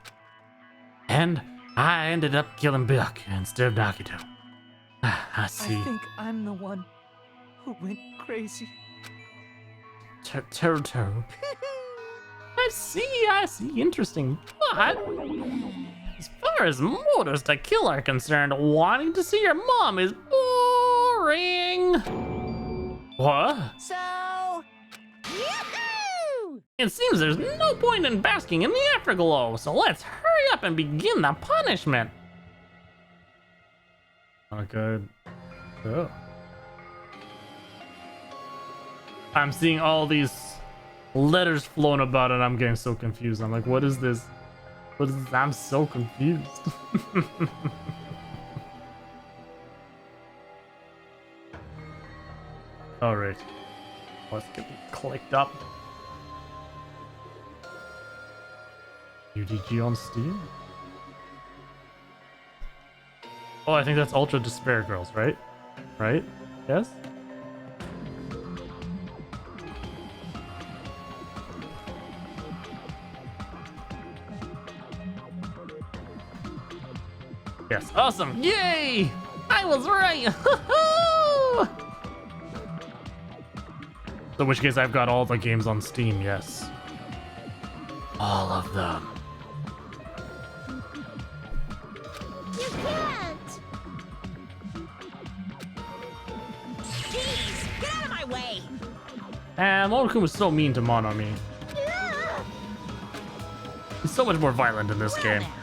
And I ended up killing Byaku instead of Nagito. I see. I think I'm the one who went crazy. Teru. I see. Interesting. But as far as motives to kill are concerned, wanting to see your mom is boring. What? So, yahoo! It seems there's no point in basking in the afterglow, so let's hurry up and begin the punishment. Okay. Oh. I'm seeing all these letters flown about and I'm getting so confused. I'm like, what is this? What is this? I'm so confused. Alright. Let's get this clicked up. UDG on Steam? Oh, I think that's Ultra Despair Girls, right? Right? Yes? Yes, awesome! Yay! I was right! So in which case I've got all the games on Steam, yes. All of them. You can't! Jeez, get out of my way! And Monokuma was so mean to Monomi. He's so much more violent in this game. Now.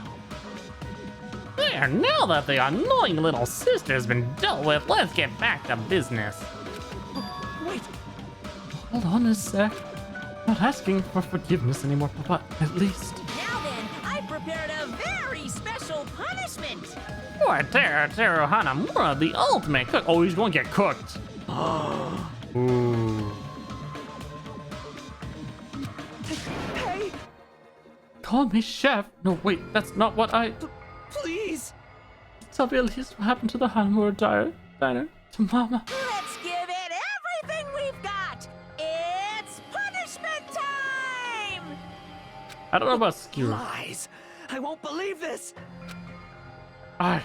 Hey, There, now that the annoying little sister's been dealt with, let's get back to business. Wait, Hold on a sec. Not asking for forgiveness anymore, but at least... Now then, I prepared a very special punishment. For Teru Hanamura, the ultimate cook. Oh, he's going to get cooked. Ooh. hey, Call me chef. No, wait, that's not what I... please. Tell me at least what happened to the Hanamura diner. To Mama. Let's give it everything we've got. It's punishment time. I don't know about skewer. Lies. I won't believe this. I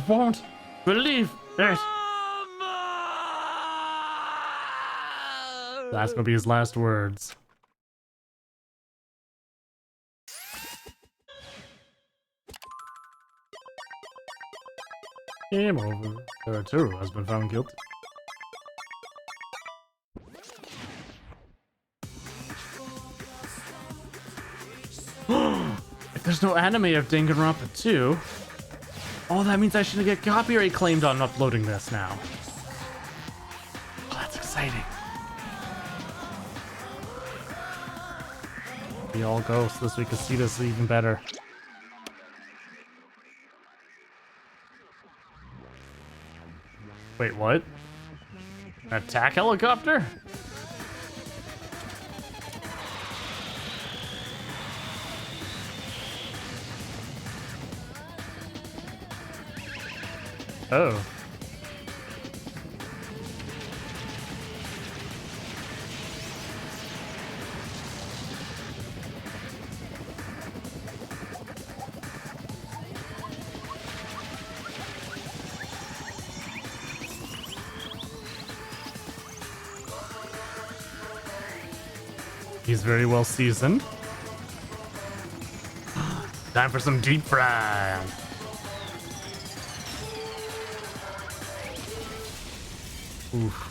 won't believe it. That's gonna be his last words. Game over. Teru has been found guilty. If there's no anime of Danganronpa 2, oh, that means I shouldn't get copyright claimed on uploading this now. Oh, that's exciting. We all go so this we can see this even better. Wait, what? An attack helicopter? Oh. He's very well seasoned. Time for some deep fry. Oof.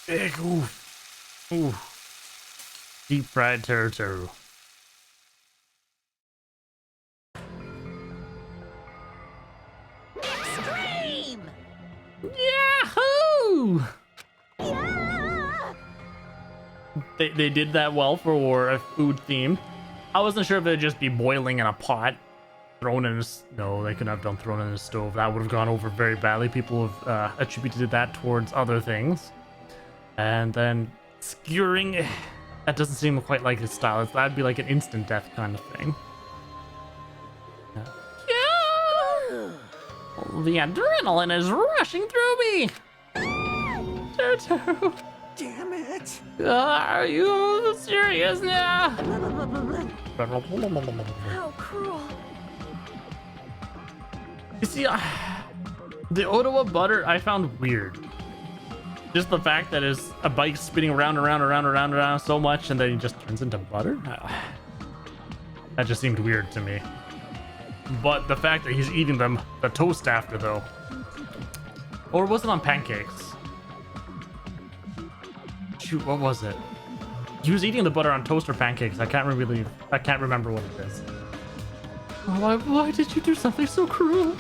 Big oof. Oof. Deep fried Teru. Extreme. Yahoo! They did that well for a food theme. I wasn't sure if it'd just be boiling in a pot, thrown in a... No, they couldn't have done thrown in a stove. That would have gone over very badly. People have attributed that towards other things. And then skewering, that doesn't seem quite like his style. That'd be like an instant death kind of thing. Yeah. The adrenaline is rushing through me. Teru. Damn it! Are you serious now? How cruel. You see, the Ottawa butter I found weird. Just the fact that it's a bike spinning around so much and then he just turns into butter? That just seemed weird to me. But the fact that he's eating the toast after though. Or was it on pancakes? Shoot, what was it? He was eating the butter on toast or pancakes. I can't remember what it is. Why did you do something so cruel?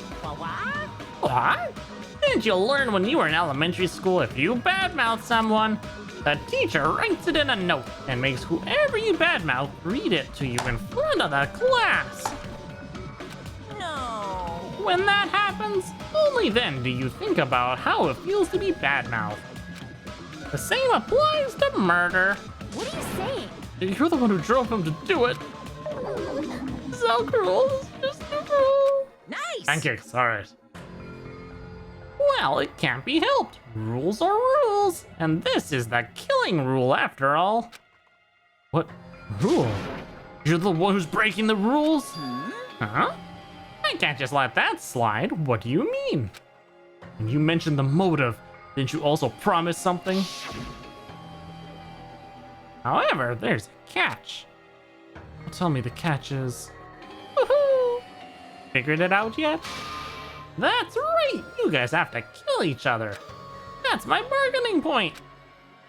What? Didn't you learn when you were in elementary school if you badmouth someone, the teacher writes it in a note and makes whoever you badmouth read it to you in front of the class? No. When that happens, only then do you think about how it feels to be badmouthed. The same applies to murder. What are you saying? You're the one who drove him to do it. So cruel. It's just so cruel. Nice. Pancakes, alright. Well, it can't be helped. Rules are rules. And this is the killing rule after all. What rule? You're the one who's breaking the rules? Huh? I can't just let that slide. What do you mean? When you mentioned the motive, didn't you also promise something? However, there's a catch. Tell me the catch is... Woohoo! Figured it out yet? That's right! You guys have to kill each other. That's my bargaining point.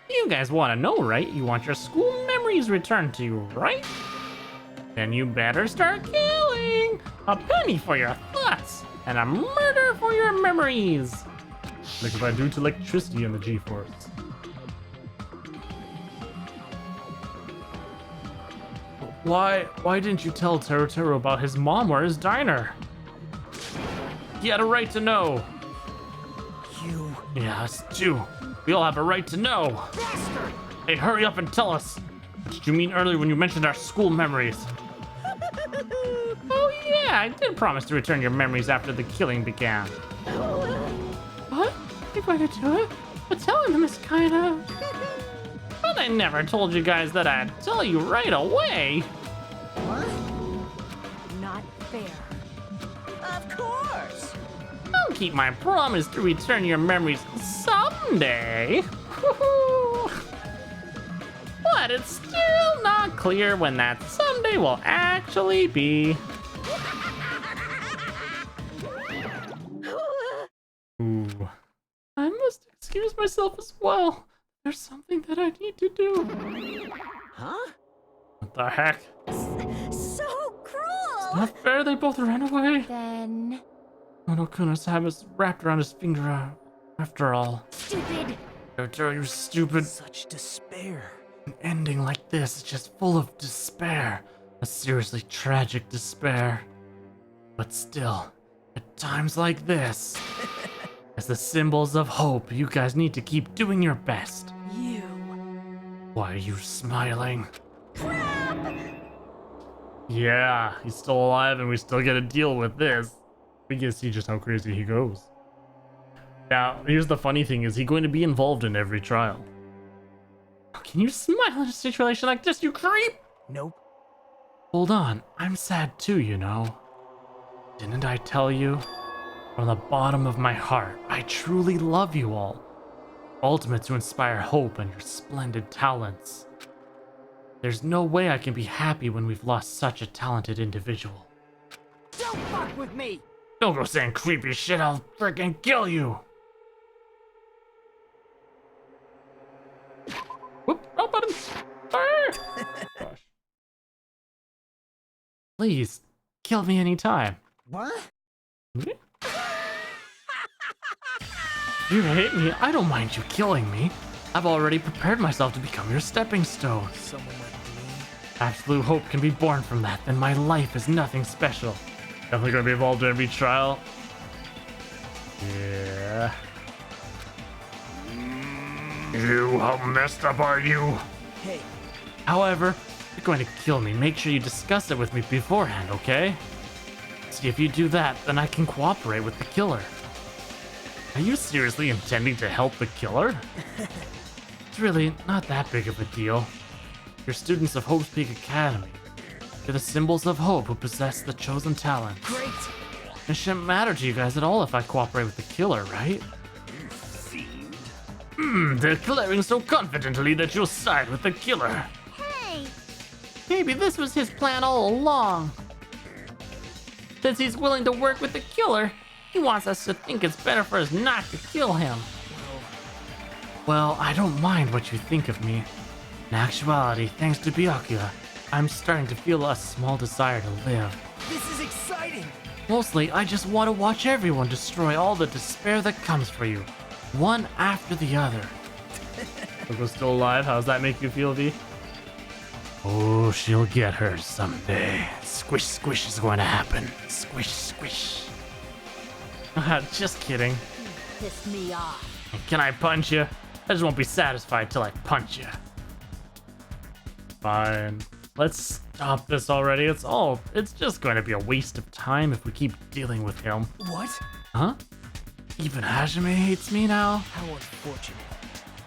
You guys want to know, right? You want your school memories returned to you, right? Then you better start killing! A penny for your thoughts, and a murder for your memories! Like if I do to electricity in the G-Force. Why didn't you tell Teru about his mom or his diner? He had a right to know. You... Yeah, us too. We all have a right to know. Bastard! Hey, hurry up and tell us. What did you mean earlier when you mentioned our school memories? Oh yeah, I did promise to return your memories after the killing began. What? You're going to do it? But telling them is kind of... But I never told you guys that I'd tell you right away. What? Not fair. Of course. I'll keep my promise to return your memories someday. But it's still not clear when that someday will actually be. Ooh. I must excuse myself as well. There's something that I need to do. Huh? What the heck? So cruel! Not fair, they both ran away. Then... Monokuna's habits wrapped around his finger after all. Stupid! Teru, you're stupid. Such despair. An ending like this is just full of despair. A seriously tragic despair. But still, at times like this, as the symbols of hope, you guys need to keep doing your best. You... Why are you smiling? Yeah, he's still alive and we still gotta deal with this. We get to see just how crazy he goes. Now, here's the funny thing, is he going to be involved in every trial? Can you smile in a situation like this, you creep? Nope. Hold on, I'm sad too, you know. Didn't I tell you? From the bottom of my heart, I truly love you all. Ultimate to inspire hope and your splendid talents. There's no way I can be happy when we've lost such a talented individual. Don't fuck with me! Don't go saying creepy shit, I'll freaking kill you! Whoop, oh button! Gosh. Please, kill me anytime. What? You hate me, I don't mind you killing me. I've already prepared myself to become your stepping stone. Someone like me. Absolute hope can be born from that, then my life is nothing special. Definitely gonna be involved in every trial. Yeah. You, how messed up are you? Hey. However, if you're going to kill me, make sure you discuss it with me beforehand, okay? See, if you do that, then I can cooperate with the killer. Are you seriously intending to help the killer? It's really not that big of a deal. You're students of Hope's Peak Academy. You're the symbols of hope who possess the chosen talent. Great! It shouldn't matter to you guys at all if I cooperate with the killer, right? Declaring so confidently that you'll side with the killer. Hey! Maybe this was his plan all along. Since he's willing to work with the killer, he wants us to think it's better for us not to kill him. Well, I don't mind what you think of me. In actuality, thanks to Byakuya, I'm starting to feel a small desire to live. This is exciting! Mostly, I just want to watch everyone destroy all the despair that comes for you, one after the other. Coco's still alive? How does that make you feel, V? Oh, she'll get her someday. Squish, squish is going to happen. Squish, squish. Just kidding. Pissed me off. Can I punch you? I just won't be satisfied till I punch you. Fine. Let's stop this already. It's just going to be a waste of time if we keep dealing with him. What? Huh? Even Hajime hates me now? How unfortunate.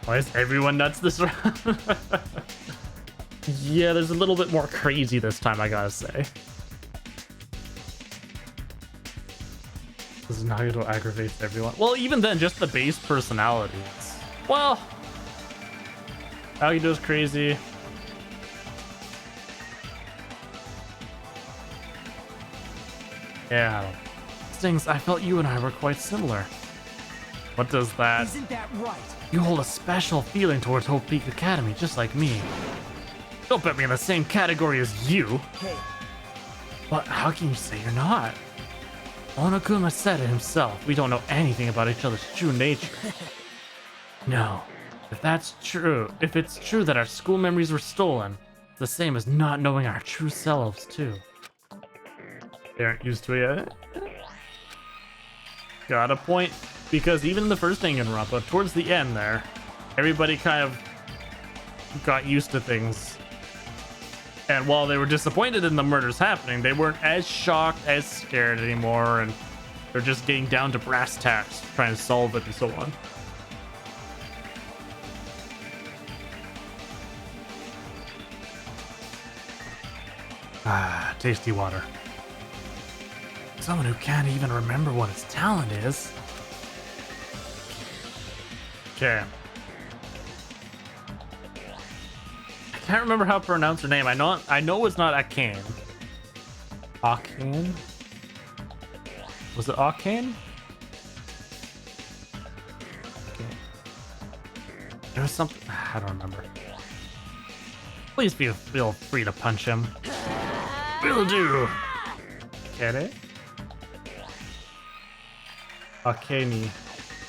Why is everyone nuts this round? Yeah, there's a little bit more crazy this time, I gotta say. This is Nagito aggravates everyone. Well, even then, just the base personalities. Well, Nagito's crazy. Yeah. Stings, I felt you and I were quite similar. What does that? Isn't that right? You hold a special feeling towards Hope Peak Academy, just like me. Don't put me in the same category as you. Hey, But how can you say you're not? Onokuma said it himself. We don't know anything about each other's true nature. No. If that's true, if it's true that our school memories were stolen, it's the same as not knowing our true selves, too. They aren't used to it yet. Got a point. Because even in the first Danganronpa, towards the end there, everybody kind of got used to things. And while they were disappointed in the murders happening, they weren't as shocked, as scared anymore, and they're just getting down to brass tacks, trying to solve it and so on. Ah, tasty water. Someone who can't even remember what his talent is. Okay. I can't remember how to pronounce her name. I know it's not Akane. Akane? Was it Akane? Okay. There was something. I don't remember. Please feel free to punch him. Will do. Get it? Akane.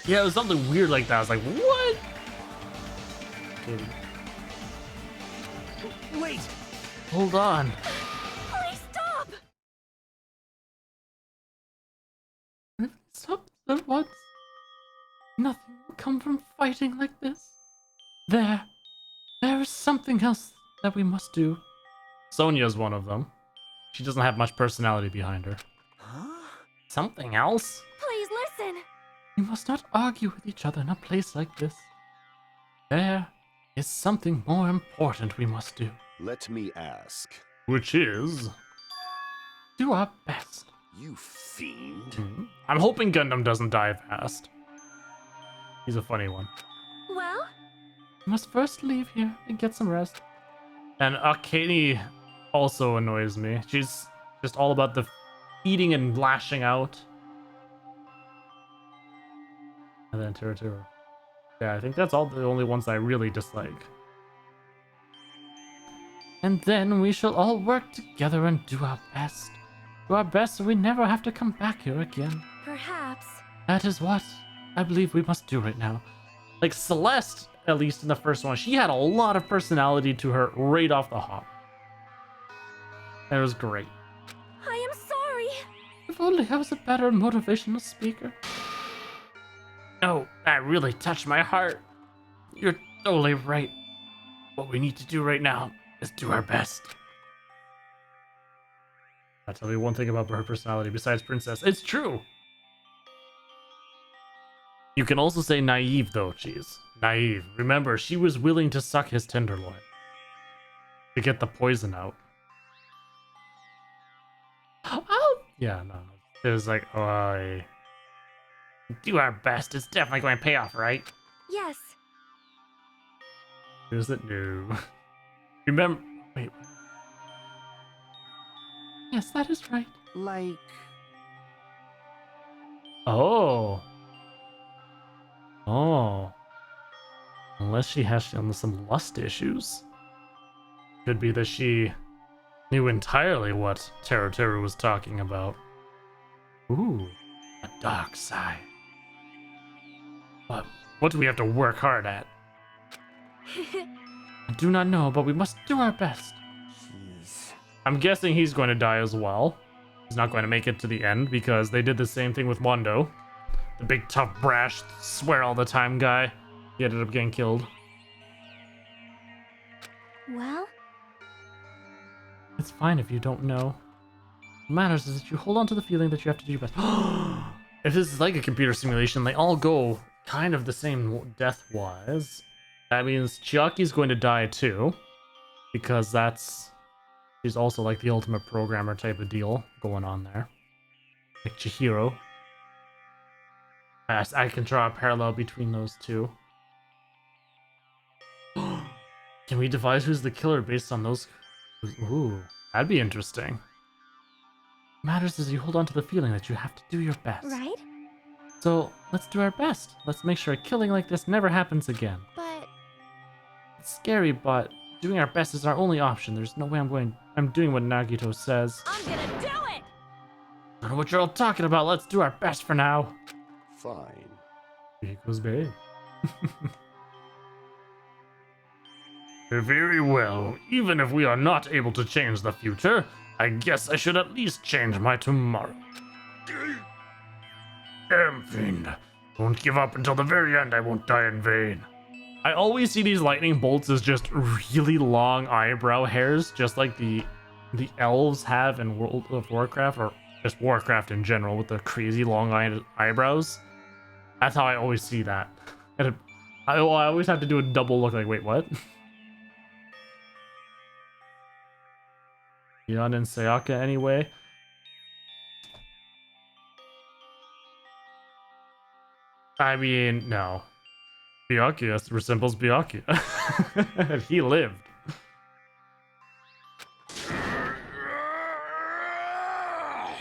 Yeah, it was something weird like that. I was like, what? Okay. wait! Hold on. Please stop! Stop at once. Nothing will come from fighting like this. There is something else that we must do. Sonia's one of them. She doesn't have much personality behind her. Huh? Something else? Please listen! We must not argue with each other in a place like this. There is something more important we must do. Let me ask. Which is... Do our best. You fiend. I'm hoping Gundam doesn't die fast. He's a funny one. Well? We must first leave here and get some rest. And Akane also annoys me. She's just all about the eating and lashing out. And then Teru. Yeah, I think that's all the only ones I really dislike. And then we shall all work together and do our best. Do our best so we never have to come back here again. Perhaps. That is what I believe we must do right now. Like Celeste, at least in the first one, she had a lot of personality to her right off the hop. And it was great. I am sorry. If only I was a better motivational speaker. No, that really touched my heart. You're totally right. What we need to do right now is do our best. I'll tell you one thing about her personality besides Princess. It's true. You can also say naive, though, Cheese. Naive. Remember, she was willing to suck his tenderloin to get the poison out. Oh! Yeah, no. It was like, oh, do our best. It's definitely going to pay off, right? Yes. Is it? No. Remember, wait. Yes, that is right. Like... Oh. Oh. Unless she has some lust issues. Could be that she knew entirely what Teru was talking about. Ooh, a dark side. What do we have to work hard at? I do not know, but we must do our best. Jeez. I'm guessing he's going to die as well. He's not going to make it to the end because they did the same thing with Wando. The big, tough, brash, swear all the time guy. He ended up getting killed. Well? It's fine if you don't know. What matters is that you hold on to the feeling that you have to do your best. If this is like a computer simulation, they all go kind of the same death-wise. That means Chiaki's going to die too. Because she's also like the ultimate programmer type of deal going on there. Like Chihiro. I can draw a parallel between those two. Can we devise who's the killer based on those? Ooh, that'd be interesting. What matters is you hold on to the feeling that you have to do your best. Right? So let's do our best. Let's make sure a killing like this never happens again. But It's scary, but doing our best is our only option. There's no way I'm doing what Nagito says. I'm gonna do it! I don't know what you're all talking about. Let's do our best for now. Fine. Equals Bay. Very well. Even if we are not able to change the future, I guess I should at least change my tomorrow. Damn fiend. Won't give up until the very end. I won't die in vain. I always see these lightning bolts as just really long eyebrow hairs, just like the elves have in World of Warcraft, or just Warcraft in general, with the crazy long eyebrows. That's how I always see that. And I always have to do a double look like, wait, what? Yon and Sayaka anyway. I mean, no. Byakuya resembles Byakuya. He lived.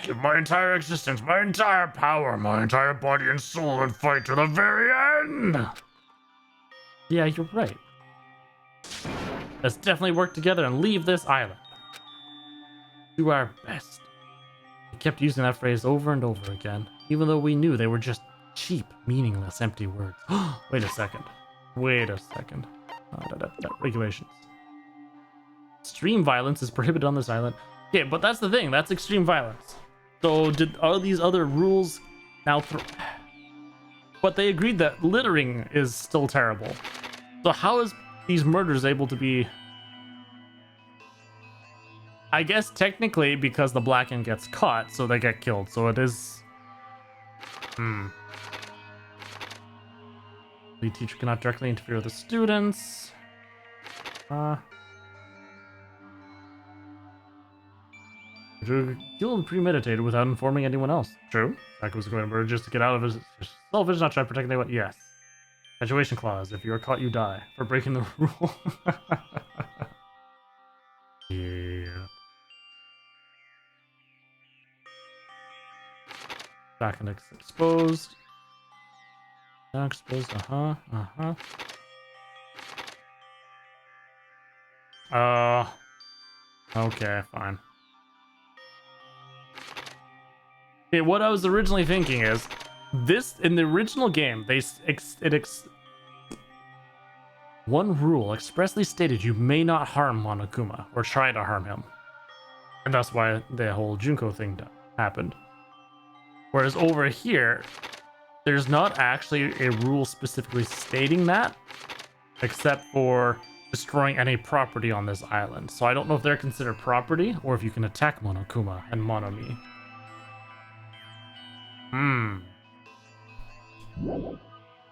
Give my entire existence, my entire power, my entire body and soul, and fight to the very end! Yeah, you're right. Let's definitely work together and leave this island. Do our best. We kept using that phrase over and over again, even though we knew they were just cheap, meaningless, empty words. Wait a second. Regulations. Extreme violence is prohibited on this island. Okay, but that's the thing. That's extreme violence. So are these other rules now? But they agreed that littering is still terrible. So how is these murders able to be? I guess technically because the Blackened gets caught, so they get killed. So it is. The teacher cannot directly interfere with the students. Killed premeditated without informing anyone else. True. Saka was going to murder just to get out of his selfish, not try to protect anyone. Yes. Graduation clause. If you are caught, you die for breaking the rule. Yeah. Back and exposed. Now exposed. Okay, fine. Okay, what I was originally thinking is, this in the original game, one rule expressly stated you may not harm Monokuma or try to harm him, and that's why the whole Junko thing happened. Whereas over here, there's not actually a rule specifically stating that, except for destroying any property on this island. So I don't know if they're considered property or if you can attack Monokuma and Monomi.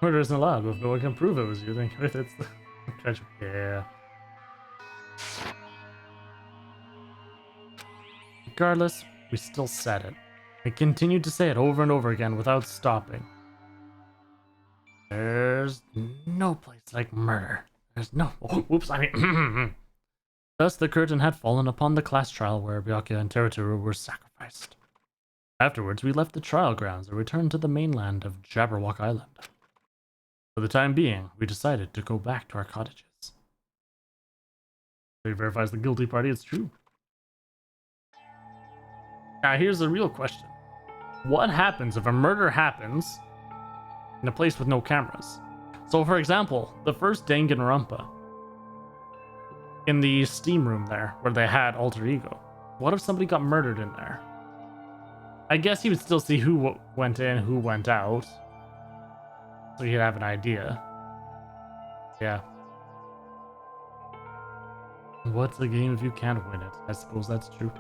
Murder isn't allowed, but if no one can prove it was you, then it's the treasure. Yeah. Regardless, we still said it. We continued to say it over and over again without stopping. There's no place like murder. There's no. Whoops, I mean. Thus, the curtain had fallen upon the class trial where Byakuya and Terutoru were sacrificed. Afterwards, we left the trial grounds and returned to the mainland of Jabberwock Island. For the time being, we decided to go back to our cottages. It verifies the guilty party, it's true. Now, here's the real question. What happens if a murder happens in a place with no cameras? So, for example, the first Danganronpa, in the steam room there, where they had Alter Ego, what if somebody got murdered in there? I guess he would still see who went in, who went out, so he'd have an idea. Yeah. What's the game if you can't win it? I suppose that's true.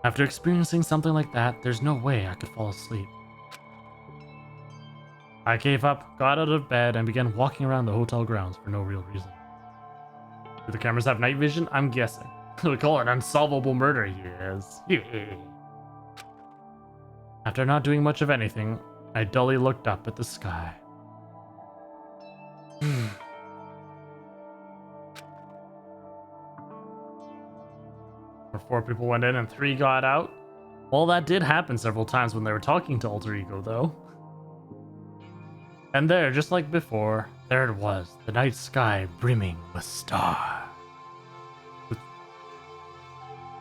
After experiencing something like that, there's no way I could fall asleep. I gave up, got out of bed, and began walking around the hotel grounds for no real reason. Do the cameras have night vision? I'm guessing. We call it unsolvable murder. Yes. After not doing much of anything, I dully looked up at the sky. Where 4 people went in and 3 got out. Well, that did happen several times when they were talking to Alter Ego, though. And there, just like before, there it was, the night sky brimming with stars.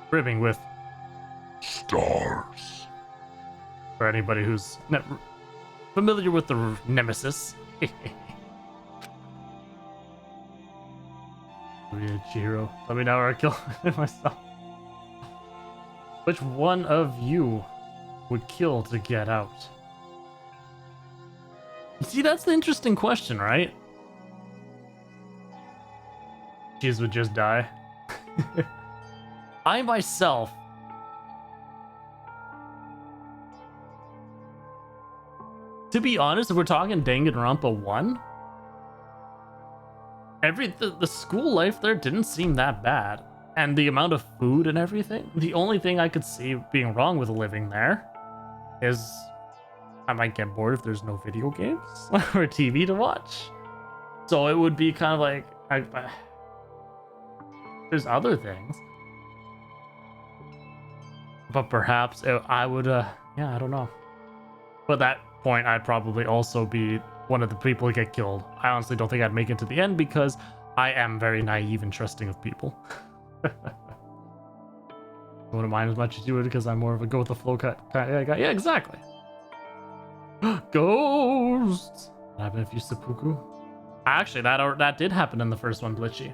Brimming with stars. For anybody who's familiar with the Nemesis. Chihiro, let me know or I kill myself. Which one of you would kill to get out? You see, that's the interesting question, right? Cheese would just die. I myself to be honest, if we're talking Danganronpa 1, the school life there didn't seem that bad. And the amount of food and everything, the only thing I could see being wrong with living there is I might get bored if there's no video games or TV to watch. So it would be kind of like, there's other things. But perhaps I would, yeah, I don't know. But at that point, I'd probably also be one of the people who get killed. I honestly don't think I'd make it to the end because I am very naive and trusting of people. I wouldn't mind as much as you would because I'm more of a go with the flow kind of guy. Yeah, exactly. Ghosts. What happened if you seppuku? Actually, that did happen in the first one, Glitchy.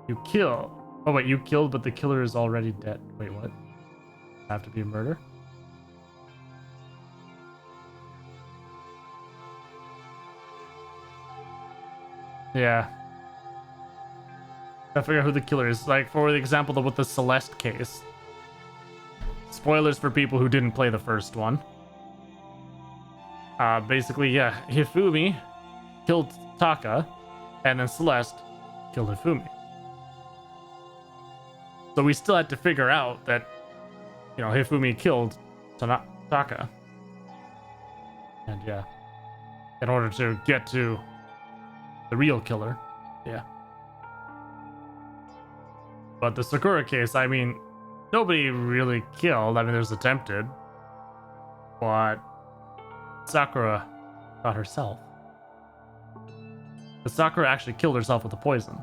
You kill. Oh wait, you killed, but the killer is already dead. Wait, what? Have to be a murder? Yeah. I figure out who the killer is. Like, for the example with the Celeste case. Spoilers for people who didn't play the first one. Basically, yeah, Hifumi killed Taka, and then Celeste killed Hifumi. So we still had to figure out that, you know, Hifumi killed Taka. And yeah, in order to get to the real killer, yeah. But the Sakura case, I mean, nobody really killed. I mean, there's attempted. But Sakura got herself. But Sakura actually killed herself with the poison.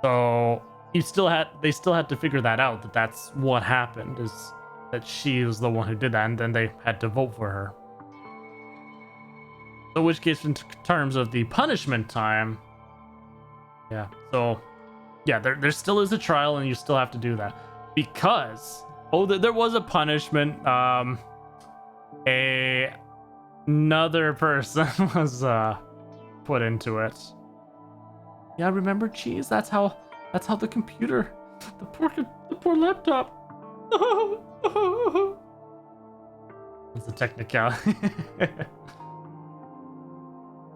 So they still had to figure that out, that's what happened, is that she was the one who did that, and then they had to vote for her. So in which case, in terms of the punishment time, yeah, so yeah, there still is a trial, and you still have to do that. Because, there was a punishment, another person was put into it. Yeah, remember, Cheese? That's how the computer, the poor laptop. It's a technicality.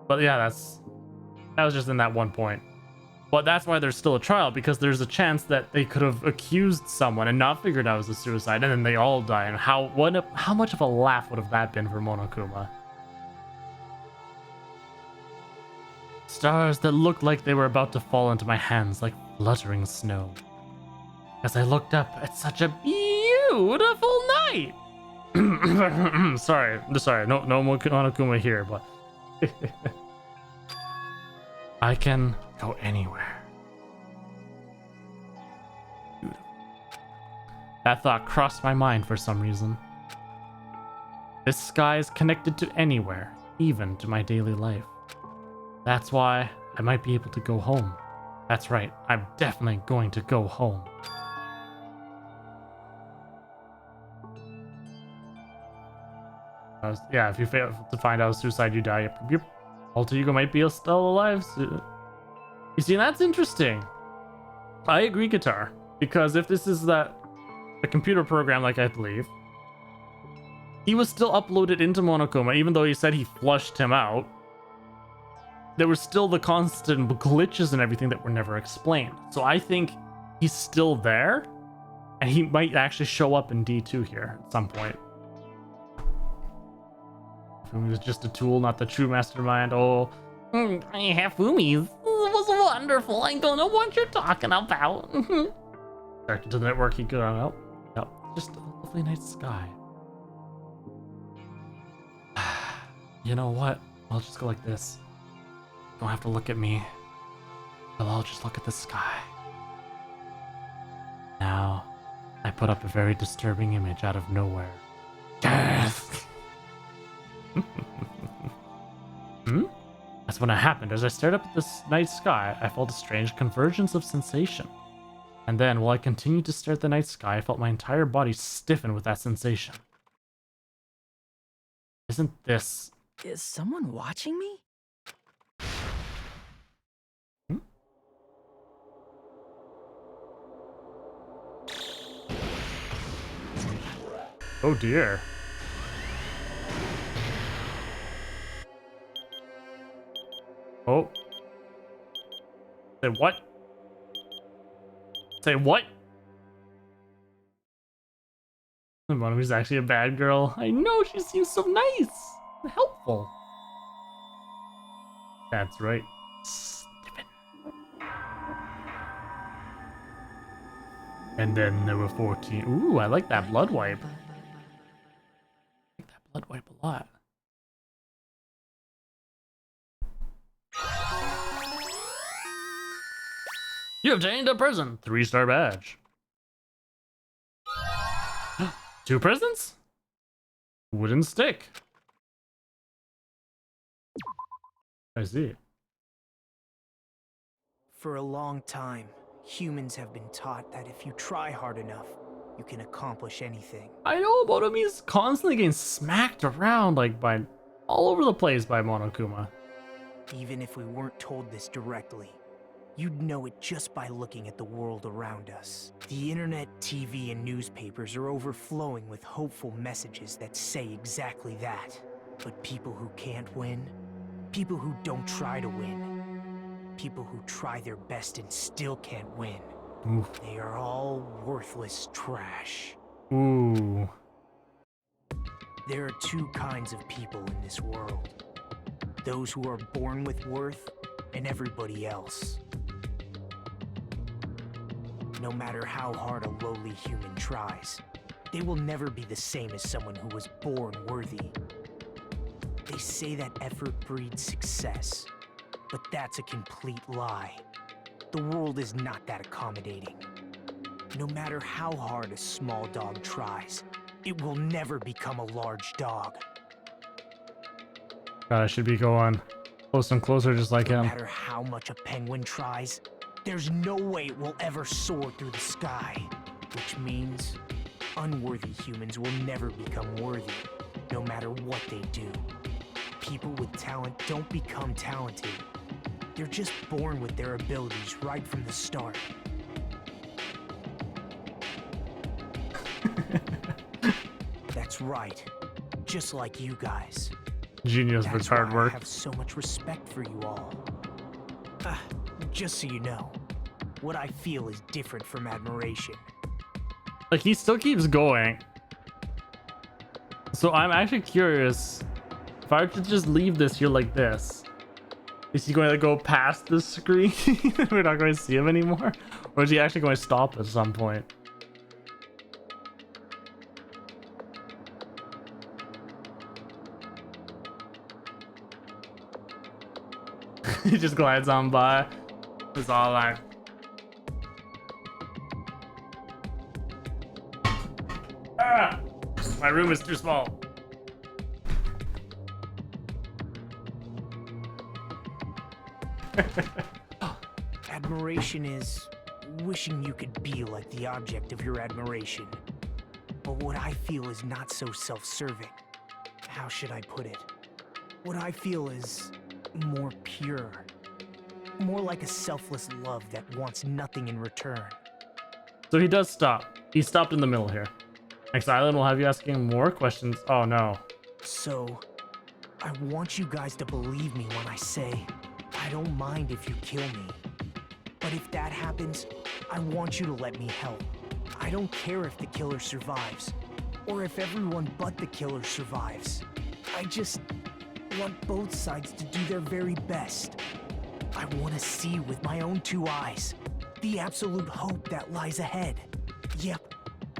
But yeah, that was just in that one point. But that's why there's still a trial, because there's a chance that they could have accused someone and not figured out it was a suicide, and then they all die. And how much of a laugh would have that been for Monokuma? Stars that looked like they were about to fall into my hands like fluttering snow. As I looked up at such a beautiful night. sorry, no Monokuma here, but I can go anywhere. Beautiful. That thought crossed my mind for some reason. This sky is connected to anywhere, even to my daily life. That's why I might be able to go home. That's right, I'm definitely going to go home. Yeah, if you fail to find out suicide, you die. Your alter ego might be still alive. So, you see, that's interesting. I agree, Guitar, because if this is a computer program, like I believe, he was still uploaded into Monokuma, even though he said he flushed him out. There was still the constant glitches and everything that were never explained. So I think he's still there, and he might actually show up in D2 here at some point. Fumi was just a tool, not the true mastermind. Oh, Fumi was wonderful. I don't know what you're talking about. Directed to the network, he could on out. Yep, just a lovely night sky. You know what? I'll just go like this. Don't have to look at me. But I'll just look at the sky. Now, I put up a very disturbing image out of nowhere. Death! That's when it happened. As I stared up at this night sky, I felt a strange convergence of sensation. And then, while I continued to stare at the night sky, I felt my entire body stiffen with that sensation. Isn't this... Is someone watching me? Oh dear. Oh. Say what? Say what? Monomi's actually a bad girl. I know, she seems so nice and helpful. That's right. Stupid. And then there were 14. Ooh, I like that blood wipe. I like that blood wipe a lot. You obtained a prison. 3-star badge. 2 prisons? Wooden stick. I see. For a long time, humans have been taught that if you try hard enough, you can accomplish anything. I know about him. He's constantly getting smacked around like by all over the place by Monokuma. Even if we weren't told this directly, you'd know it just by looking at the world around us. The internet, TV, and newspapers are overflowing with hopeful messages that say exactly that. But people who can't win, people who don't try to win, people who try their best and still can't win, Oof. They are all worthless trash. Ooh. There are 2 kinds of people in this world. Those who are born with worth, and everybody else. No matter how hard a lowly human tries, they will never be the same as someone who was born worthy. They say that effort breeds success, but that's a complete lie. The world is not that accommodating. No matter how hard a small dog tries, it will never become a large dog. God, I should be going close and closer just like him. No matter how much a penguin tries, there's no way it will ever soar through the sky. Which means unworthy humans will never become worthy, no matter what they do. People with talent don't become talented. They're just born with their abilities right from the start. That's right. Just like you guys. Genius for hard work. I have so much respect for you all. Just so you know, what I feel is different from admiration. Like, he still keeps going. So I'm actually curious, if I were to just leave this here like this, is he going to go past the screen? We're not going to see him anymore? Or is he actually going to stop at some point? He just glides on by. It's all like... Ah! My room is too small. Admiration is wishing you could be like the object of your admiration. But what I feel is not so self-serving. How should I put it? What I feel is more pure. More like a selfless love that wants nothing in return. So he does stop. He stopped in the middle here. Next island will have you asking more questions. Oh no. So, I want you guys to believe me when I say, I don't mind if you kill me. But if that happens, I want you to let me help. I don't care if the killer survives, or if everyone but the killer survives. I just want both sides to do their very best. I want to see with my own 2 eyes the absolute hope that lies ahead. Yep,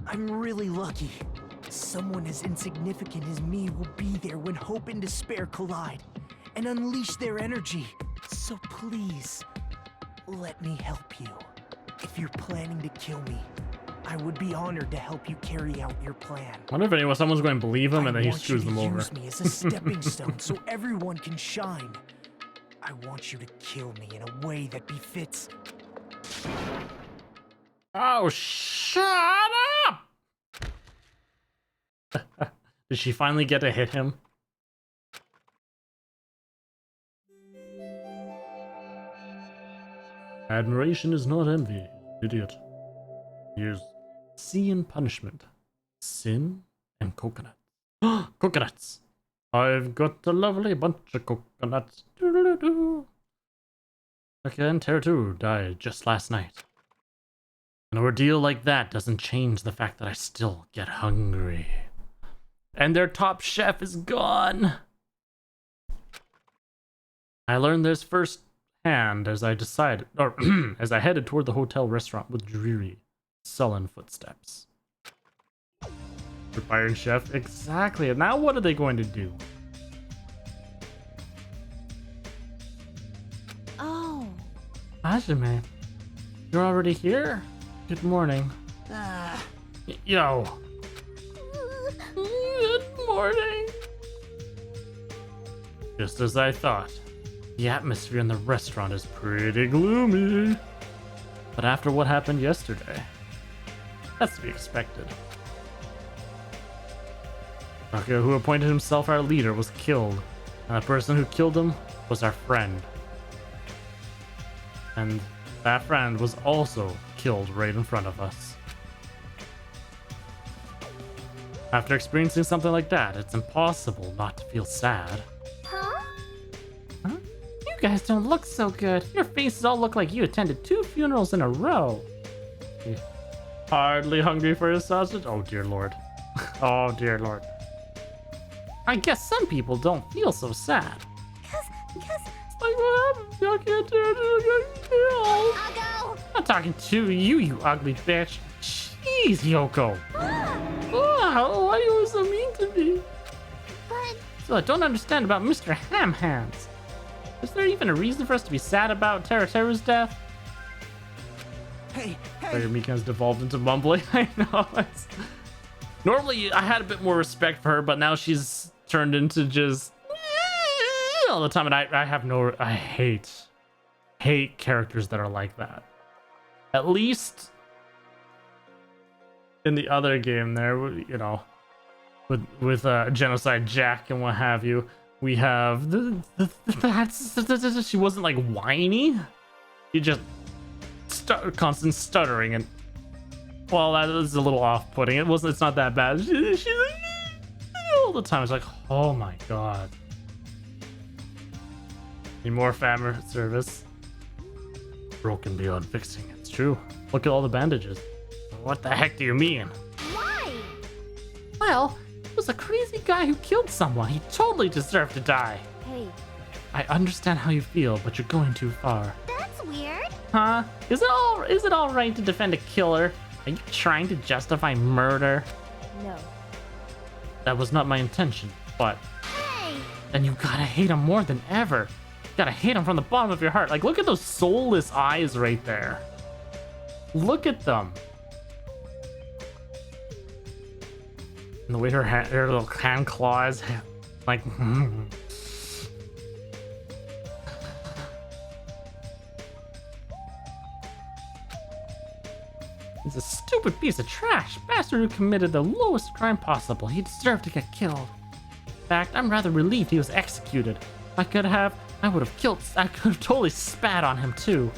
I'm really lucky. Someone as insignificant as me will be there when hope and despair collide and unleash their energy. So please, let me help you. If you're planning to kill me, I would be honored to help you carry out your plan. I wonder if someone's going to believe him and then he screws them over. Use me as a stepping stone so everyone can shine. I want you to kill me in a way that befits. Oh, shut up! Did she finally get to hit him? Admiration is not envy, idiot. Here's sea and punishment. Sin and coconut. Coconuts! I've got a lovely bunch of coconuts. Doo-doo-doo-doo. Taka and Terutu died just last night. An ordeal like that doesn't change the fact that I still get hungry. And their top chef is gone. I learned this firsthand as I decided, or as I headed toward the hotel restaurant with dreary, sullen footsteps. Iron Chef, exactly. And now what are they going to do? Oh. Hajime, you're already here? Good morning. Yo. Good morning. Just as I thought. The atmosphere in the restaurant is pretty gloomy. But after what happened yesterday, that's to be expected. Taka, who appointed himself our leader, was killed. And the person who killed him was our friend. And that friend was also killed right in front of us. After experiencing something like that, it's impossible not to feel sad. Huh? You guys don't look so good. Your faces all look like you attended 2 funerals in a row. Hardly hungry for a sausage? Oh dear lord. Oh dear lord. I guess some people don't feel so sad. Cause Like what happened? Y'all can't do it. You'll get killed. I'll go. I'm not talking to you, you ugly bitch. Jeez, Yoko. Oh, why are you so mean to me? But So I don't understand about Mr. Ham Hands. Is there even a reason for us to be sad about Teru's death? Hey, Player Mika has devolved into mumbling. I know. Normally, I had a bit more respect for her, but now she's turned into just all the time, and I hate characters that are like that. At least in the other game there, you know, with Genocide Jack and what have you, we have she wasn't like whiny. She just constant stuttering, and well, that is a little off-putting. It's not that bad. She's like all the time. It's like, oh my god. Need more fan service. Broken beyond fixing. It's true. Look at all the bandages. What the heck do you mean? why? Well, it was a crazy guy who killed someone. He totally deserved to die. Hey, I understand how you feel, but you're going too far. That's weird. Huh? Is it all right to defend a killer? Are you trying to justify murder? no. That was not my intention, but Hey, then you gotta hate him more than ever. You gotta hate him from the bottom of your heart. Like, look at those soulless eyes right there. Look at them. And the way her little hand claws, like, he's a stupid piece of trash. Bastard who committed the lowest crime possible. He deserved to get killed. In fact, I'm rather relieved he was executed. I could have totally spat on him too.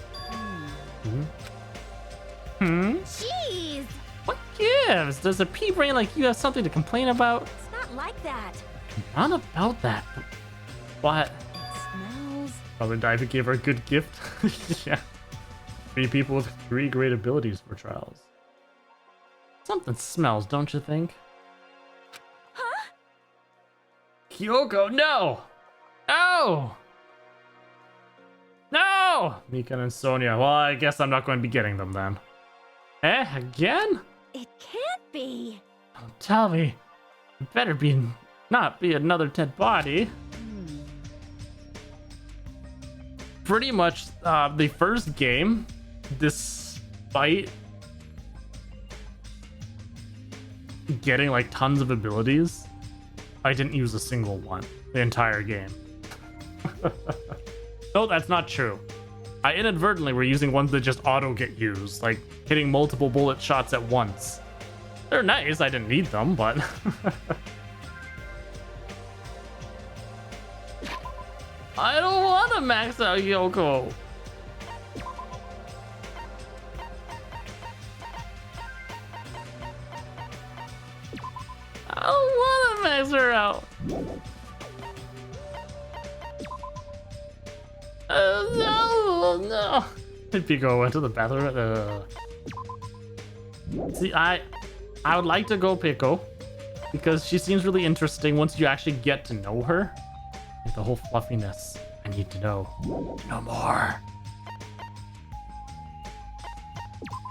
jeez. What gives? Does a pea brain like you have something to complain about? It's not like that. Not about that. But Smells. probably Diva gave her a good gift. Yeah. 3 people with 3 great abilities for trials. Something smells, don't you think? Huh? Kyoko, no! No! No! Mika and Sonia. Well, I guess I'm not going to be getting them then. Eh? Again? It can't be. Don't tell me. It better not be another dead body. Pretty much the first game, despite getting like tons of abilities, I didn't use a single one the entire game. No, that's not true. I inadvertently were using ones that just auto get used, like hitting multiple bullet shots at once. They're nice, I didn't need them, but... I don't want to max out Yoko. I don't want to max her out. No. Pico went to the bathroom. See, I would like to go Pico because she seems really interesting once you actually get to know her. Like the whole fluffiness. I need to know more.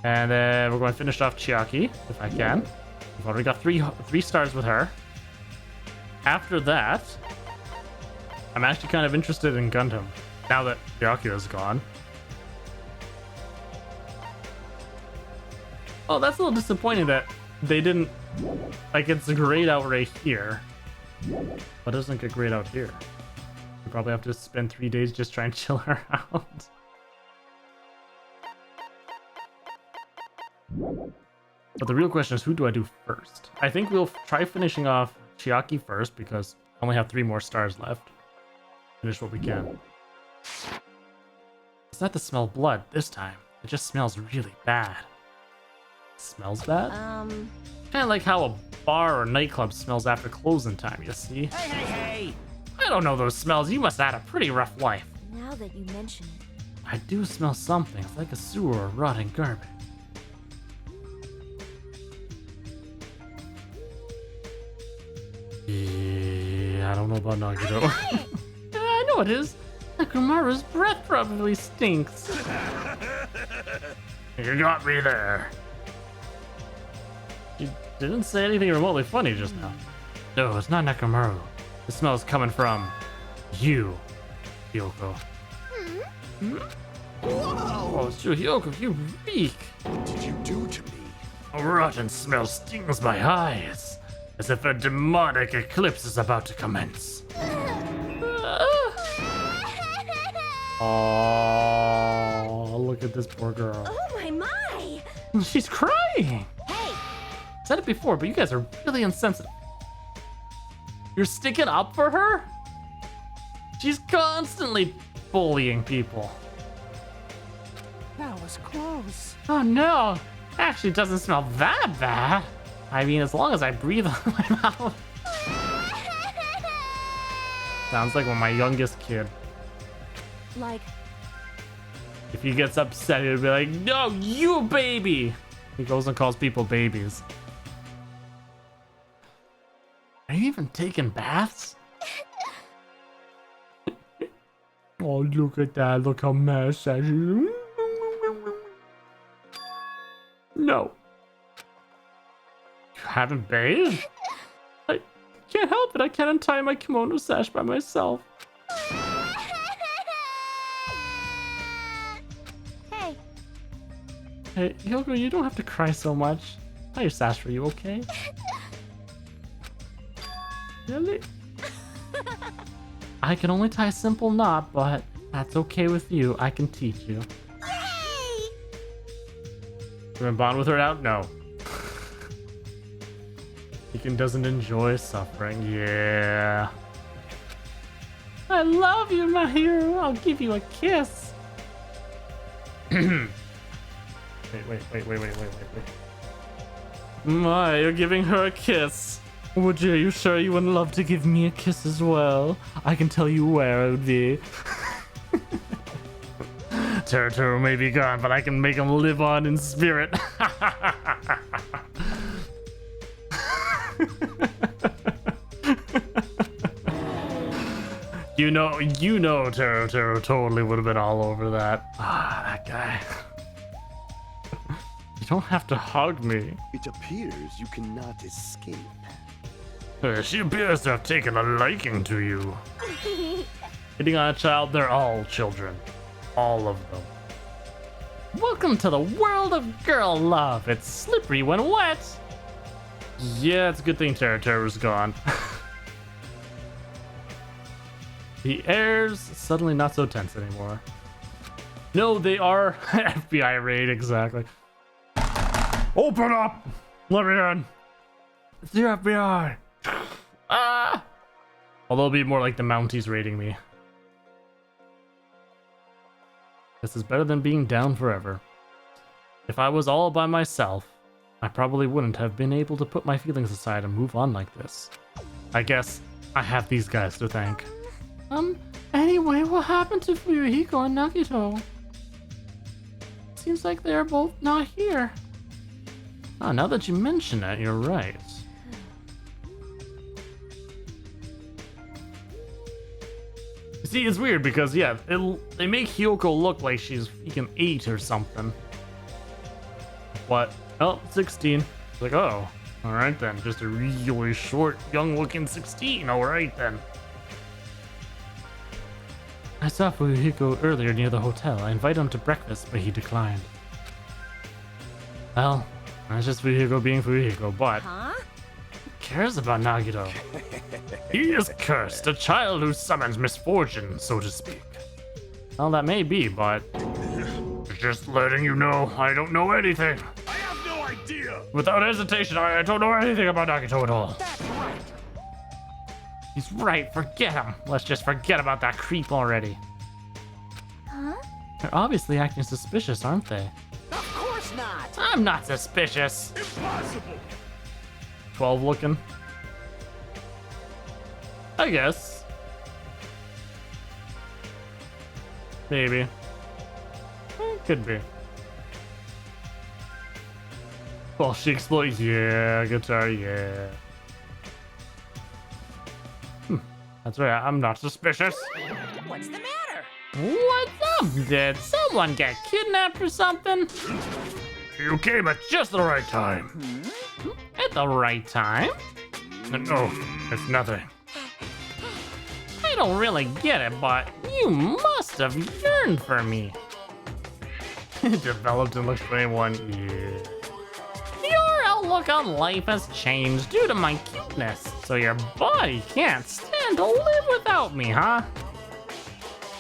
And then we're going to finish off Chiaki if I can. We've already got three stars with her. After that, I'm actually kind of interested in Gundam now that Byakuya is gone. Oh, that's a little disappointing that they didn't, like, it's great out right here, but it doesn't get great out here. You probably have to spend 3 days just trying to chill her out. But the real question is, who do I do first? I think we'll try finishing off Chiaki first because I only have 3 more stars left. Finish what we can. It's not the smell of blood this time. It just smells really bad. Smells bad? Kind of like how a bar or nightclub smells after closing time, you see? Hey! I don't know those smells. You must have had a pretty rough life. Now that you mention it. I do smell something. It's like a sewer or rotting garbage. Yeah, I don't know about Nagito. Yeah, I know it is. Nakumaru's breath probably stinks. You got me there. You didn't say anything remotely funny just now. No, it's not Nakumaru. The smell's coming from you, Yoko. Whoa! Oh, sure, Yoko, you reek. What did you do to me? A rotten smell stings my eyes, as if a demonic eclipse is about to commence. Oh, look at this poor girl. Oh my! She's crying. Hey! Said it before, but you guys are really insensitive. You're sticking up for her? She's constantly bullying people. That was close. Oh no, actually doesn't smell that bad. I mean, as long as I breathe out of my mouth. Sounds like when my youngest kid, Like, if he gets upset, he'll be like, no, you baby. He goes and calls people babies. Are you even taking baths? Oh, look at that. Look how messy she is. No. You haven't bathed? I can't help it. I can't untie my kimono sash by myself. Hey! Hey, Yoko, you don't have to cry so much. Tie your sash for you, okay? Really? I can only tie a simple knot, but that's okay with you. I can teach you. Yay! You gonna bond with her out? No. Deacon doesn't enjoy suffering. Yeah. I love you, my hero. I'll give you a kiss. Wait. My, you're giving her a kiss. Would you? Are you sure you wouldn't love to give me a kiss as well? I can tell you where it would be. Terutoru may be gone, but I can make him live on in spirit. You know, Terutoru totally would have been all over that. Ah, that guy. don't have to hug me. It appears you cannot escape. She appears to have taken a liking to you. Hitting on a child, they're all children. All of them. Welcome to the world of girl love. It's slippery when wet. Yeah, it's a good thing Terra's gone. The air's suddenly not so tense anymore. No, they are FBI raid, exactly. Open up! Let me in! It's the FBI! Ah! Although it'll be more like the Mounties raiding me. This is better than being down forever. If I was all by myself, I probably wouldn't have been able to put my feelings aside and move on like this. I guess I have these guys to thank. Anyway, what happened to Fuyuhiko and Nagito? Seems like they're both not here. Oh, now that you mention it, you're right. See, it's weird because, yeah, they make Hyoko look like she's freaking 8 or something. What? Oh, 16. It's like, oh, alright then. Just a really short, young-looking 16. Alright then. I saw Fuyuhiko earlier near the hotel. I invited him to breakfast, but he declined. Well, that's just Fuyuhiko being Fuyuhiko, but... Huh? Who cares about Nagito? He is cursed, a child who summons misfortune, so to speak. Well, that may be, but... Just letting you know, I don't know anything. I have no idea. Without hesitation, I don't know anything about Nagito at all. That's right. He's right, forget him. Let's just forget about that creep already. Huh? They're obviously acting suspicious, aren't they? Of course not. I'm not suspicious. Impossible. 12 looking. I guess. Maybe. Could be. Well, she explodes. Yeah, guitar, yeah. That's right, I'm not suspicious. What's the matter? What's up? Did someone get kidnapped or something? You came at just the right time. At the right time? No, it's nothing. I don't really get it, but you must have yearned for me. Developed in look 21, yeah. Your outlook on life has changed due to my cuteness, so your body can't stand to live without me, huh?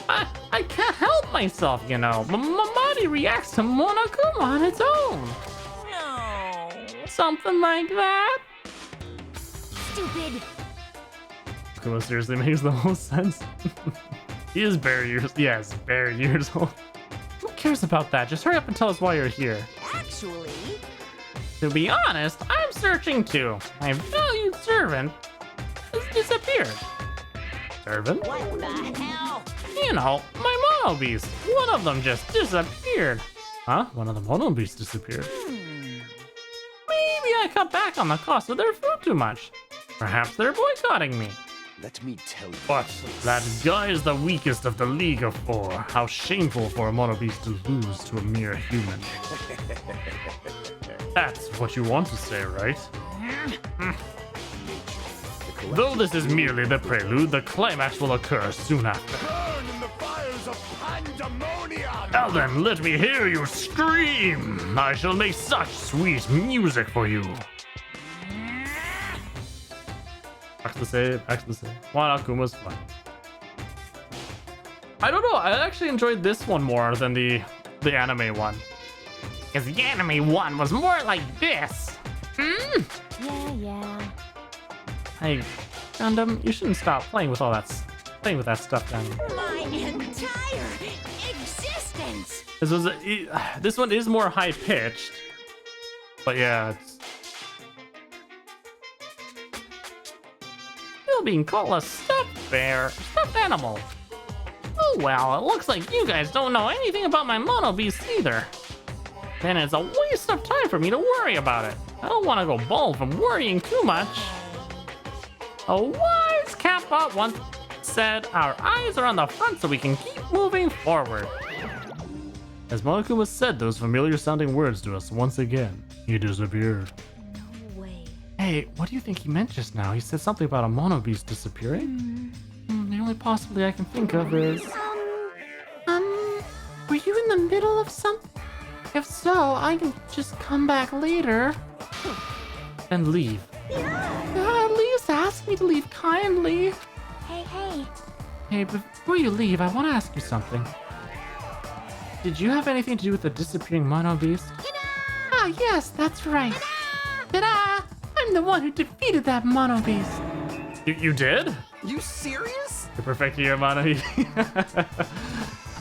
I can't help myself, you know. My body reacts to Monokuma on its own. No. Something like that. Stupid. Kuma seriously makes the most sense. He is bare years. Yes, bare years old. Who cares about that? Just hurry up and tell us why you're here. Actually, To be honest, I'm searching too. My valued servant has disappeared. Servant? what the hell? You know, my mono beast. One of them just disappeared. Huh? One of the mono beasts disappeared. Maybe I cut back on the cost of their food too much. Perhaps they're boycotting me. Let me tell you. But that guy is the weakest of the League of Four. How shameful for a mono beast to lose to a mere human. That's what you want to say, right? Though this is merely the prelude, the climax will occur soon after. Burn in the fires of pandemonium! Now then, let me hear you scream! I shall make such sweet music for you. Back to save. One Akuma's fun. I don't know, I actually enjoyed this one more than the anime one. Because the anime one was more like this. Yeah. Hey, Gundam, you shouldn't stop playing with all that stuff down here. My entire existence. This one is more high pitched, but yeah, it's still being called a stuffed animal. Oh well, it looks like you guys don't know anything about my mono beast either. Then it's a waste of time for me to worry about it. I don't want to go bald from worrying too much. A wise Kappa once said, our eyes are on the front so we can keep moving forward. As Monokuma said those familiar sounding words to us once again, he disappeared. No way. Hey, what do you think he meant just now? He said something about a mono beast disappearing? The only possibility I can think of is... were you in the middle of something? If so, I can just come back later. And leave. At least ask me to leave kindly. Hey. Hey, before you leave, I want to ask you something. Did you have anything to do with the disappearing mono beast? Ah, yes, that's right. Ta-da! I'm the one who defeated that mono beast. You did? You serious? You're perfecting your mono.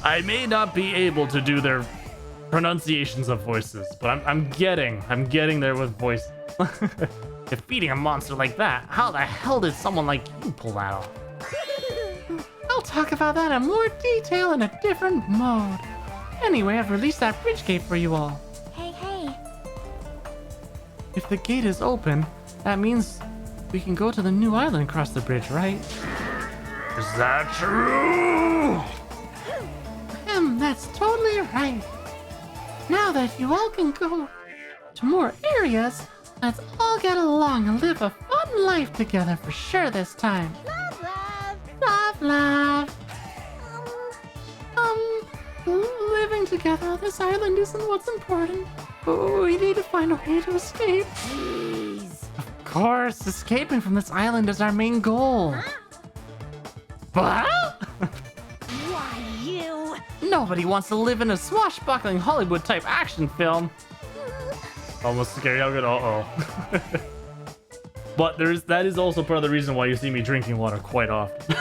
I may not be able to do their pronunciations of voices, but I'm getting there with voice. Defeating a monster like that, how the hell did someone like you pull that off? I'll talk about that in more detail in a different mode. Anyway, I've released that bridge gate for you all. Hey. If the gate is open, that means we can go to the new island across the bridge, right? Is that true? That's totally right. Now that you all can go to more areas, let's all get along and live a fun life together for sure this time. Love. Living together on this island isn't what's important. But we need to find a way to escape. Please. Of course, escaping from this island is our main goal. What? Why, you? Nobody wants to live in a swashbuckling Hollywood-type action film. Almost scary how good. Uh-oh. But that is also part of the reason why you see me drinking water quite often.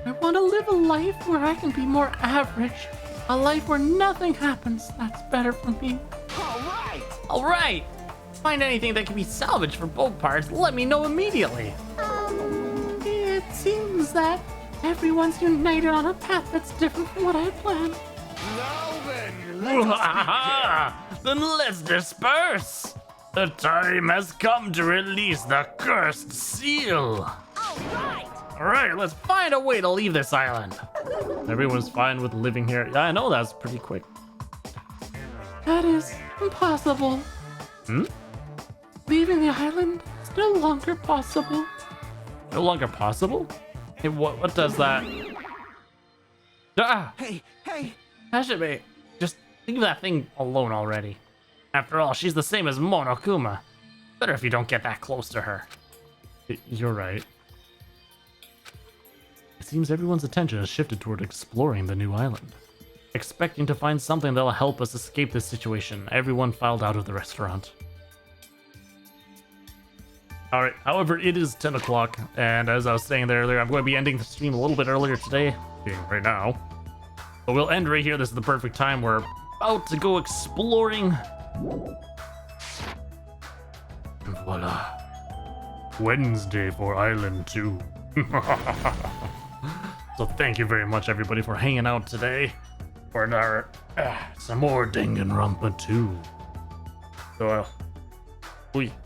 I want to live a life where I can be more average. A life where nothing happens. That's better for me. All right. Find anything that can be salvaged for both parts, let me know immediately. It seems that everyone's united on a path that's different from what I had planned. Then let's disperse. The time has come to release the cursed seal. All right, let's find a way to leave this island. Everyone's fine with living here. Yeah, I know that's pretty quick. That is impossible. Leaving the island is no longer possible. No longer possible? Hey, what does that? Ah! Hey! Hashime, just leave that thing alone already. After all, she's the same as Monokuma. Better if you don't get that close to her. You're right. It seems everyone's attention has shifted toward exploring the new island. Expecting to find something that'll help us escape this situation, everyone filed out of the restaurant. Alright, however, it is 10 o'clock, and as I was saying there earlier, I'm going to be ending the stream a little bit earlier today, being right now. But we'll end right here. This is the perfect time. We're about to go exploring. Voila. Wednesday for Island 2. So thank you very much, everybody, for hanging out today for our, some more Danganronpa 2. So,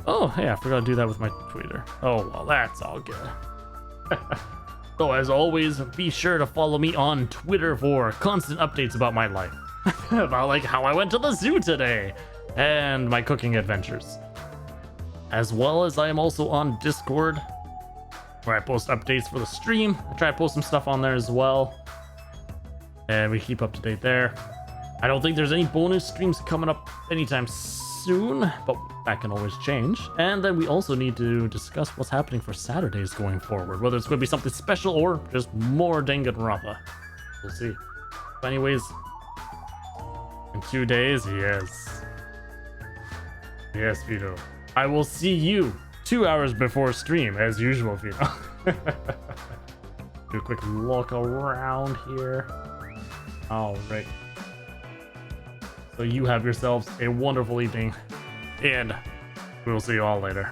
oh, hey, I forgot to do that with my Twitter. Oh, well, that's all good. So, as always, be sure to follow me on Twitter for constant updates about my life. About, like, how I went to the zoo today, and my cooking adventures. As well as I am also on Discord, where I post updates for the stream. I try to post some stuff on there as well. And we keep up to date there. I don't think there's any bonus streams coming up anytime soon, but that can always change. And then we also need to discuss what's happening for Saturdays going forward, whether it's going to be something special or just more Danganronpa. We'll see. But anyways, in 2 days, yes, Vito. I will see you 2 hours before stream, as usual, Vito. Do a quick look around here. All right. So you have yourselves a wonderful evening, and we'll see you all later.